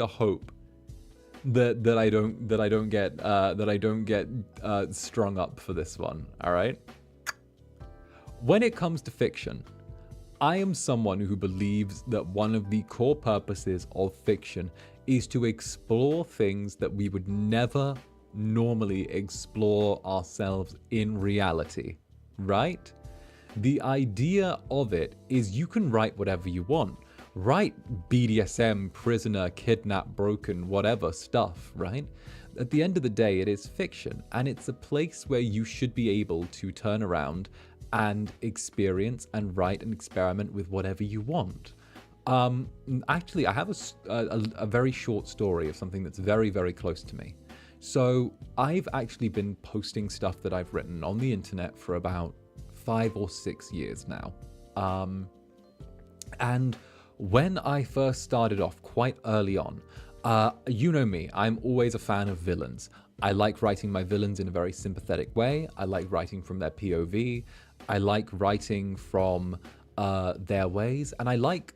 hope that I don't get strung up for this one. All right. When it comes to fiction, I am someone who believes that one of the core purposes of fiction is to explore things that we would never normally explore ourselves in reality, right? The idea of it is you can write whatever you want. Write BDSM, prisoner, kidnapped, broken, whatever stuff, right? At the end of the day, it is fiction, and it's a place where you should be able to turn around and experience and write and experiment with whatever you want. Actually, I have a very short story of something that's very, very close to me. So I've actually been posting stuff that I've written on the internet for about 5 or 6 years now. And when I first started off quite early on, you know me, I'm always a fan of villains. I like writing my villains in a very sympathetic way. I like writing from their POV. I like writing from their ways. And I like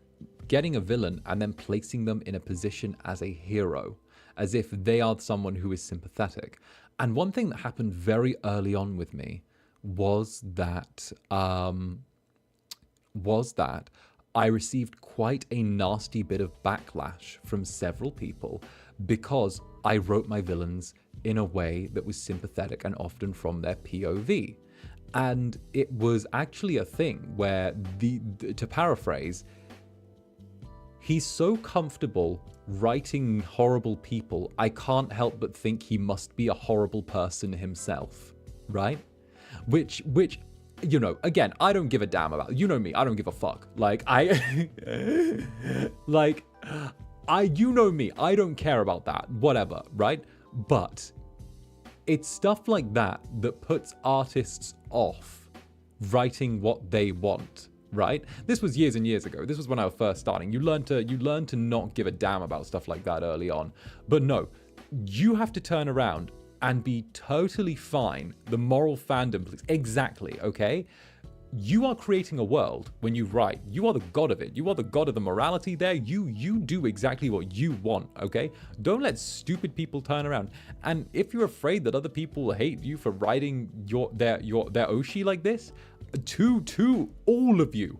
getting a villain and then placing them in a position as a hero, as if they are someone who is sympathetic. And one thing that happened very early on with me was that I received quite a nasty bit of backlash from several people because I wrote my villains in a way that was sympathetic and often from their POV. And it was actually a thing where, to paraphrase, he's so comfortable writing horrible people, I can't help but think he must be a horrible person himself, right? Which, you know, again, I don't give a damn about, you know me, I don't give a fuck. You know me, I don't care about that, whatever, right? But it's stuff like that that puts artists off writing what they want, right? This was years and years ago. This was when I was first starting. You learn to not give a damn about stuff like that early on. But no, you have to turn around and be totally fine. The moral fandom, please. Exactly, okay? You are creating a world when you write. You are the god of it. You are the god of the morality there. You do exactly what you want, okay? Don't let stupid people turn around. And if you're afraid that other people will hate you for writing their Oshi like this, to all of you,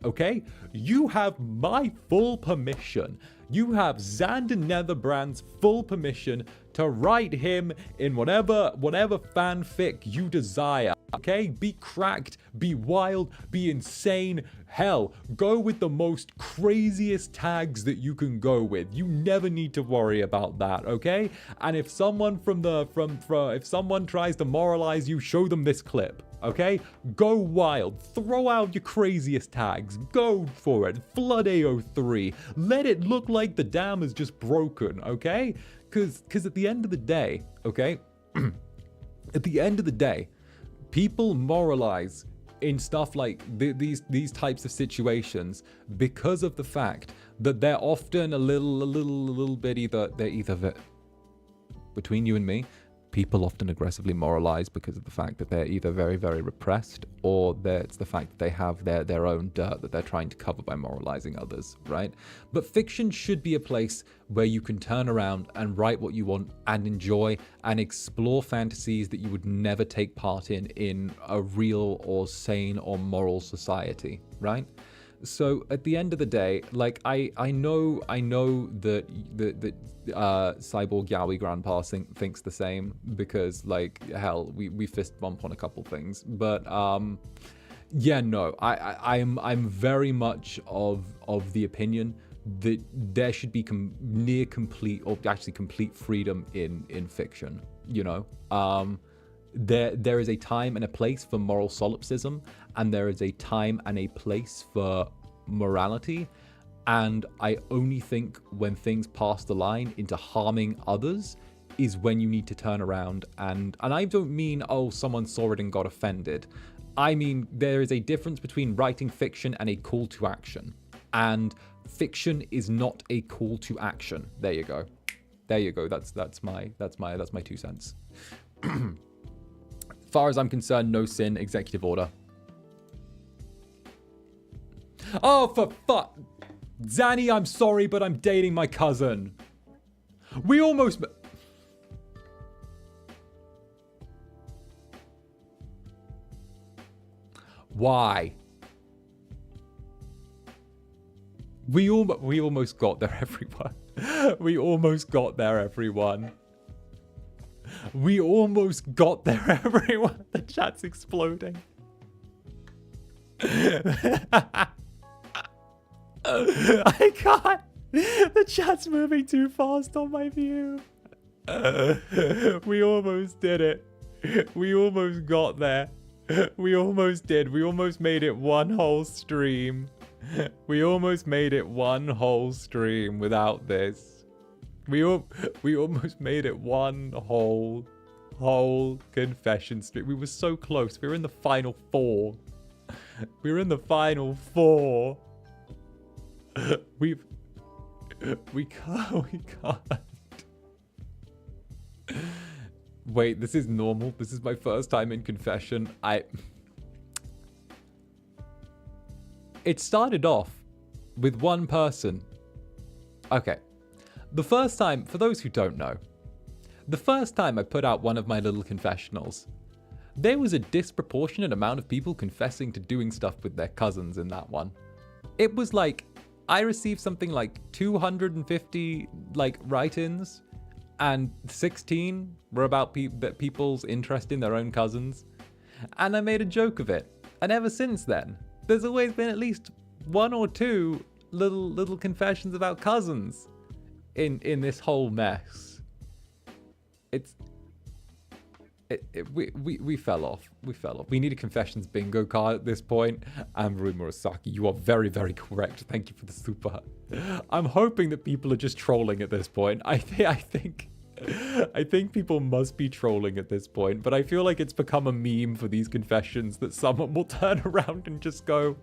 okay? You have my full permission. You have Zander Netherbrand's full permission to write him in whatever fanfic you desire. Okay, be cracked, be wild, be insane. Hell, go with the most craziest tags that you can go with. You never need to worry about that, okay? And if someone if someone tries to moralize you, show them this clip, okay? Go wild, throw out your craziest tags, go for it. Flood AO3, let it look like the dam is just broken, okay? Because at the end of the day, okay? At the end of the day, people moralize in stuff like these types of situations because of the fact that they're often a little bit either between you and me, people often aggressively moralize because of the fact that they're either very, very repressed, or it's the fact that they have their own dirt that they're trying to cover by moralizing others, right? But fiction should be a place where you can turn around and write what you want and enjoy and explore fantasies that you would never take part in a real or sane or moral society, right? So at the end of the day, like I know that Cyborg Yowie Grandpa thinks the same, because like hell, we fist bump on a couple things, but yeah, no, I'm very much of the opinion that there should be near complete, or actually complete freedom in fiction. You know, there is a time and a place for moral solipsism, and there is a time and a place for morality. And I only think when things pass the line into harming others is when you need to turn around and I don't mean, oh, someone saw it and got offended. I mean, there is a difference between writing fiction and a call to action. And fiction is not a call to action. There you go. There you go. That's my 2 cents. Far as I'm concerned, no sin, executive order. Oh, for fuck. Zanny, I'm sorry, but I'm dating my cousin. We almost... Why? We almost got there, everyone. We almost got there, everyone. We almost got there, everyone. The chat's exploding. I can't. The chat's moving too fast on my view. We almost did it. We almost got there. We almost did. We almost made it one whole stream. We almost made it one whole stream without this. We almost made it one whole confession stream. We were so close. We were in the final 4. We were in the final 4. We can't. Wait, this is normal. This is my first time in confession. It started off with one person. Okay. The first time, for those who don't know, the first time I put out one of my little confessionals, there was a disproportionate amount of people confessing to doing stuff with their cousins in that one. It was like, I received something like 250 like write-ins, and 16 were about people's interest in their own cousins. And I made a joke of it. And ever since then, there's always been at least 1 or 2 little confessions about cousins in this whole mess. We fell off. We fell off. We need a confessions bingo card at this point. Amru Murasaki, you are very, very correct. Thank you for the super. I'm hoping that people are just trolling at this point. I think I think people must be trolling at this point, but I feel like it's become a meme for these confessions that someone will turn around and just go,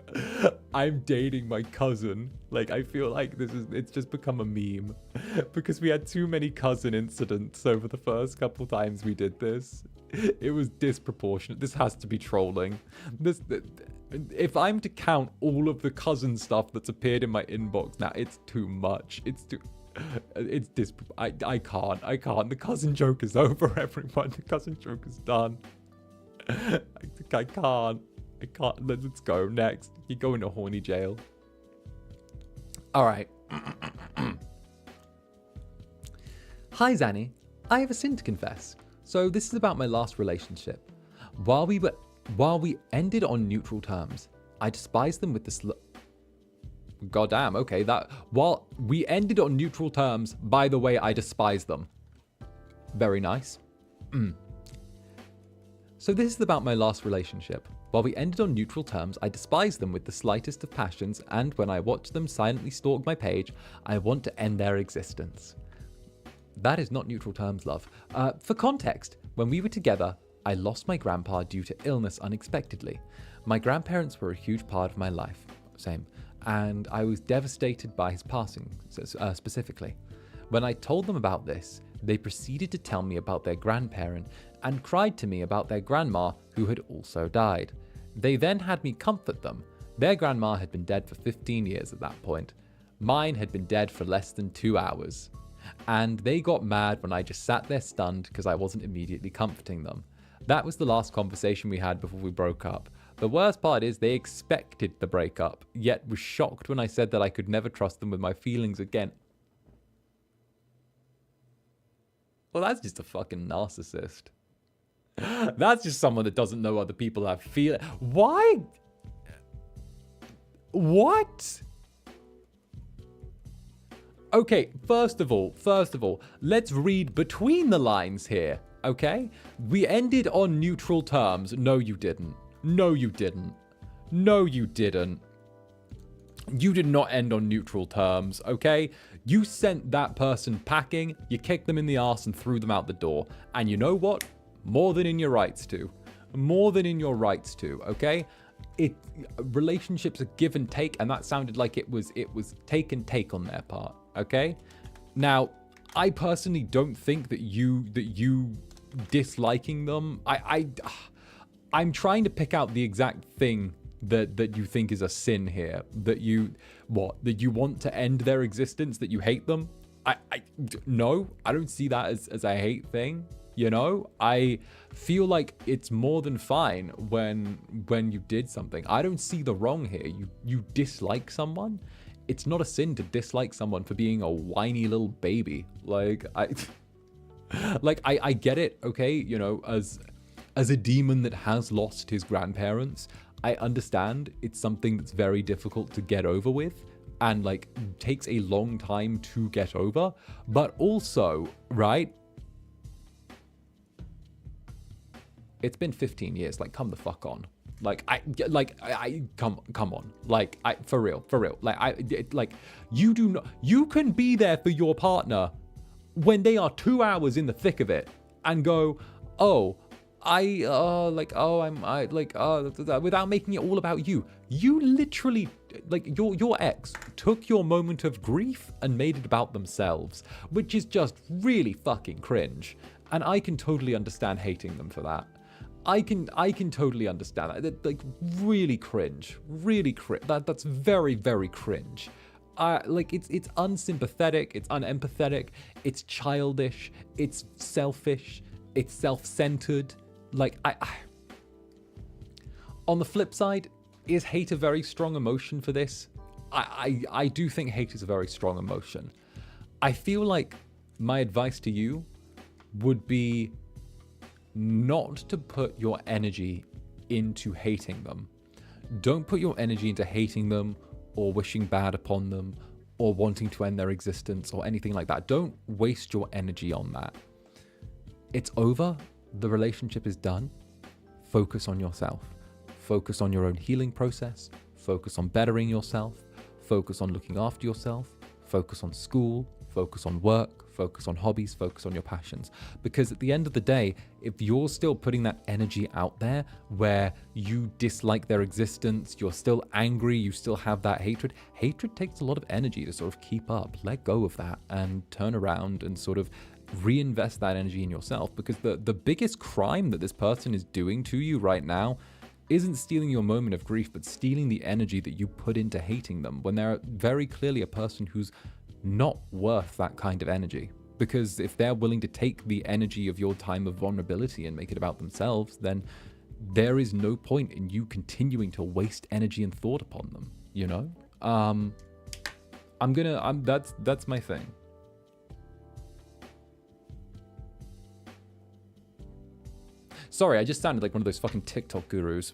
I'm dating my cousin. Like, I feel like it's just become a meme because we had too many cousin incidents over the first couple times we did this. It was disproportionate. This has to be trolling. If I'm to count all of the cousin stuff that's appeared in my inbox now, it's too much. I can't. The cousin joke is over, everyone. The cousin joke is done. I can't. Let's go. Next. You go into horny jail. All right. Hi, Zanny. I have a sin to confess. So this is about my last relationship. While we ended on neutral terms, I despised them with the Goddamn, okay, while we ended on neutral terms, by the way, I despise them. Very nice. So this is about my last relationship. While we ended on neutral terms, I despise them with the slightest of passions, and when I watch them silently stalk my page, I want to end their existence. That is not neutral terms, love. For context, when we were together, I lost my grandpa due to illness unexpectedly. My grandparents were a huge part of my life. Same. And I was devastated by his passing, specifically. When I told them about this, they proceeded to tell me about their grandparent and cried to me about their grandma, who had also died. They then had me comfort them. Their grandma had been dead for 15 years at that point. Mine had been dead for less than 2 hours. And they got mad when I just sat there stunned because I wasn't immediately comforting them. That was the last conversation we had before we broke up. The worst part is they expected the breakup, yet was shocked when I said that I could never trust them with my feelings again. Well, that's just a fucking narcissist. That's just someone that doesn't know other people have feelings. Why? What? Okay, first of all, let's read between the lines here, okay? We ended on neutral terms. No, you didn't. No, you didn't. No, you didn't. You did not end on neutral terms, okay? You sent that person packing, you kicked them in the arse and threw them out the door. And you know what? More than in your rights to. More than in your rights to, okay? Relationships are give and take, and that sounded like it was take and take on their part, okay? Now, I personally don't think that you disliking them, I'm trying to pick out the exact thing that you think is a sin here. That you want to end their existence, that you hate them. No, I don't see that as a hate thing. You know, I feel like it's more than fine when you did something. I don't see the wrong here. You dislike someone. It's not a sin to dislike someone for being a whiny little baby. Like I get it, okay? You know, as a demon that has lost his grandparents, I understand it's something that's very difficult to get over with and like takes a long time to get over. But also, right? It's been 15 years. Like, come the fuck on. Come on. For real. You can be there for your partner when they are 2 hours in the thick of it and go, without making it all about you. You literally, like, your ex took your moment of grief and made it about themselves, which is just really fucking cringe. And I can totally understand hating them for that. I can totally understand that. Like, really cringe. That's very, very cringe. It's unsympathetic, it's unempathetic, it's childish, it's selfish, it's self-centered. On the flip side, is hate a very strong emotion for this? I do think hate is a very strong emotion. I feel like my advice to you would be not to put your energy into hating them. Don't put your energy into hating them or wishing bad upon them or wanting to end their existence or anything like that. Don't waste your energy on that. It's over. The relationship is done. Focus on yourself. Focus on your own healing process. Focus on bettering yourself. Focus on looking after yourself. Focus on school. focus on work, focus on hobbies, focus on your passions. Because at the end of the day, if you're still putting that energy out there where you dislike their existence, you're still angry, you still have that hatred, hatred takes a lot of energy to sort of keep up. Let go of that and turn around and sort of reinvest that energy in yourself, because the biggest crime that this person is doing to you right now isn't stealing your moment of grief, but stealing the energy that you put into hating them, when they're very clearly a person who's not worth that kind of energy. Because if they're willing to take the energy of your time of vulnerability and make it about themselves, then there is no point in you continuing to waste energy and thought upon them, you know? That's my thing. Sorry, I just sounded like one of those fucking TikTok gurus.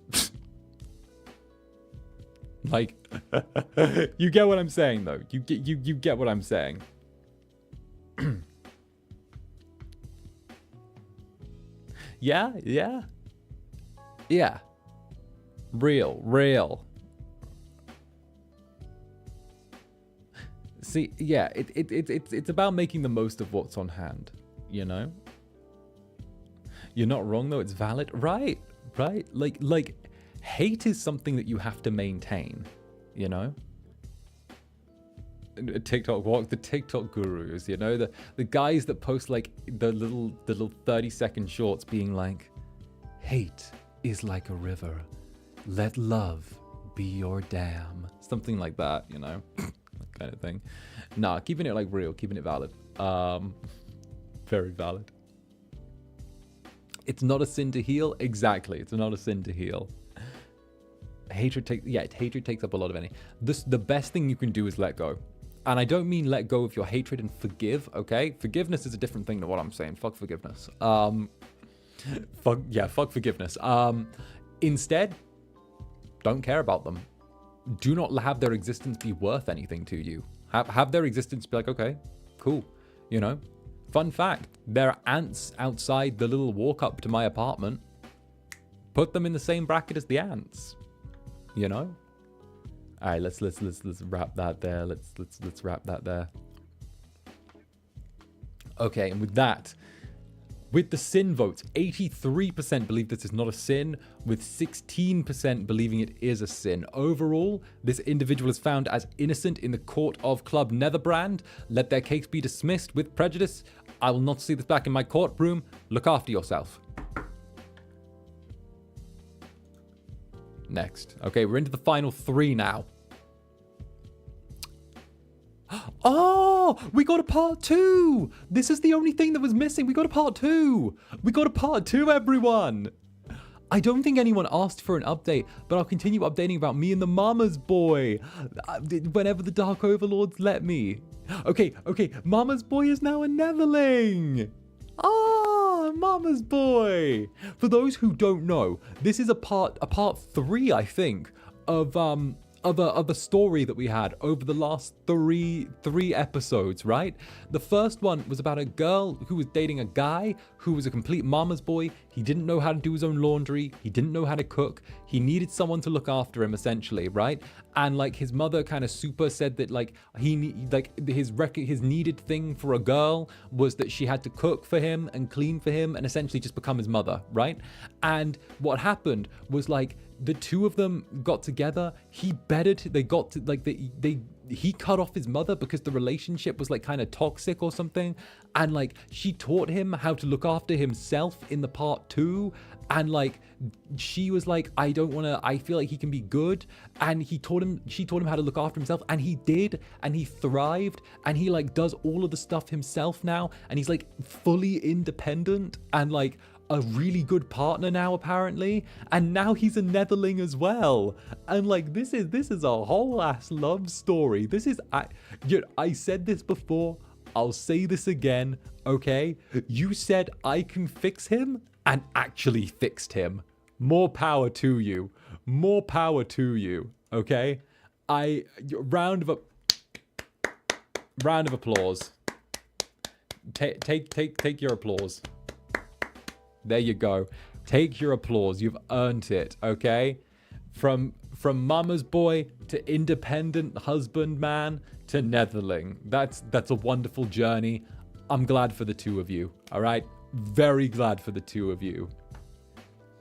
Like, you get what I'm saying, though. You get what I'm saying. Yeah. Real. See, yeah, it's about making the most of what's on hand, you know? You're not wrong, though. It's valid. Right. Like, hate is something that you have to maintain, you know? TikTok walk, the TikTok gurus, you know? The guys that post, like, the little 30-second shorts being like, hate is like a river. Let love be your dam. Something like that, you know? That kind of thing. Nah, keeping it, like, real. Keeping it valid. Very valid. It's not a sin to heal. Exactly. It's not a sin to heal. Hatred takes up a lot of energy. The best thing you can do is let go. And I don't mean let go of your hatred and forgive, okay? Forgiveness is a different thing than what I'm saying. Fuck forgiveness. Fuck forgiveness. Instead, don't care about them. Do not have their existence be worth anything to you. Have their existence be like, okay, cool, you know? Fun fact, there are ants outside the little walk up to my apartment. Put them in the same bracket as the ants. You know? Alright, let's wrap that there. Let's wrap that there. Okay, and with that, with the sin votes, 83% believe this is not a sin, with 16% believing it is a sin. Overall, this individual is found as innocent in the court of Club Netherbrand. Let their case be dismissed with prejudice. I will not see this back in my courtroom. Look after yourself. Next. Okay, we're into the final three now. Oh, we got a part 2. This is the only thing that was missing. We got a part 2. We got a part 2, everyone. I don't think anyone asked for an update, but I'll continue updating about me and the Mama's boy whenever the Dark Overlords let me. Okay. Mama's boy is now a Netherling. Ah, Mama's boy. For those who don't know, this is a part 3, I think, of a story that we had over the last three episodes, right? The first one was about a girl who was dating a guy who was a complete mama's boy. He didn't know how to do his own laundry. He didn't know how to cook. He needed someone to look after him, essentially, right? And like his mother kind of super said that like his needed thing for a girl was that she had to cook for him and clean for him and essentially just become his mother, right? And what happened was like the two of them got together. He cut off his mother because the relationship was like kind of toxic or something, and like she taught him how to look after himself in the part 2, and like she was like, I feel like he can be good, and she taught him how to look after himself, and he did, and he thrived, and he like does all of the stuff himself now, and he's like fully independent and like a really good partner now apparently, and now he's a Netherling as well, and like this is a whole ass love story. I said this before, I'll say this again, okay? You said I can fix him and actually fixed him. More power to you, okay? Round of applause. Take your applause. There you go. Take your applause. You've earned it, okay? From mama's boy to independent husband man to netherling. That's a wonderful journey. I'm glad for the two of you. All right, very glad for the two of you.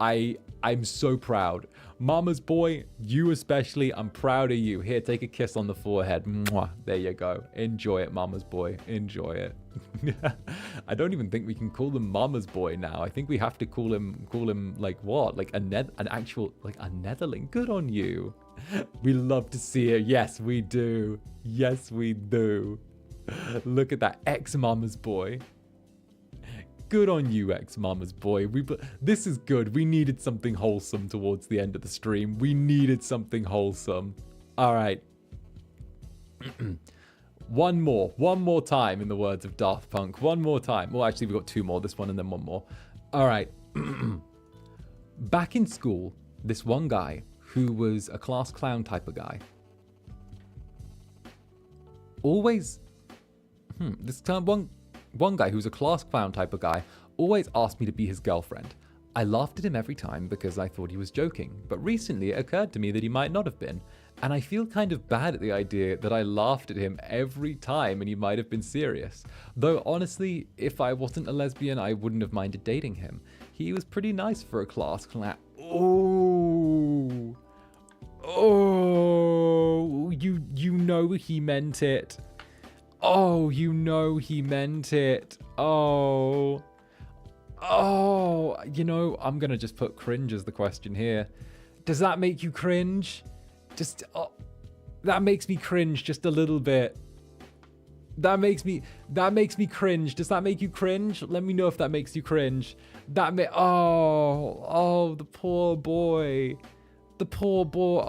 I'm so proud. Mama's boy, you especially, I'm proud of you. Here, take a kiss on the forehead. Mwah. There you go. Enjoy it, Mama's boy. Enjoy it. I don't even think we can call him Mama's boy now. I think we have to call him like what? Like an actual, like a netherling. Good on you. We love to see it. Yes, we do. Yes, we do. Look at that, ex-Mama's boy. Good on you, ex-Mama's boy. This is good. We needed something wholesome towards the end of the stream. We needed something wholesome. All right. One more time, in the words of Daft Punk. One more time. Well, actually, we've got two more. This one and then one more. All right. Back in school, this one guy who was a class clown type of guy. Always... this time one guy who's a class clown type of guy always asked me to be his girlfriend. I laughed at him every time because I thought he was joking, but recently it occurred to me that he might not have been, and I feel kind of bad at the idea that I laughed at him every time and he might have been serious. Though honestly, if I wasn't a lesbian, I wouldn't have minded dating him. He was pretty nice for a class clown. Oh, you know he meant it. Oh, you know he meant it. Oh, you know, I'm going to just put cringe as the question here. Does that make you cringe? That makes me cringe just a little bit. That makes me cringe. Does that make you cringe? Let me know if that makes you cringe. Oh, the poor boy. The poor boy.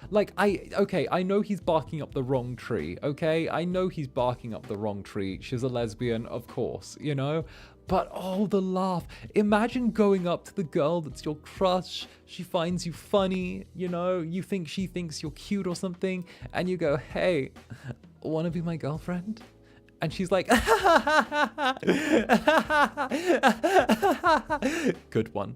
Like, I know he's barking up the wrong tree, okay? I know he's barking up the wrong tree. She's a lesbian, of course, you know? But, the laugh. Imagine going up to the girl that's your crush. She finds you funny, you know? She thinks you're cute or something. And you go, hey, wanna be my girlfriend? And she's like, good one.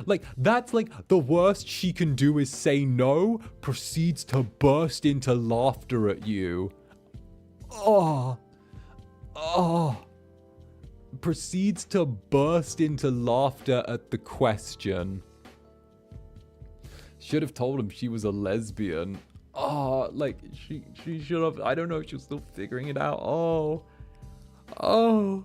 Like, that's like the worst she can do is say no, proceeds to burst into laughter at you. Proceeds to burst into laughter at the question. Should have told him she was a lesbian. Like, she should have, I don't know if she was still figuring it out. And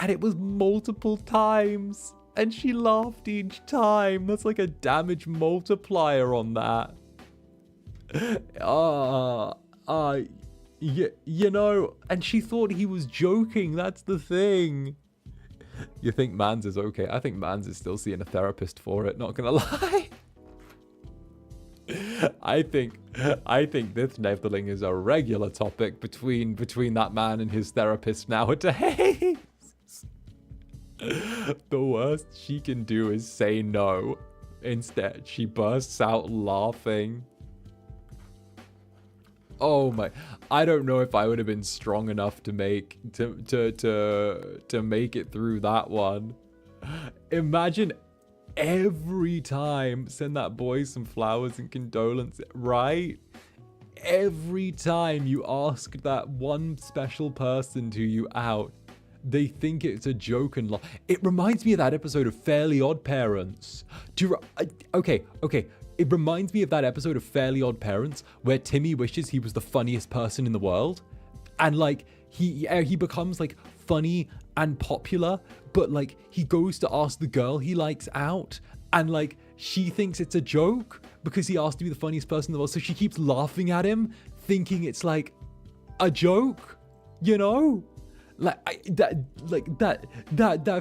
it was multiple times. And she laughed each time. That's like a damage multiplier on that. You know, and she thought he was joking. That's the thing. You think Mans is okay? I think Mans is still seeing a therapist for it, not gonna lie. I think this netherling is a regular topic between that man and his therapist nowadays. The worst she can do is say no. Instead, she bursts out laughing. Oh my, I don't know if I would have been strong enough to make it through that one. Imagine every time send that boy some flowers and condolences, right? Every time you ask that one special person to you out, they think it's a joke and laugh. It reminds me of that episode of Fairly Odd Parents. Okay. It reminds me of that episode of Fairly Odd Parents where Timmy wishes he was the funniest person in the world. And like, he becomes like funny and popular, but like he goes to ask the girl he likes out and like she thinks it's a joke because he asked to be the funniest person in the world. So she keeps laughing at him thinking it's like a joke, you know? That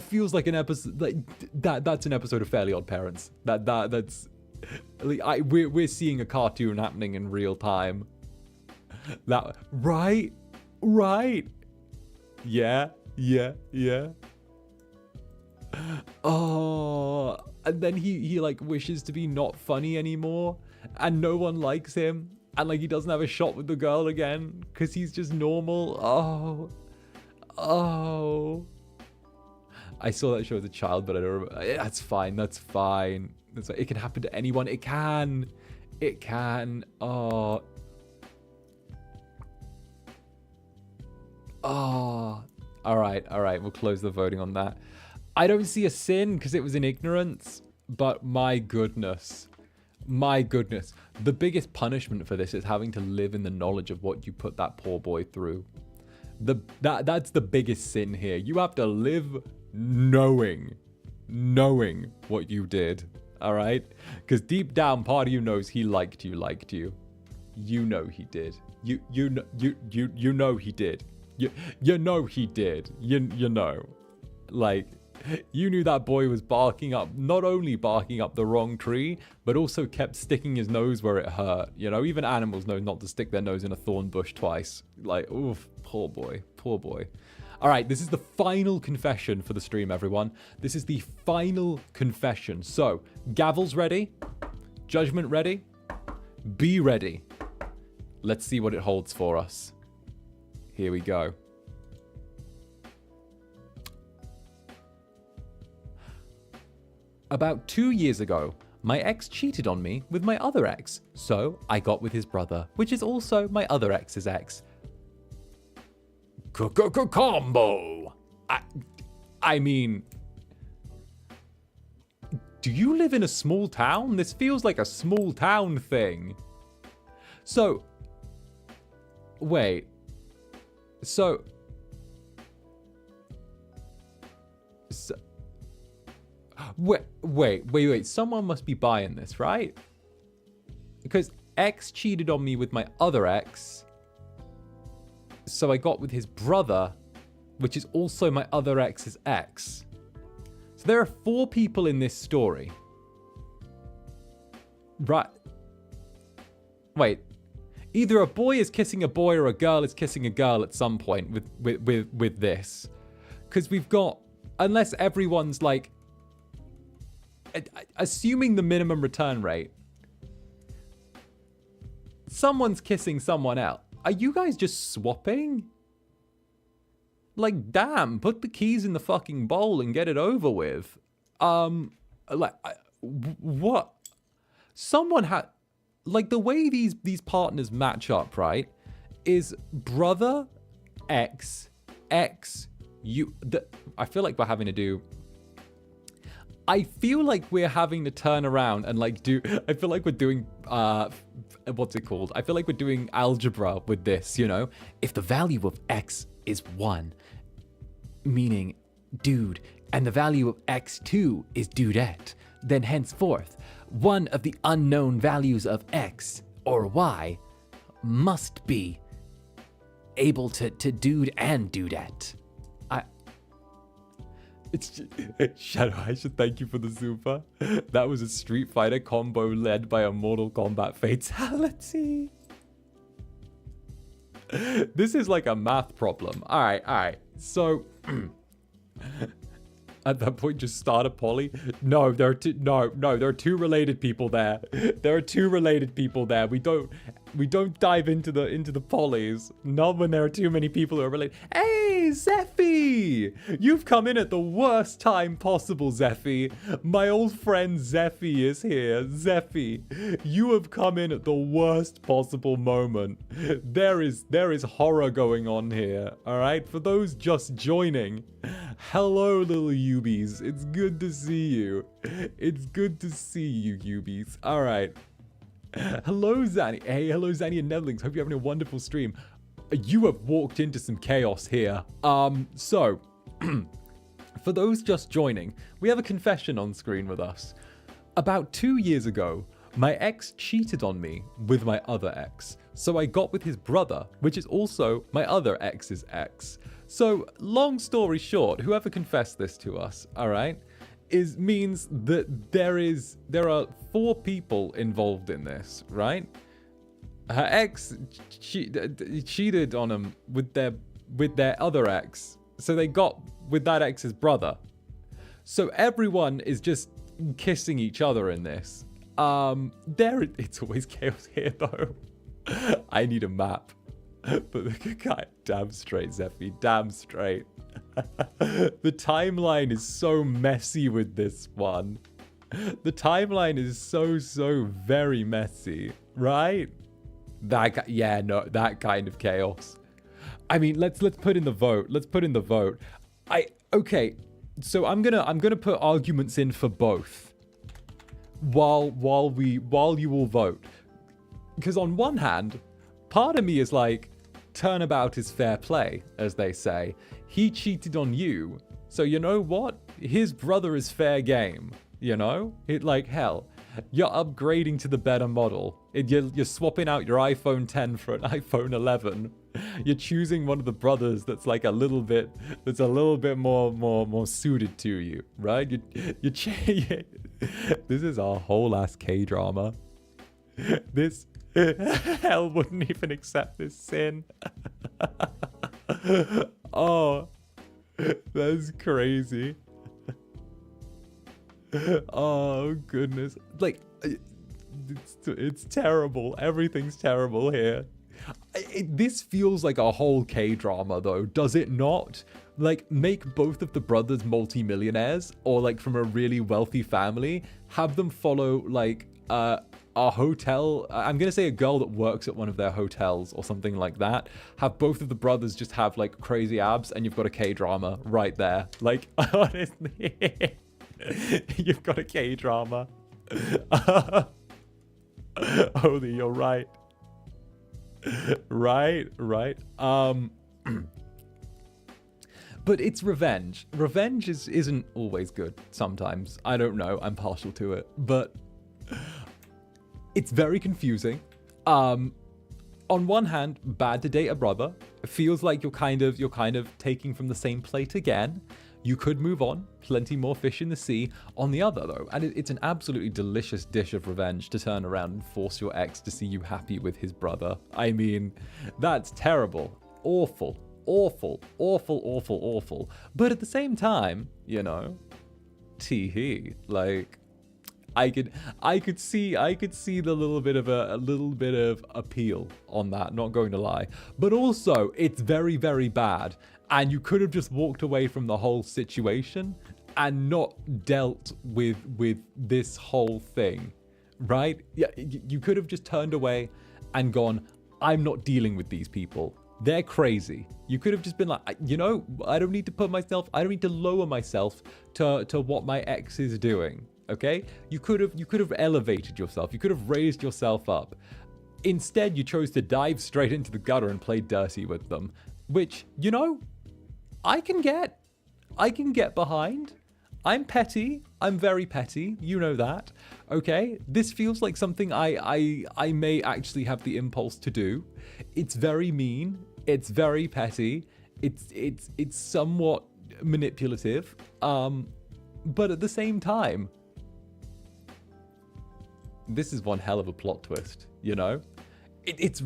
feels like an episode like that's an episode of Fairly Odd Parents. That's like we're seeing a cartoon happening in real time. That right? Yeah. Oh, and then he like wishes to be not funny anymore, and no one likes him, and like he doesn't have a shot with the girl again because he's just normal. Oh, I saw that show as a child, but I don't remember. That's fine. That's fine. It can happen to anyone. It can. It can. Oh. Oh. All right. All right. We'll close the voting on that. I don't see a sin because it was in ignorance, but my goodness. My goodness. The biggest punishment for this is having to live in the knowledge of what you put that poor boy through. That's the biggest sin here. You have to live knowing what you did. All right? Because deep down, part of you knows he liked you. You know he did. You know he did. You know he did. You know. Like, you knew that boy was not only barking up the wrong tree, but also kept sticking his nose where it hurt. You know, even animals know not to stick their nose in a thorn bush twice. Like, oof, poor boy, poor boy. All right, this is the final confession for the stream, everyone. This is the final confession. So, gavels ready? Judgment ready? Be ready. Let's see what it holds for us. Here we go. About 2 years ago, my ex cheated on me with my other ex, so I got with his brother, which is also my other ex's ex. Combo! I mean, do you live in a small town? This feels like a small town thing. So, wait. So wait. Someone must be buying this, right? Because ex cheated on me with my other ex. So I got with his brother, which is also my other ex's ex. So there are 4 people in this story. Right. Wait. Either a boy is kissing a boy or a girl is kissing a girl at some point with this. Because we've got, unless everyone's like, assuming the minimum return rate, someone's kissing someone else. Are you guys just swapping? Like, damn, put the keys in the fucking bowl and get it over with. What? Someone had, like, the way these partners match up, right, is brother, ex, I feel like we're having to do, I feel like we're having to turn around and like I feel like we're doing, what's it called? I feel like we're doing algebra with this, you know? If the value of x is 1, meaning dude, and the value of x2 is dudette, then henceforth, one of the unknown values of x or y must be able to dude and dudette. It's Shadow, I should thank you for the super. That was a Street Fighter combo led by a Mortal Kombat fatality. This is like a math problem. All right. So at that point, just start a poly. No, there are two. No, there are 2 related people there. There are 2 related people there. We don't dive into the polys. Not when there are too many people who are related. Hey, Zeffy! You've come in at the worst time possible, Zeffy. My old friend Zeffy is here. Zeffy, you have come in at the worst possible moment. There is horror going on here. All right, for those just joining, hello, little Ubies. It's good to see you. It's good to see you, Ubies. All right. Hello, Zanny. Hey, hello, Zanny and Netherlings. Hope you're having a wonderful stream. You have walked into some chaos here. So, for those just joining, we have a confession on screen with us. About 2 years ago, my ex cheated on me with my other ex. So I got with his brother, which is also my other ex's ex. So, long story short, whoever confessed this to us, all right, means that there are 4 people involved in this, right? Her ex cheated on him with their other ex, so they got with that ex's brother. So everyone is just kissing each other in this. It's always chaos here though. I need a map. But God damn straight, Zeffy, damn straight. The timeline is so messy with this one. The timeline is so very messy, right? That kind of chaos. I mean, let's put in the vote. Let's put in the vote. Okay. So I'm gonna put arguments in for both while you all vote. Because on one hand, part of me is like, turnabout is fair play, as they say. He cheated on you, so you know what? His brother is fair game. You know, hell, you're upgrading to the better model. You're swapping out your iPhone 10 for an iPhone 11. You're choosing one of the brothers that's like a little bit more suited to you, right? This is a whole ass K-drama. This hell wouldn't even accept this sin. Oh, that's crazy. Oh goodness, like it's terrible. Everything's terrible here. This feels like a whole K-drama though, does it not? Like, make both of the brothers multi-millionaires or like from a really wealthy family, have them follow like a hotel, I'm gonna say a girl that works at one of their hotels or something like that. Have both of the brothers just have like crazy abs and you've got a K-drama right there. Like, honestly. You've got a K-drama. Holy, you're right. Right. But it's revenge. Revenge isn't always good sometimes. I don't know. I'm partial to it. But it's very confusing. On one hand, bad to date a brother. It feels like you're kind of taking from the same plate again. You could move on, plenty more fish in the sea. On the other though, and it's an absolutely delicious dish of revenge to turn around and force your ex to see you happy with his brother. I mean, that's terrible. Awful. But at the same time, you know, tee-hee, like, I could see the little bit of appeal on that, not going to lie. But also, it's very, very bad. And you could have just walked away from the whole situation and not dealt with this whole thing, right? Yeah, you could have just turned away and gone, I'm not dealing with these people. They're crazy. You could have just been like, you know, I don't need to lower myself to what my ex is doing. Okay? You could have elevated yourself. You could have raised yourself up. Instead, you chose to dive straight into the gutter and play dirty with them, which, you know, I can get behind. I'm petty. I'm very petty. You know that. Okay? This feels like something I may actually have the impulse to do. It's very mean. It's very petty. It's somewhat manipulative. But at the same time, this is one hell of a plot twist, you know? It's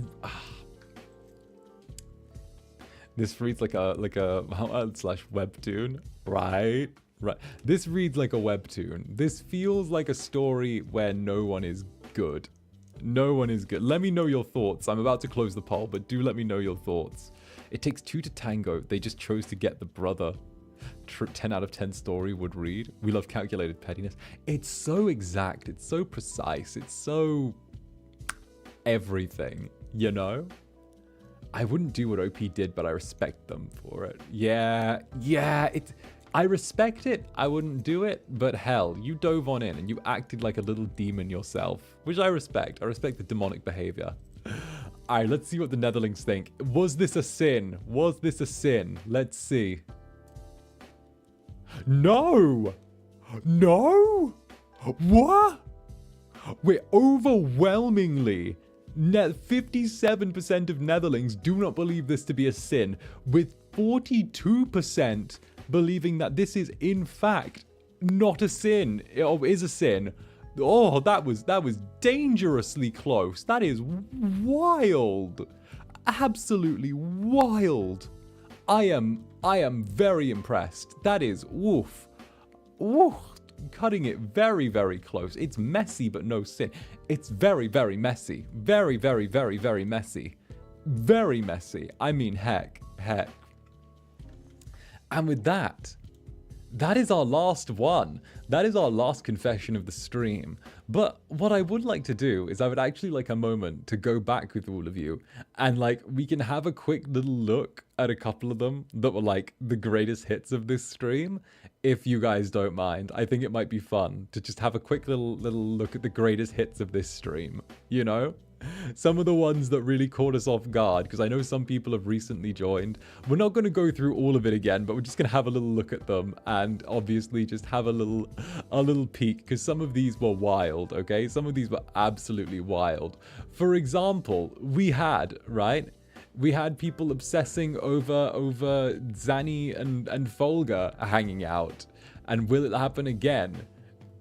this reads like a slash webtoon, right? This reads like a webtoon. This feels like a story where no one is good. No one is good. Let me know your thoughts. I'm about to close the poll, but do let me know your thoughts. It takes two to tango. They just chose to get the brother. 10 out of 10 story would read. We love calculated pettiness. It's so exact. It's so precise. It's so everything, you know? I wouldn't do what OP did, but I respect them for it. Yeah, I respect it. I wouldn't do it, but hell, you dove on in and you acted like a little demon yourself, which I respect. I respect the demonic behavior. All right, let's see what the Netherlings think. Was this a sin? Was this a sin? Let's see. No! What? We're overwhelmingly 57% of Netherlings do not believe this to be a sin, with 42% believing that this is in fact not a sin, or is a sin. Oh, that was dangerously close. That is wild. Absolutely wild. I am very impressed. That is woof. Cutting it very, very close. It's messy, but no sin. It's very, very messy. Very, very, very, very messy. Very messy. I mean, heck. And with that, that is our last one. That is our last confession of the stream. But what I would like to do is I would actually like a moment to go back with all of you and like we can have a quick little look at a couple of them that were like the greatest hits of this stream. If you guys don't mind, I think it might be fun to just have a quick little look at the greatest hits of this stream, you know? Some of the ones that really caught us off guard, because I know some people have recently joined. We're not going to go through all of it again, but we're just going to have a little look at them and obviously just have a little peek, because some of these were wild, okay? Some of these were absolutely wild. For example, we had people obsessing over Zanny and Folga hanging out. And will it happen again?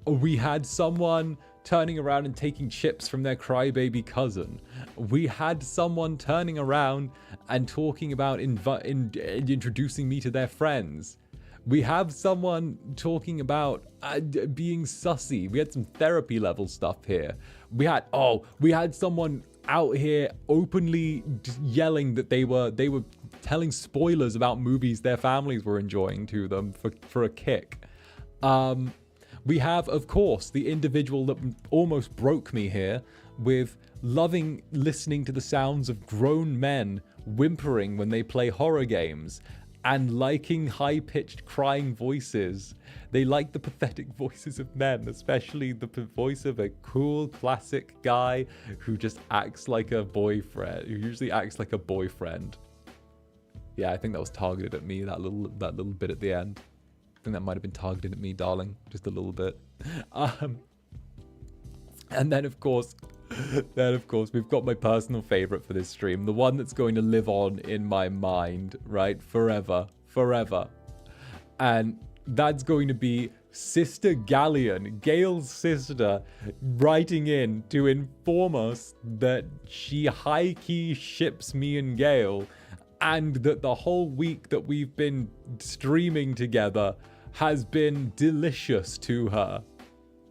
We had someone turning around and taking chips from their crybaby cousin. We had someone turning around and talking about introducing me to their friends. We have someone talking about being sussy. We had some therapy level stuff here. We had someone out here openly yelling that they were telling spoilers about movies their families were enjoying to them for a kick. We have, of course, the individual that almost broke me here with loving listening to the sounds of grown men whimpering when they play horror games and liking high-pitched crying voices. They like the pathetic voices of men, especially the voice of a cool, classic guy who just acts like a boyfriend, who usually acts like a boyfriend. Yeah, I think that was targeted at me, that little bit at the end. I think that might have been targeted at me, darling, just a little bit. And then of course, we've got my personal favorite for this stream, the one that's going to live on in my mind, right, forever. And that's going to be 𝓂𝓸𝓼𝓽, Gail's sister, writing in to inform us that she high-key ships me and Gail, and that the whole week that we've been streaming together has been delicious to her.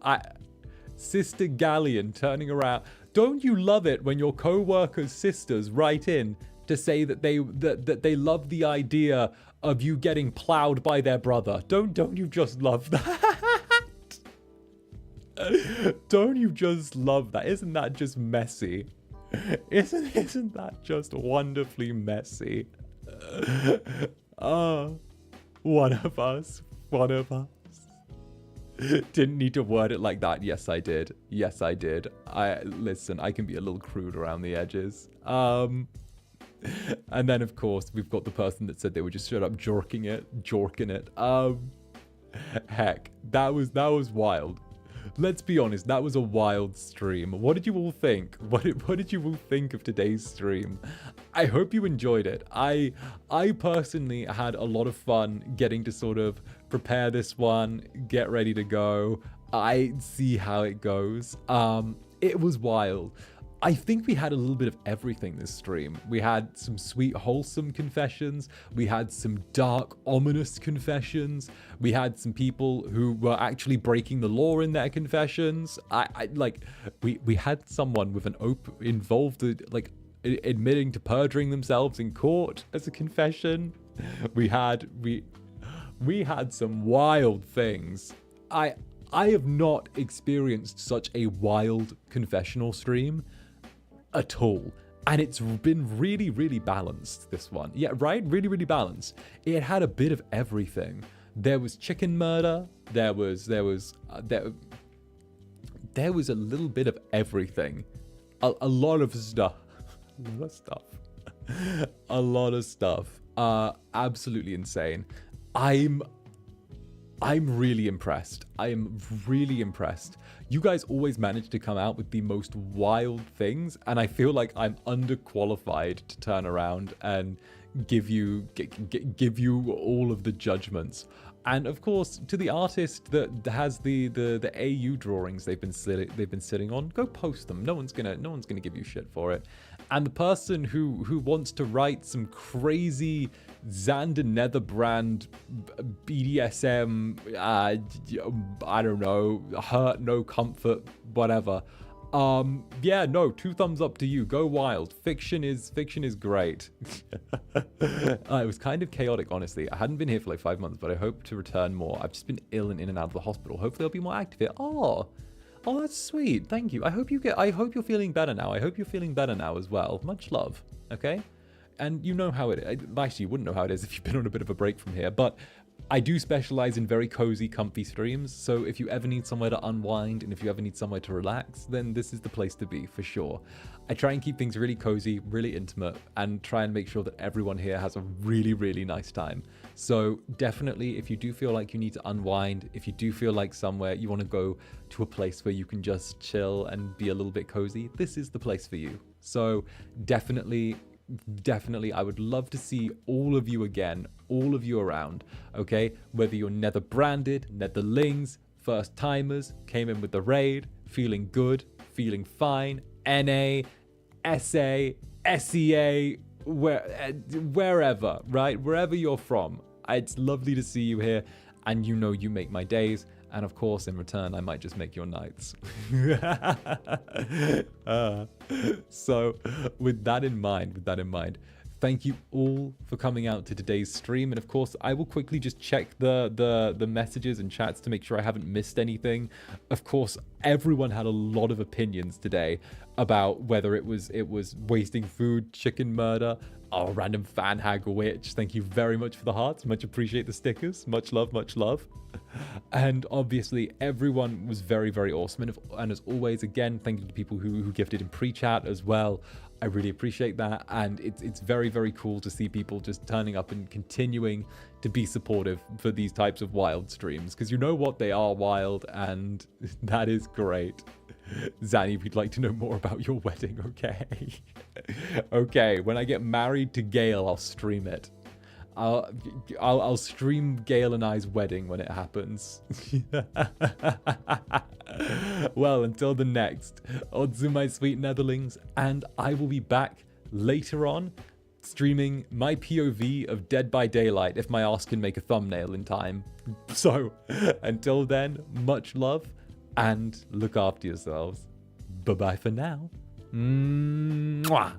𝓂𝓸𝓼𝓽 turning around. Don't you love it when your co-workers' sisters write in to say that they love the idea of you getting plowed by their brother? Don't you just love that? Don't you just love that? Isn't that just messy? Isn't that just wonderfully messy? One of us. Didn't need to word it like that. Yes, I did. Listen, I can be a little crude around the edges. And then of course we've got the person that said they were just straight up jorking it. Heck, that was wild. Let's be honest, that was a wild stream. What did you all think? What did you all think of today's stream? I hope you enjoyed it. I personally had a lot of fun getting to sort of prepare this one, get ready to go. I see how it goes. It was wild. I think we had a little bit of everything this stream. We had some sweet, wholesome confessions. We had some dark, ominous confessions. We had some people who were actually breaking the law in their confessions. We had someone with an admitting to perjuring themselves in court as a confession. We had some wild things. I have not experienced such a wild confessional stream at all, and it's been really balanced, this one. Yeah, right, really balanced. It had a bit of everything. There was chicken murder, there was a little bit of everything, a lot of stuff. Absolutely insane. I'm really impressed. I am really impressed. You guys always manage to come out with the most wild things, and I feel like I'm underqualified to turn around and give you all of the judgments. And of course, to the artist that has the AU drawings they've been sitting on, go post them. No one's gonna give you shit for it. And the person who wants to write some crazy Zander Netherbrand BDSM, I don't know, hurt no comfort, whatever. Yeah, no, 2 thumbs up to you. Go wild. Fiction is great. It was kind of chaotic, honestly. I hadn't been here for like 5 months, but I hope to return more. I've just been ill and in and out of the hospital. Hopefully I'll be more active here. Oh, that's sweet. Thank you. I hope you're feeling better now. I hope you're feeling better now as well. Much love. Okay? And you know how it is. Actually, you wouldn't know how it is if you've been on a bit of a break from here, but I do specialize in very cozy, comfy streams, so if you ever need somewhere to unwind and if you ever need somewhere to relax, then this is the place to be, for sure. I try and keep things really cozy, really intimate, and try and make sure that everyone here has a really, really nice time. So definitely, if you do feel like you need to unwind, if you do feel like somewhere you want to go to a place where you can just chill and be a little bit cozy, this is the place for you. So definitely, I would love to see all of you again, all of you around, okay? Whether you're Netherbranded, Netherlings, first timers, came in with the raid, feeling good, feeling fine, NA, SA, SEA, wherever, right? Wherever you're from. It's lovely to see you here, and you know you make my days. And of course, in return, I might just make your nights. So with that in mind, thank you all for coming out to today's stream. And of course, I will quickly just check the messages and chats to make sure I haven't missed anything. Of course, everyone had a lot of opinions today about whether it was wasting food, chicken murder, oh, random fan hag witch. Thank you very much for the hearts. Much appreciate the stickers. Much love, much love. And obviously, everyone was very, very awesome. And as always, again, thank you to people who gifted in pre-chat as well. I really appreciate that. And it's very, very cool to see people just turning up and continuing to be supportive for these types of wild streams. Because you know what? They are wild, and that is great. Zanny, we'd like to know more about your wedding, okay? Okay, when I get married to Gale, I'll stream it. I'll stream Gale and I's wedding when it happens. Well, until the next, Odzu, my sweet Netherlings, and I will be back later on streaming my POV of Dead by Daylight if my ass can make a thumbnail in time. So, until then, much love and look after yourselves. Bye-bye for now. Mwah.